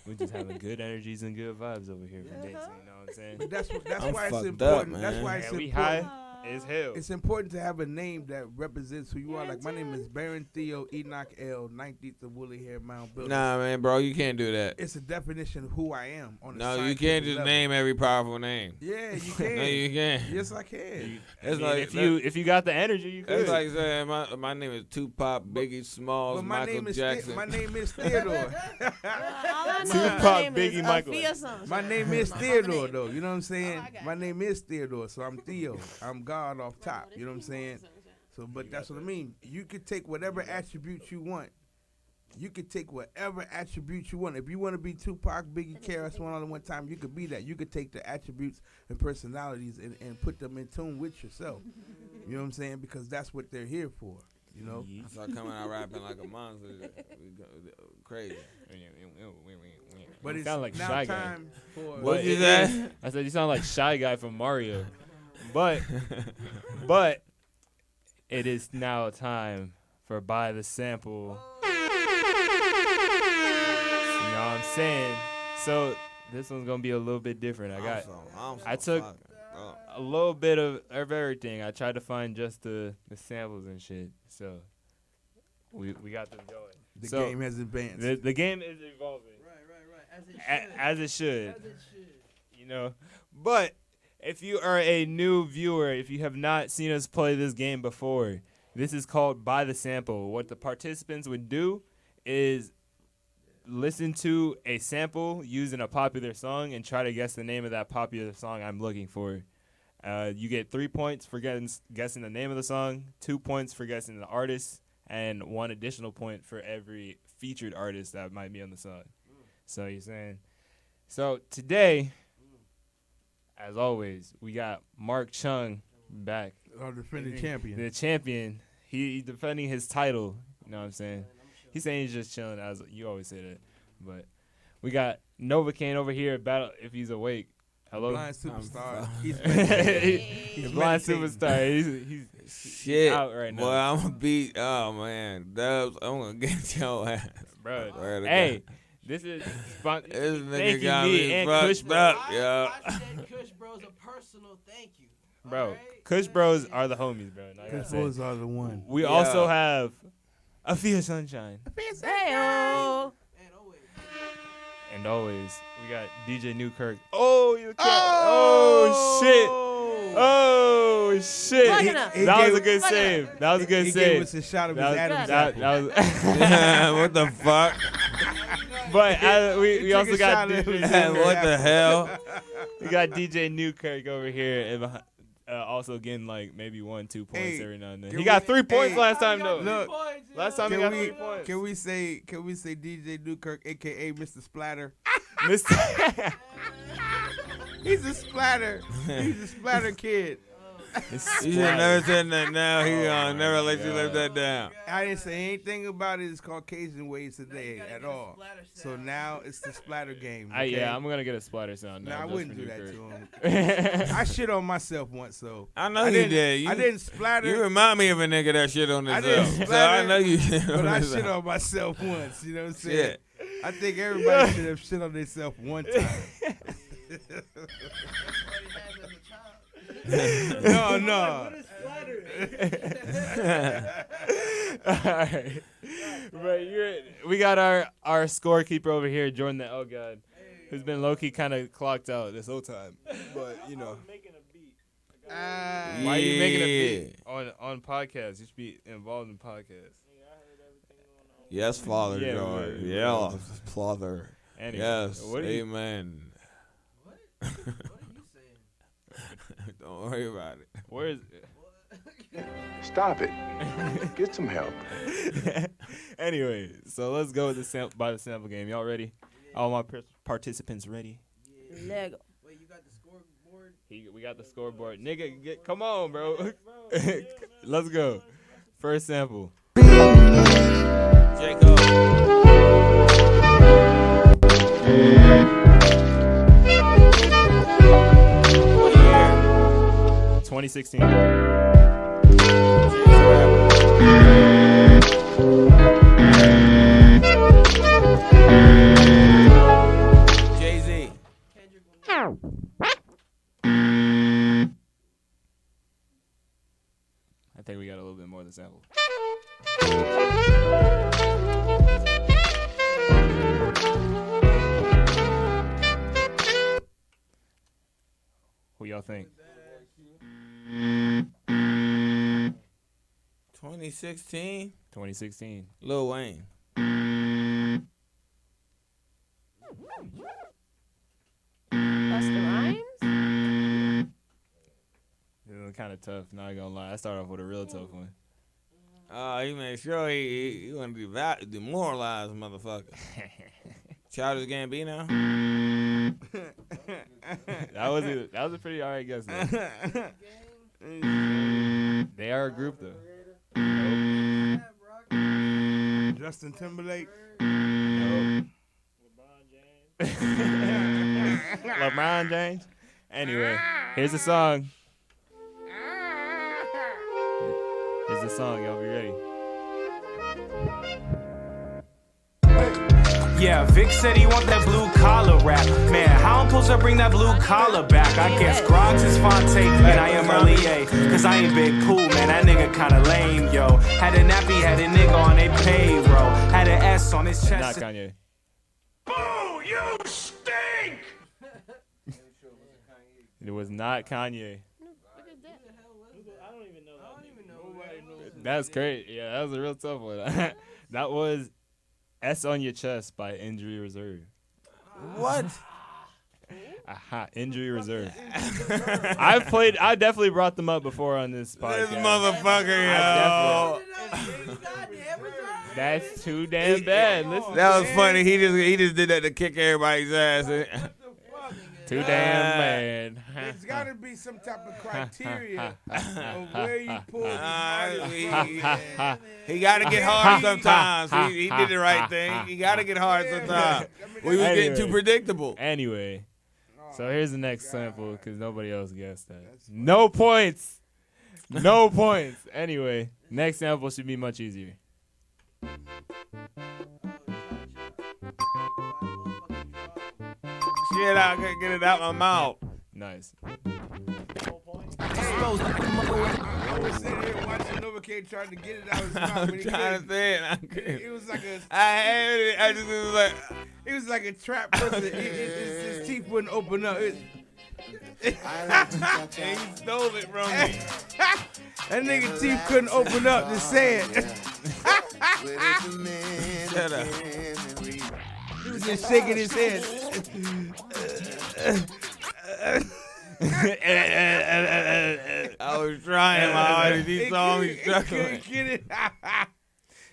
We just having good energies and good vibes over here from Dixie, you know what I'm saying?
But that's
I'm
why it's
fucked
important.
up,
That's
man.
why it's
Yeah, we
important.
high as hell.
It's important to have a name that represents who you are. Like my name is Baron Theo Enoch L. 19th of Woolly Hair Mound Building.
Nah, man, bro, you can't do that.
It's a definition of who I am. On a
No, you
scientific
can't just
level.
name every powerful name.
Yeah, you can.
No, you can't.
Yes, I can.
I mean, if you got the energy, you could.
It's like saying my name is Tupac, Biggie Smalls,
But my
Michael
name is
Jackson.
my name is Theodore.
Tupac, Biggie, Michael.
My name is Theodore, though. You know what I'm saying? My name is Theodore, so I'm Theo. I'm God off top. You know what I'm saying? So, but that's what I mean. You could take whatever attributes you want. You could take whatever attributes you want. If you want to be Tupac, Biggie, KRS-One all at one time, you could be that. You could take the attributes and personalities and put them in tune with yourself. You know what I'm saying? Because that's what they're here for. You know?
I start coming out rapping like a monster. Crazy.
But it's
sound like
now
Shy
time
Guy.
for.
What you say?
I said you sound like Shy Guy from Mario. But it is now time for Buy the Sample. You know what I'm saying? So this one's gonna be a little bit different. I took a little bit of everything. I tried to find just the samples and shit. So we got them going.
The
So,
game has advanced.
The game is evolving.
Right.
As it should. You know. But if you are a new viewer, if you have not seen us play this game before, this is called Buy the Sample. What the participants would do is listen to a sample using a popular song and try to guess the name of that popular song I'm looking for. You get 3 points for guessing the name of the song, 2 points for guessing the artist, and 1 additional point for every featured artist that might be on the song. So you're saying. So today, as always, we got Mark Chung back.
Our defending champion.
The champion. He defending his title. You know what I'm saying? He's saying he's just chilling. As you always say that. But we got Novocaine over here at battle if he's awake. Hello?
Blind superstar.
He's
He's
blind
meditating.
superstar. He's
Shit.
out right now.
Boy, I'm going to beat. Oh, man. Dubs, I'm going to get your ass.
Bro.
Swear to
Hey,
God.
this is
This
thank
nigga
you,
got
me
me
and
fucked
Kush Bro.
up, yo.
I said Kush Bros a personal thank you.
Bro, Kush Bros are the homies, bro. Like I
Kush
said.
Bros are the one.
We
Yeah.
also have Afia Sunshine.
Hey-oh.
And always, we got DJ Newkirk. Oh, you can't. Oh, shit. Oh, shit.
Plug it up.
That was a good
Plug it
save.
up.
That was a good
He
save.
gave us a shot of his
That was-
Adam's
that
apple.
was
What the fuck?
But we
took
also
a
got
shot at his
What the hell?
we got DJ Newkirk over here, and also getting like maybe 1-2 points
Hey,
every now and then.
can
He got
we-
3 points
hey,
last time though.
Look,
Last time he got 3 points.
Can we say DJ Newkirk, aka Mr. Splatter?
Mr.
He's a splatter. He's a splatter kid.
You should never said that now. He never let you live that down.
I didn't say anything about his Caucasian ways today at all. So now it's the splatter game. Okay?
Yeah, I'm gonna get a splatter sound now.
Nah, I
just
wouldn't
for
do that
Newkirk.
to him. I shit on myself once, so
I know you did.
I didn't splatter.
You remind me of a nigga that shit on
I
himself.
didn't
So I
splatter,
know you shit on
but I
himself.
shit on myself once. You know what I'm saying?
Shit.
I think everybody should have shit on themselves one time. No.
Alright. But we got our scorekeeper over here, Jordan the L God, who's been low-key kind of clocked out this whole time. But, you know. Why are you making a beat on podcasts? You should be involved in podcasts.
Yes, Father
Yeah,
God.
but-
Yeah, Father.
Anyway,
Yes,
what are you-
amen. Don't worry about it.
Where is it?
Stop it. Get some help.
Anyway, so let's go with the sample game. Y'all ready? All my participants ready?
Lego.
Wait, you got the scoreboard?
We got the scoreboard. Nigga, come on, bro. Let's go. First sample.
Jacob.
2016.
Jay-Z.
I think we got a little bit more of the sample. Who y'all think?
2016.
2016.
Lil Wayne.
Busta Rhymes?
It was kind of tough, not gonna lie. I started off with a real tough one.
He made sure he wanted to demoralize motherfucker. Childish Gambino.
that was a pretty alright guess. They are a group though. Nope.
Justin Timberlake.
Nope. LeBron James. Anyway, here's the song. Here's the song. Y'all be ready.
Yeah, Vic said he want that blue collar rap. Man, how I'm supposed to bring that blue collar back? I guess Groggs is Fonte and I am Earlier. Cause I ain't Big Pooh, man, that nigga kinda lame, yo. Had a nappy, had a nigga on a payroll. Had an S on his chest.
Not Kanye.
Boo, you stink!
It was not Kanye. That's great. Yeah, that was a real tough one. That was S on Your Chest by Injury Reserve.
What?
Aha, Injury Reserve. I definitely brought them up before on this podcast.
This motherfucker, yo.
That's too damn bad. Listen,
that was funny. He just did that to kick everybody's ass.
Too damn bad.
There's got to be some type of criteria of where you pull this
He got to get hard sometimes. He did the right thing. He got to get hard sometimes. We was getting too predictable.
Anyway, so here's the next sample because nobody else guessed that. No points. No points. Anyway, next sample should be much easier.
Shit, I couldn't get it out my mouth.
Nice.
I was sitting here watching Novocaine trying to get it out of his mouth.
I'm trying to say it.
It was like a.
I had it. I just was like.
It was like a trap person. His teeth wouldn't open up.
And he stole it from me.
That nigga teeth couldn't open up to say it.
Shut up.
He was just shaking his head.
I was trying my hardest. He saw me struggling.
Get it.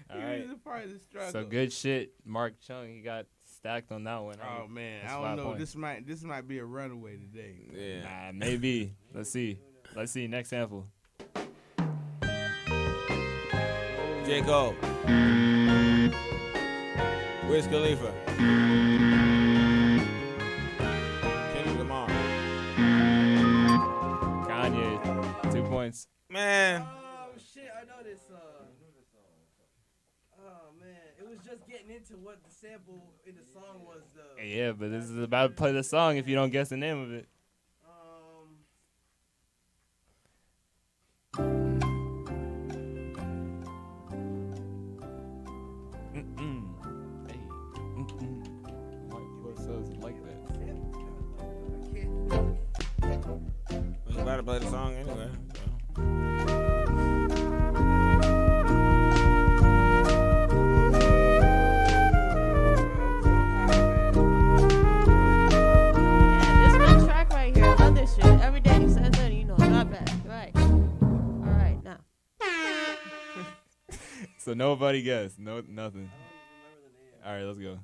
All right. So good shit. Mark Chung, he got stacked on that one.
Oh man,
That's
I
5
don't know.
points.
This might be a runaway today.
Yeah.
Nah, maybe. Let's see. Next sample.
J. Cole. Wiz Khalifa. Kendrick Lamar.
Kanye. 2 points.
Man.
Oh shit, I know this song. Oh man, it was just getting into what the sample in the song was though.
Yeah, but this is about to play the song if you don't guess the name of it.
We about to play the song anyway.
This is my track right here. I love this shit. Every day he says that, you know
nobody guessed. No, nothing. All right, let's go.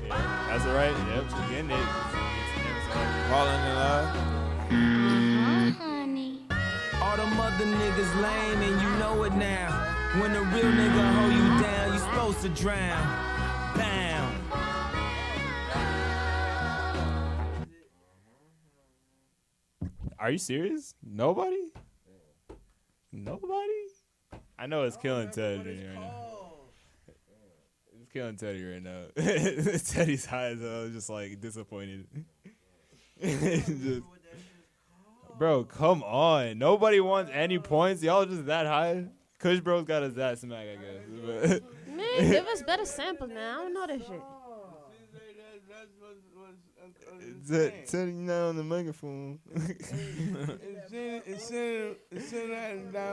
Yeah, that's all right. Yep, getting it.
Falling in love.
All them other niggas lame and you know it now. When a real nigga hold you down, you supposed to drown. Bam.
Are you serious? Nobody? Nobody? I know it's killing Teddy right now. It's killing Teddy right now. Teddy's high as hell, just like disappointed. Just, bro, come on. Nobody wants any points. Y'all just that high? Kush Bro's got us that smack, I guess.
Man, give us better samples now. I don't know that shit.
Teddy not on the microphone.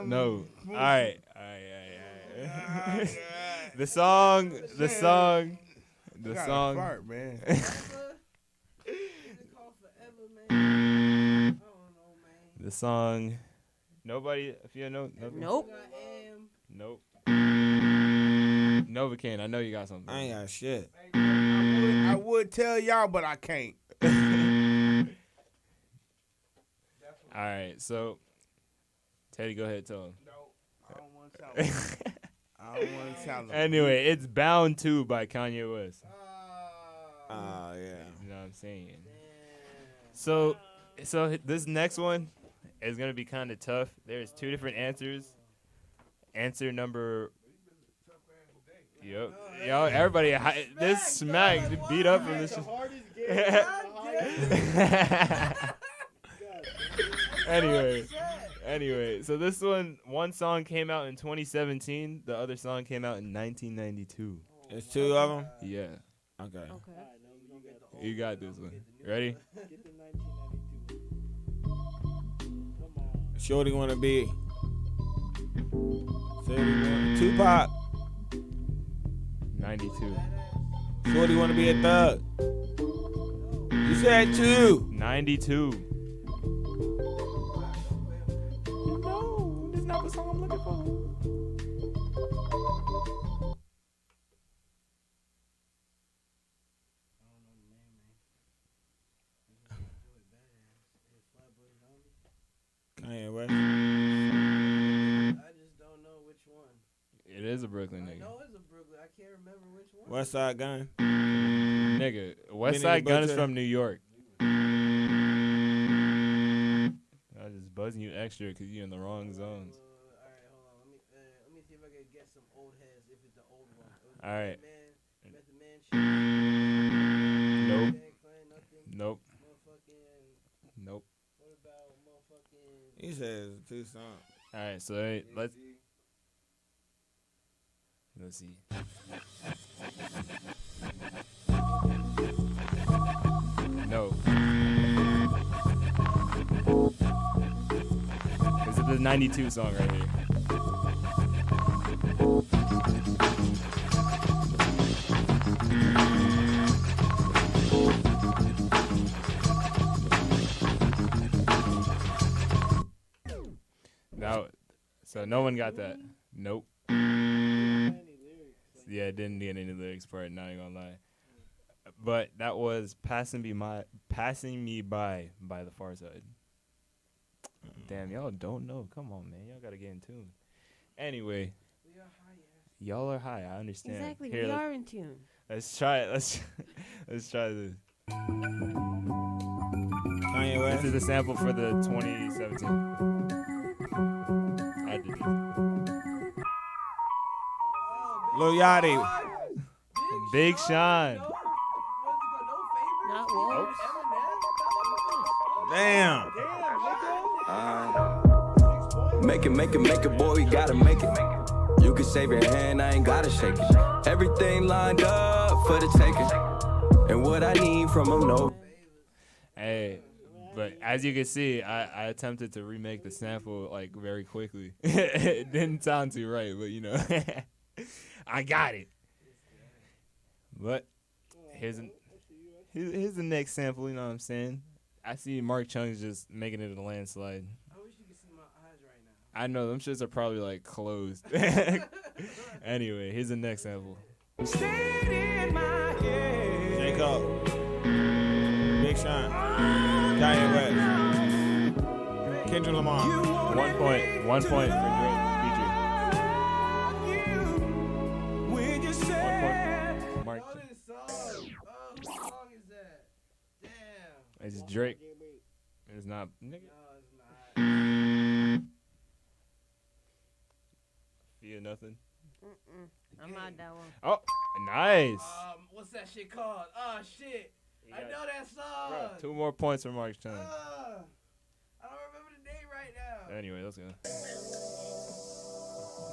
No. All right. The song.
Fart, man.
The song. Nobody. If you know.
Nope.
Nope. Novocaine, I know you got something.
I ain't got shit.
I would tell y'all, but I can't.
All right, so Teddy, go ahead, tell him.
No, I don't want to tell him. I don't want to tell him.
Anyway, it's Bound 2 by Kanye West.
Oh, yeah.
You know what I'm saying? So this next one is going to be kind of tough. There's two different answers. Answer number... Yep. Yo, everybody, this smack beat up from this. Anyway, so this one song came out in 2017. The other song came out in 1992.
There's two of them?
Yeah.
Okay.
You got this one. Ready?
Shorty wanna be Tupac.
92.
Shorty wanna be a thug. You said 2.
92. No, that's not the song I'm looking for.
Kanye West.
I just don't know which one.
It is a Brooklyn nigga.
I know it's a Brooklyn. I can't remember which one.
West Side Gun.
Nigga, West Side Gun is from New York. I just buzzing you extra because you're in the wrong zones.
Alright, hold on. Let me see if I can get some old heads. If it's the old one.
Alright.
Method Man
Nope.
nothing.
Nope.
Motherfucking.
Nope.
What about motherfucking?
He says 2 songs.
All right, so let's see. No. This is the 92 song right here. Now, so no one got that. Nope. Yeah, it didn't get any lyrics for it, not even gonna lie. But that was Passing Me By the Far Side. Damn, y'all don't know. Come on, man. Y'all gotta get in tune. Anyway. Y'all are high, I understand.
Exactly,
Here,
we are in tune.
Let's try it. Let's try this.
Kanye West.
This is a sample for the 2017. I did it.
Lil Yachty.
Big Sean.
Not Wolves.
Damn.
Make it, boy, you gotta make it. You can save your hand, I ain't gotta shake it. Everything lined up for the taking. And what I need from them, no.
Hey, but as you can see, I attempted to remake the sample like very quickly. It didn't sound too right, but you know, I got it. But here's the next sample. You know what I'm saying? I see Mark Chung's just making it a landslide.
I wish you could see my eyes right now.
I know them shits are probably like closed. Anyway, here's the next sample.
J. Cole. Big Sean. Kanye West. Kendrick Lamar.
1 point. 1 point for Drake. Feature. 1 point. Mark.
Whose song is that? Damn.
It's Drake. It's not. Nigga. Feel nothing.
I'm not that one.
Oh, nice.
What's that shit called? Oh shit. I know that song.
Bro, 2 more points for Mark Chung.
I don't remember the name right now.
Anyway, let's go.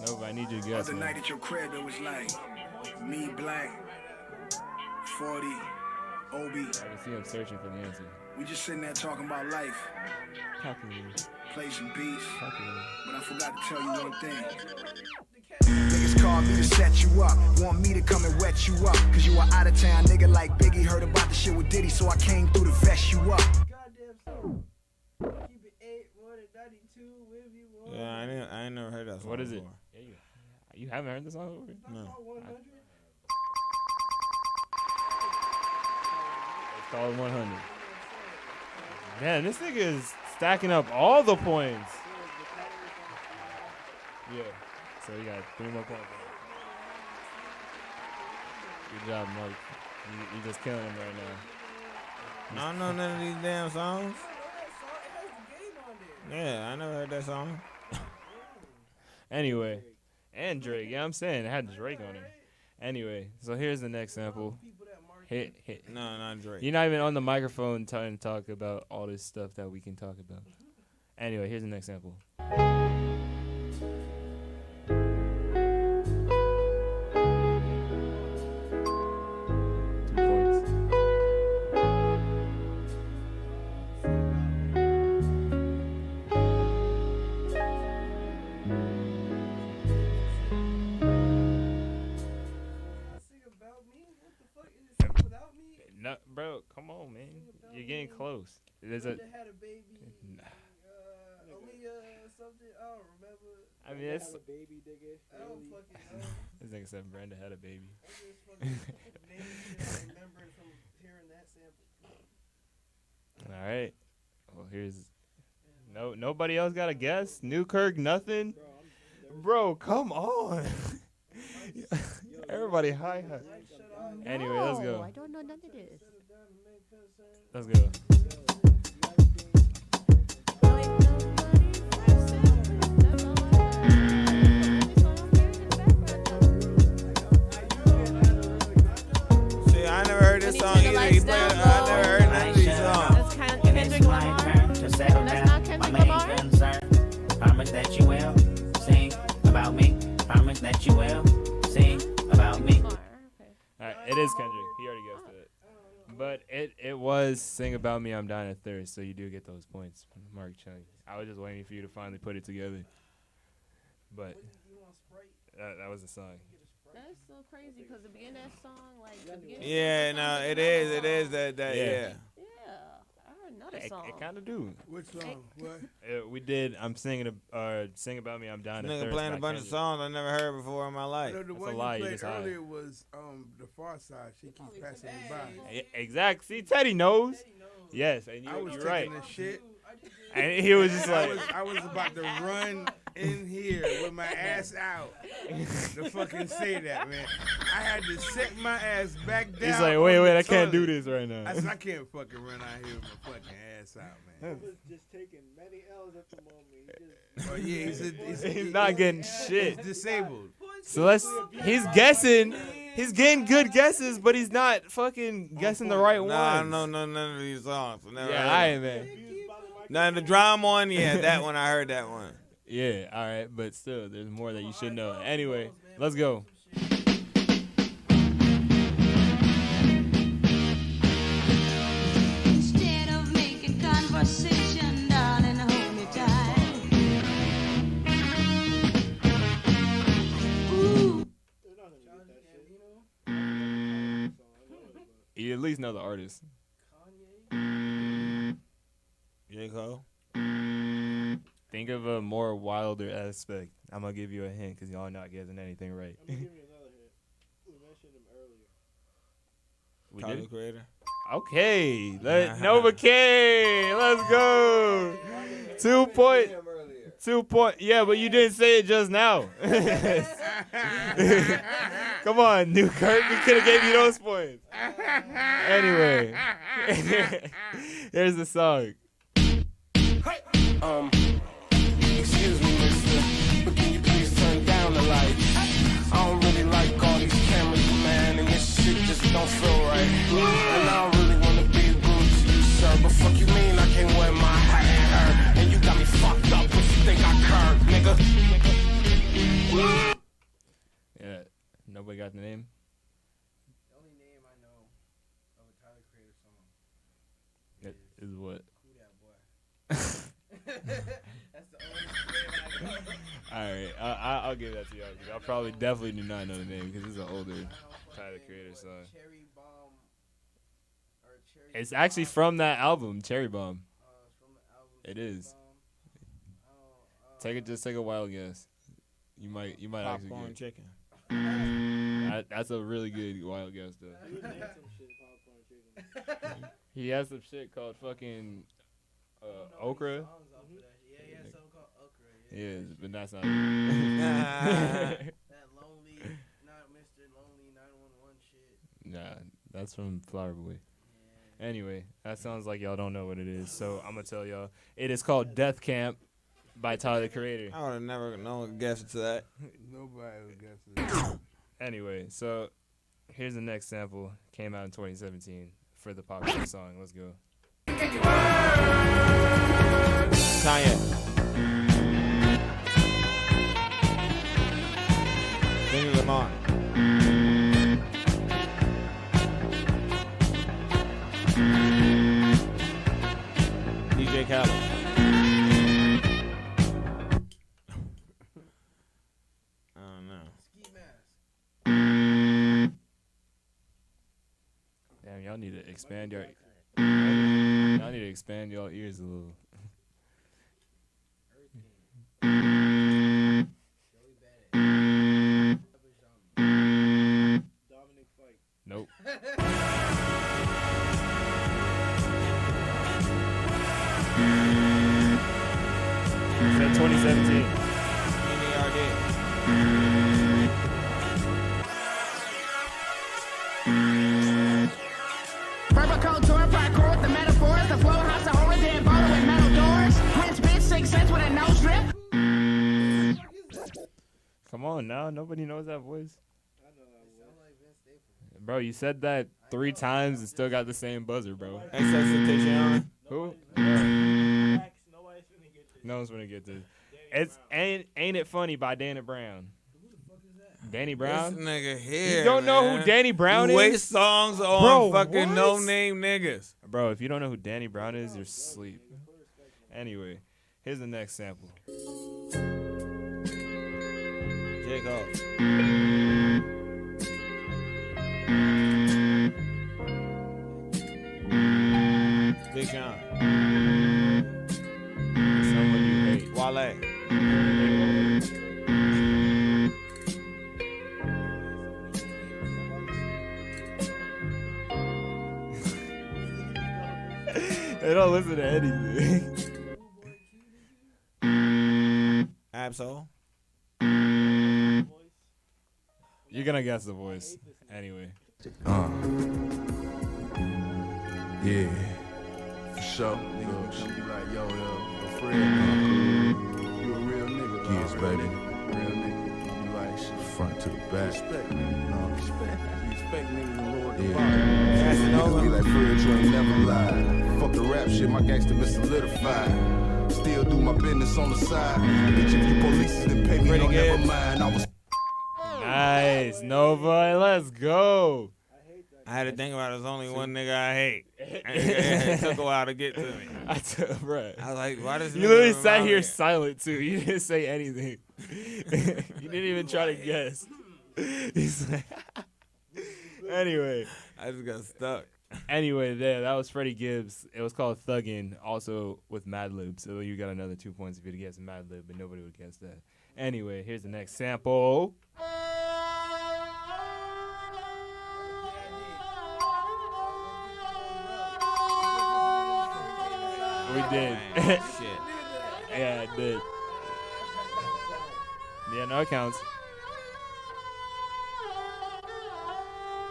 No, I need you to guess.
Other
Man.
night at your crib, it was like me, Black, 40, Obi.
I can see him searching for the answer.
We just sitting there talking about life.
Calculator.
Play some beats.
Calculator.
But I forgot to tell you one thing. Niggas call me to set you up. Want me to come and wet you up. Cause you a out of town nigga like Biggie. Heard about the shit with Diddy, so I came through to vest you up.
Goddamn song. Keep it 8, more than 92, with you.
Yeah, I ain't never heard that song.
What is it?
before.
Yeah, you haven't heard this song before?
No.
It's called 100. Man, this nigga is stacking up all the points. Yeah. So you got 3 more points. Good job, Mark. You just killing him right now.
I don't know none of these damn songs. Yeah, I never heard that song.
Anyway, and Drake. Yeah, I'm saying it had Drake on it. Anyway, so here's the next sample. Hit.
No, not Drake.
You're not even on the microphone trying to talk about all this stuff that we can talk about. Anyway, here's the next sample. No, bro, come on, man. You're getting close. There's a.
Had a baby. Aaliyah something. I don't remember.
I mean, it's.
baby, nigga.
I don't fucking know.
This nigga said Brenda had a baby.
I just fucking named shit I remember from hearing that sample.
All right. Well, here's. Nobody else got a guess. Newkirk, nothing. Bro, come on. Everybody, hi. Anyway, let's go.
I don't know none of this.
Let's go.
See, I never heard this song either. He played, I never heard none of these songs.
That's Kendrick Lamar. That's not Kendrick Lamar.
Promise that you will sing about me. Promise that you will sing about me.
Alright, it is Kendrick. He already guessed it. But it was Sing About Me, I'm Dying of Thirst, so you do get those points, Mark Chung. I was just waiting for you to finally put it together. But that was the song.
That's so crazy because the beginning of that song, like the beginning.
Yeah, no, it is that yeah.
Yeah, I heard another song.
It kind of do.
Which song? What?
We did. I'm singing Sing About Me, I'm Dying of
Nigga
Thirst.
playing a
by
bunch of
Kendrick.
songs I never heard before in my life.
No, the
That's
one
a lie,
you
you
played
just
earlier was The Far Side. She keeps passing me by.
Exactly. See, Teddy knows. Yes, and
I was
you're
taking
right.
the shit.
And he was just like,
I was about to run in here with my ass out to fucking say that, man. I had to sit my ass back down.
he's like,
on
wait,
the
I can't do
toilet.
this right now.
I said, I can't fucking run out here with my fucking ass out, man.
He was just taking many L's at the moment.
Oh yeah,
He's not getting shit.
He's disabled.
So he's guessing. He's getting good guesses, but he's not fucking guessing the right one.
Nah, I don't know none of these songs. I never
Yeah,
heard
I
them.
ain't, man.
Now the drum one, yeah, that one I heard that one.
Yeah, all right, but still, there's more that you should know. Anyway, let's go.
Instead of making conversation, darling, hold me tight. Ooh.
You at least know the artist.
J. Cole.
Think of a more wilder aspect. I'm gonna give you a hint because y'all not getting anything right.
I'm gonna give you another hint. We mentioned him earlier.
We
Tyler,
did?
Creator.
Okay, Nova K, let's go. 2 point. 2 point. Yeah, but you didn't say it just now. Come on, Newkirk. We could have gave you those points. Anyway, here's the song.
Excuse me, mister, but can you please turn down the lights? I don't really like all these cameras, man, and this shit just don't feel right. And I don't really want to be rude to you, sir, but fuck you mean I can't wear my hat and her? And you got me fucked up, what you think I curved, nigga?
Yeah, nobody got the name?
The only name I know of a Tyler Creator song
is what?
Who That Boy. That's the only name I know.
Alright, I'll give that to y'all. Y'all probably definitely do not know the name because it's an older Tyler Creator song.
Cherry Bomb. Or Cherry
It's actually from that album, Cherry Bomb.
It's from the album.
It is. Just take a wild guess. You might actually
Popcorn
get
chicken.
That's a really good wild guess though.
You named some shit, popcorn chicken.
He has some shit called fucking okra.
Yeah, yeah, something called okra.
Yeah, but that's not.
That lonely, not Mr. Lonely 911 shit.
Nah, that's from Flower Boy. Anyway, that sounds like y'all don't know what it is, so I'm gonna tell y'all. It is called Death Camp by Tyler the Creator.
I would have never known guess to that.
Nobody would guess it.
Anyway, so here's the next sample. Came out in 2017 for the popular song. Let's go.
Kanye. Kendrick Lamar. DJ Khaled. I don't know.
Ski Mask.
Damn, y'all need to expand your. Y'all need to expand your ears a little. Nope. Said 2017.
Purple coat, tour, parkour with the metaphors, the flow, house of horror, dead bottle with metal doors. Prince bitch, 6 cents with a nose drip.
Come on now, nobody knows that voice. Bro, you said that 3 times and still got the same buzzer, bro.
XXXTentacion.
Who? No one's gonna get this. It's ain't it funny by Danny Brown. Danny Brown?
This nigga here.
You don't know
man.
who Danny Brown
you
is?
waste songs on
Bro,
fucking
what?
no-name niggas.
Bro, if you don't know who Danny Brown is, you're asleep. Anyway, here's the next sample.
J. Cole. Big Sean.
Someone you hate.
Wale.
They don't listen to anything.
Absol.
You're gonna guess the voice. Anyway.
Yeah. For sure. Niggas gonna be like, yo, Fred, you a real nigga. Yes, baby. Real nigga. You like front to the back. Respect, man. No, respect. Respect niggas and Lord the Bible. Niggas be like, Fred, you ain't never lied. Fuck the rap shit, my gangster been solidified. Still do my business on the side. Bitch, if you police didn't pay me, no, never mind. I was.
Nice, Nova. Let's go.
I had to think about it. There's only one nigga I hate. It took a while to get to me.
Bruh.
I was like, why does
you literally sat here silent too. You didn't say anything. You didn't even try to guess. He's like, anyway,
I just got stuck.
Anyway, that was Freddie Gibbs. It was called Thuggin', also with Madlib. So you got another 2 points if you guessed Madlib, but nobody would guess that. Anyway, here's the next sample. We did.
Shit.
Yeah, it did. Yeah, no, it counts.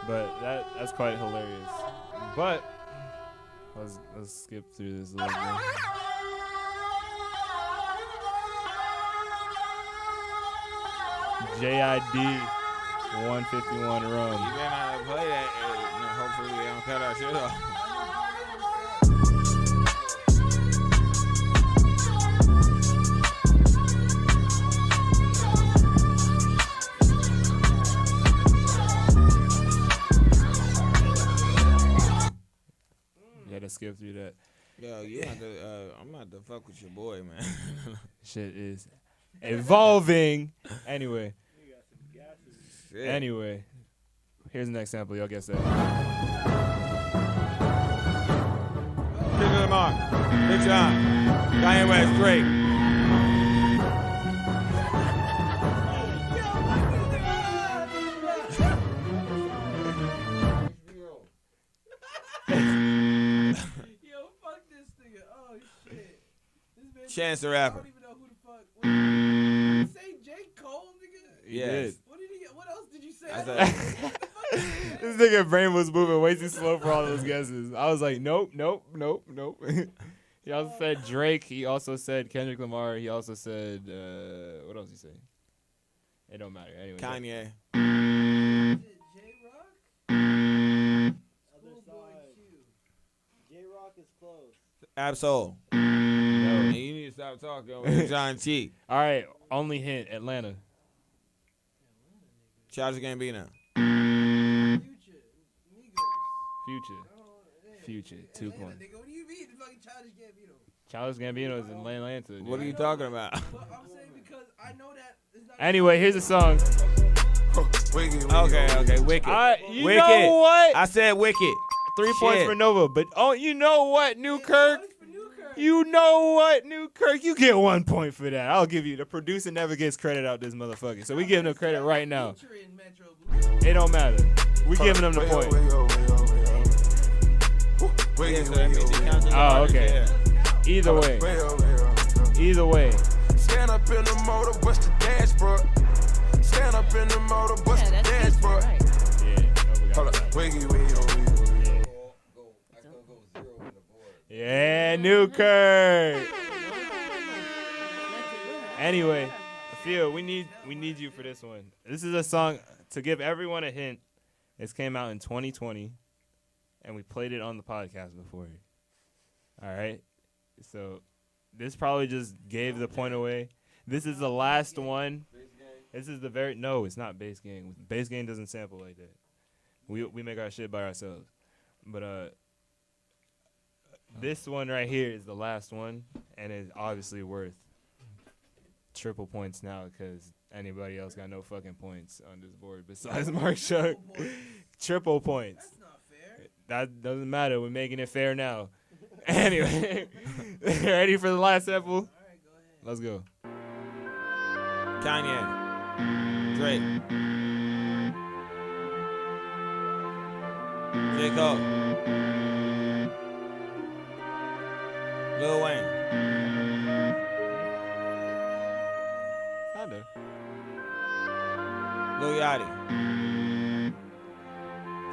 But that's quite hilarious. But let's skip through this a little bit. JID 151 rum.
You better not play that. Hopefully they don't cut our shit off.
Yeah, to skip through that.
Yo, I'm about to fuck with your boy, man.
Shit is evolving. Anyway.
Shit.
Anyway. Here's the next sample. Y'all guess that.
Kendrick Lamar, Big Sean, Kanye West, Drake. Chance the Rapper.
I don't even know who the fuck. Say J. Cole, nigga?
Yes.
What else did you say?
This nigga brain was moving way too slow for all those guesses. I was like, nope. He also said Drake. He also said Kendrick Lamar. He also said, what else he say? It don't matter. Anyway.
Kanye.
J-Rock is close.
Absol.
No.
You need to stop talking with John Cheek.
All right. Only hint. Atlanta.
Childish Gambino.
Future. 2 points.
Nigga, what do you mean? The fucking Childish Gambino.
Childish Gambino is in Atlanta.
What are you talking about?
I'm saying because I know that it's not.
Anyway, here's a song.
Okay, Wicked.
You
Wicked.
know what?
I said Wicked.
3 points for Nova. But you know what, Newkirk? You know what, Newkirk? You get 1 point for that. I'll give you. The producer never gets credit out this motherfucker. So we giving him credit right now. It don't matter. We giving him the point. Oh, okay. Either way.
Stand up in the motor, bust the dashboard. Stand up in the motor, bust the dashboard. Hold up. Wiggy.
Yeah, Newkirk. Anyway, Phil, we need you for this one. This is a song to give everyone a hint. This came out in 2020, and we played it on the podcast before. All right, so this probably just gave the point away. This is the last one. This is no, it's not Bass Gang. Bass Gang doesn't sample like that. We make our shit by ourselves, but this one right here is the last one, and it's obviously worth triple points now because anybody else got no fucking points on this board besides Mark Shuck. Triple points. That's not fair. That doesn't matter. We're making it fair now. Anyway, ready for the last sample? All right, go ahead. Let's go.
Kanye. Drake. J. Cole. Lil Wayne.
Kinda.
Lil Yachty.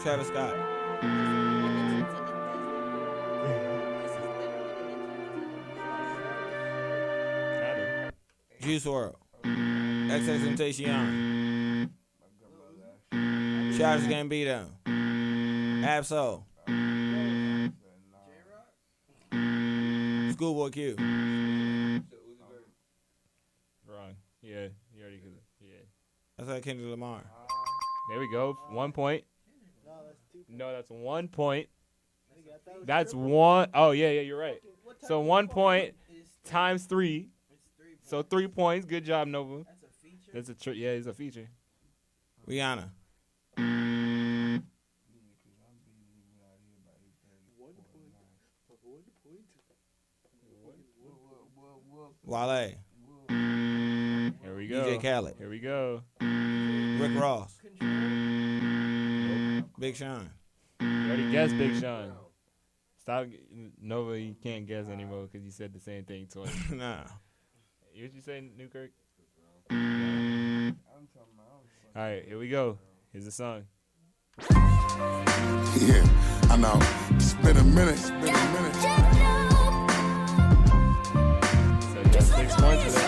Travis Scott. Juice WRLD. XXXTentacion. Childish Gambino. Absol. Schoolboy Q.
Wrong. Yeah, you already could. Yeah.
That's like Kendrick Lamar.
There we go. 1 point. No, that's 1 point. That's one. Oh, yeah, you're right. So 1 point times 3. So 3 points. Good job, Nova. That's a feature. Yeah, it's a feature.
Rihanna. Wale.
Here we go.
DJ Khaled.
Here we go.
Rick Ross. Big Sean.
You already guessed Big Sean. Stop. Nova, you can't guess anymore because you said the same thing twice.
Nah.
What you say, Newkirk? All right, here we go. Here's the song.
Yeah, I know. It's been a minute.
So you got 6 points for that.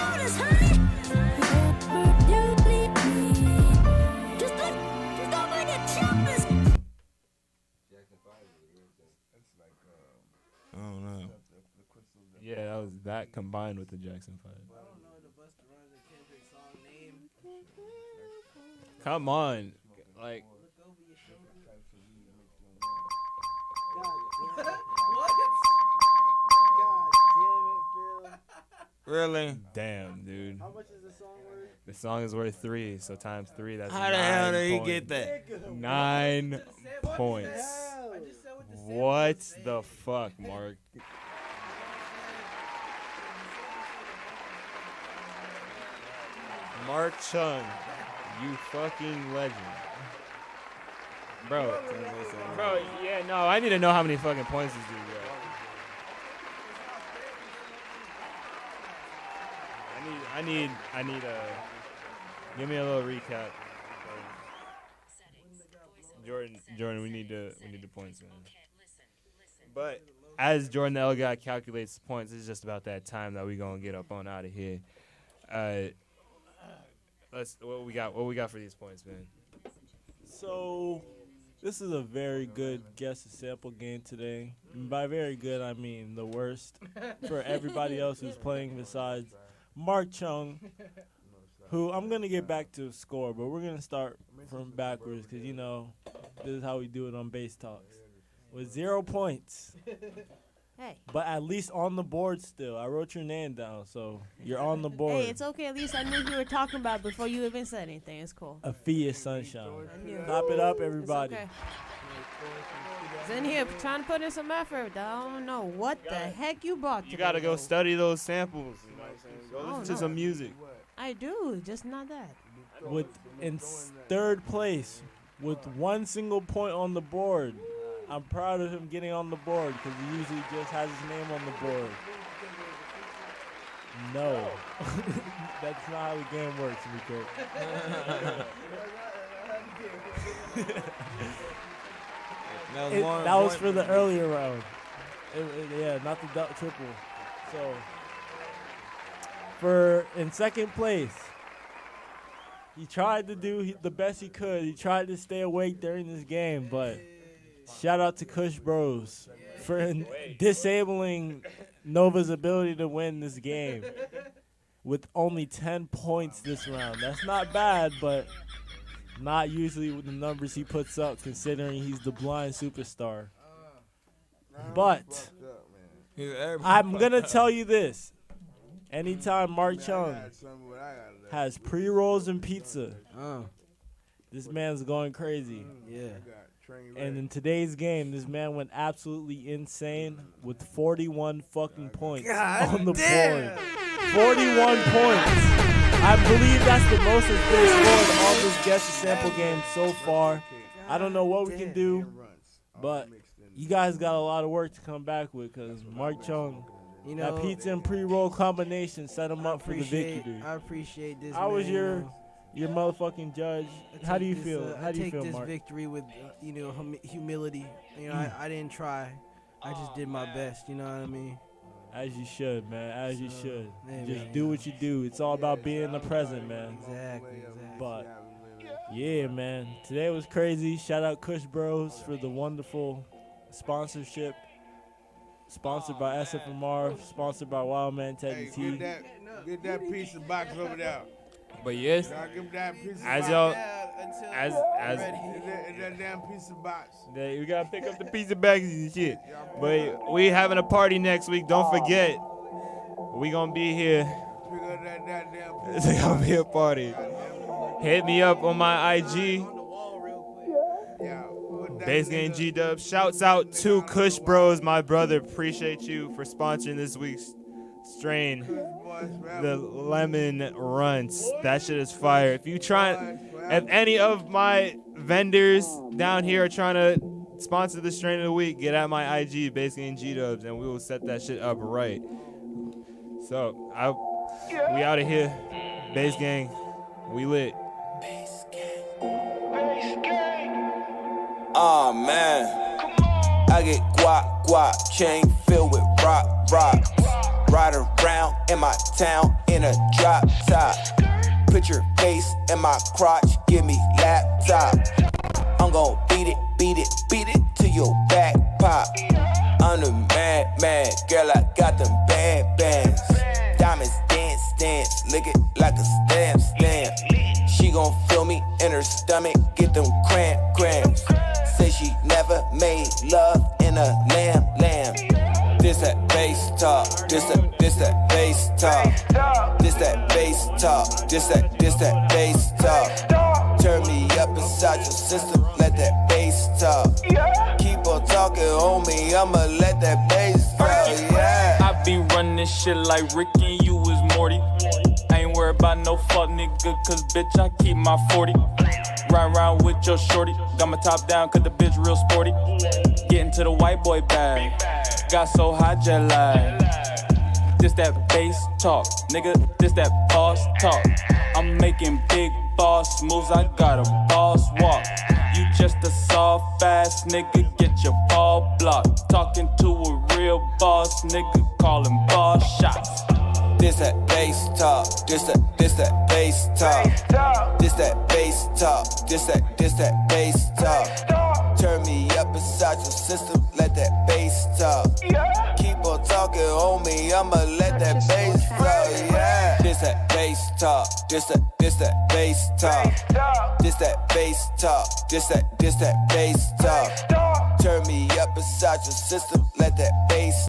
I don't know.
Yeah, that was that combined with the Jackson 5. Come on. Like,
Really?
Damn, dude.
How much is the song worth?
The song is worth 3, so times 3, that's
How the
9
hell did he
points.
get that?
9 points. What the fuck, Mark? Mark Chung, you fucking legend. Bro, yeah, no, I need to know how many fucking points this dude got. I need give me a little recap. Jordan, we need the points, man. But as Jordan the L guy calculates the points, it's just about that time that we gonna get up on out of here. What we got for these points, man.
So this is a very good guess and sample game today. And by very good, I mean the worst for everybody else who's playing besides Mark Chung, who I'm going to get back to the score, but we're going to start from backwards because, you know, this is how we do it on Bass Talks. With 0 points.
Hey.
But at least on the board still. I wrote your name down, so you're on the board.
Hey, it's okay. At least I knew who you were talking about before you even said anything. It's cool.
Afia Sunshine. Clap it up, everybody.
It's okay. He's in here trying to put in some effort. I don't know what the heck you brought.
You gotta go study those samples. You know what I'm saying? Go listen to
no.
some music.
I do, just not that.
In third place, with 1 single point on the board. I'm proud of him getting on the board because he usually just has his name on the board. No. That's not how the game works, Rico. That was for the earlier round. Yeah, not the triple. So, in second place, he tried to do the best he could. He tried to stay awake during this game, but shout out to Kush Bros for disabling Nova's ability to win this game with only 10 points this round. That's not bad, but not usually with the numbers he puts up considering he's the blind superstar. But I'm going to tell you this. Anytime Mark Chung has pre-rolls and pizza, this man's going crazy.
Yeah.
And in today's game, this man went absolutely insane with 41 fucking points on the board. 41 points. I believe that's the most that's been scored in all this guess and sample game so far. I don't know what we can do, but you guys got a lot of work to come back with because Mark Chung, that pizza and pre-roll combination set him up for the victory.
I appreciate this.
How was your motherfucking judge? How do you feel? How do you feel,
I take this
Mark?
victory with, humility. I didn't try. I just did my best. You know what I mean?
As you should, man. As you should.
Yeah,
Just
man.
do what you do. It's all about being in the present, man.
Exactly.
But yeah, man. Today was crazy. Shout out Kush Bros for the wonderful sponsorship. Sponsored by SFMR. Sponsored by Wildman Teddy T.
Get that piece of box over there.
But yes,
Give that piece of
as
box.
y'all,
Is that damn piece of box.
we gotta pick up the pizza bags and shit. But we having a party next week. Don't forget, we gonna be here.
Pick up that damn piece
It's gonna be a party. Hit me up on my IG. Base Game G Dub. Shouts out to Kush Bros, my brother. Appreciate you for sponsoring this week's strain. the lemon Runtz. That shit is fire. If any of my vendors down here are trying to sponsor the strain of the week, get at my IG, basically in G-Dubs, and we will set that shit up right. So, we out of here. Bass gang, we lit.
Oh man, I get guap, chain filled with rock. Ride around in my town in a drop top. Put your face in my crotch, give me laptop. I'm gon' beat it to your back pop. I'm the mad, girl, I got them bad bands. Diamonds dance, lick it like a stamp. She gon' feel me in her stomach, get them cramps. Say she never made love in a lamb. This that bass talk, this that bass talk. This that bass talk, this that bass talk. Turn me up inside your system, let that bass talk. Keep on talking, homie, I'ma let that bass talk, yeah.
I be running this shit like Ricky, you was Morty. I ain't worried about no fuck nigga, cause bitch, I keep my 40. Ride around with your shorty, got my top down cause the bitch real sporty. Get into the white boy bag, got so hot jet lag. This that bass talk, nigga, this that boss talk. I'm making big boss moves, I got a boss walk. You just a soft ass nigga, get your ball blocked. Talking to a real boss nigga, calling boss shots.
This that bass talk, this that bass talk. This that bass talk, this that bass talk. Turn me up inside your system, let that bass talk. Keep on talking, homie, I'ma let that bass talk, yeah. This that bass talk, this that bass talk. This that bass talk, this that bass talk. Turn me up inside your system, let that bass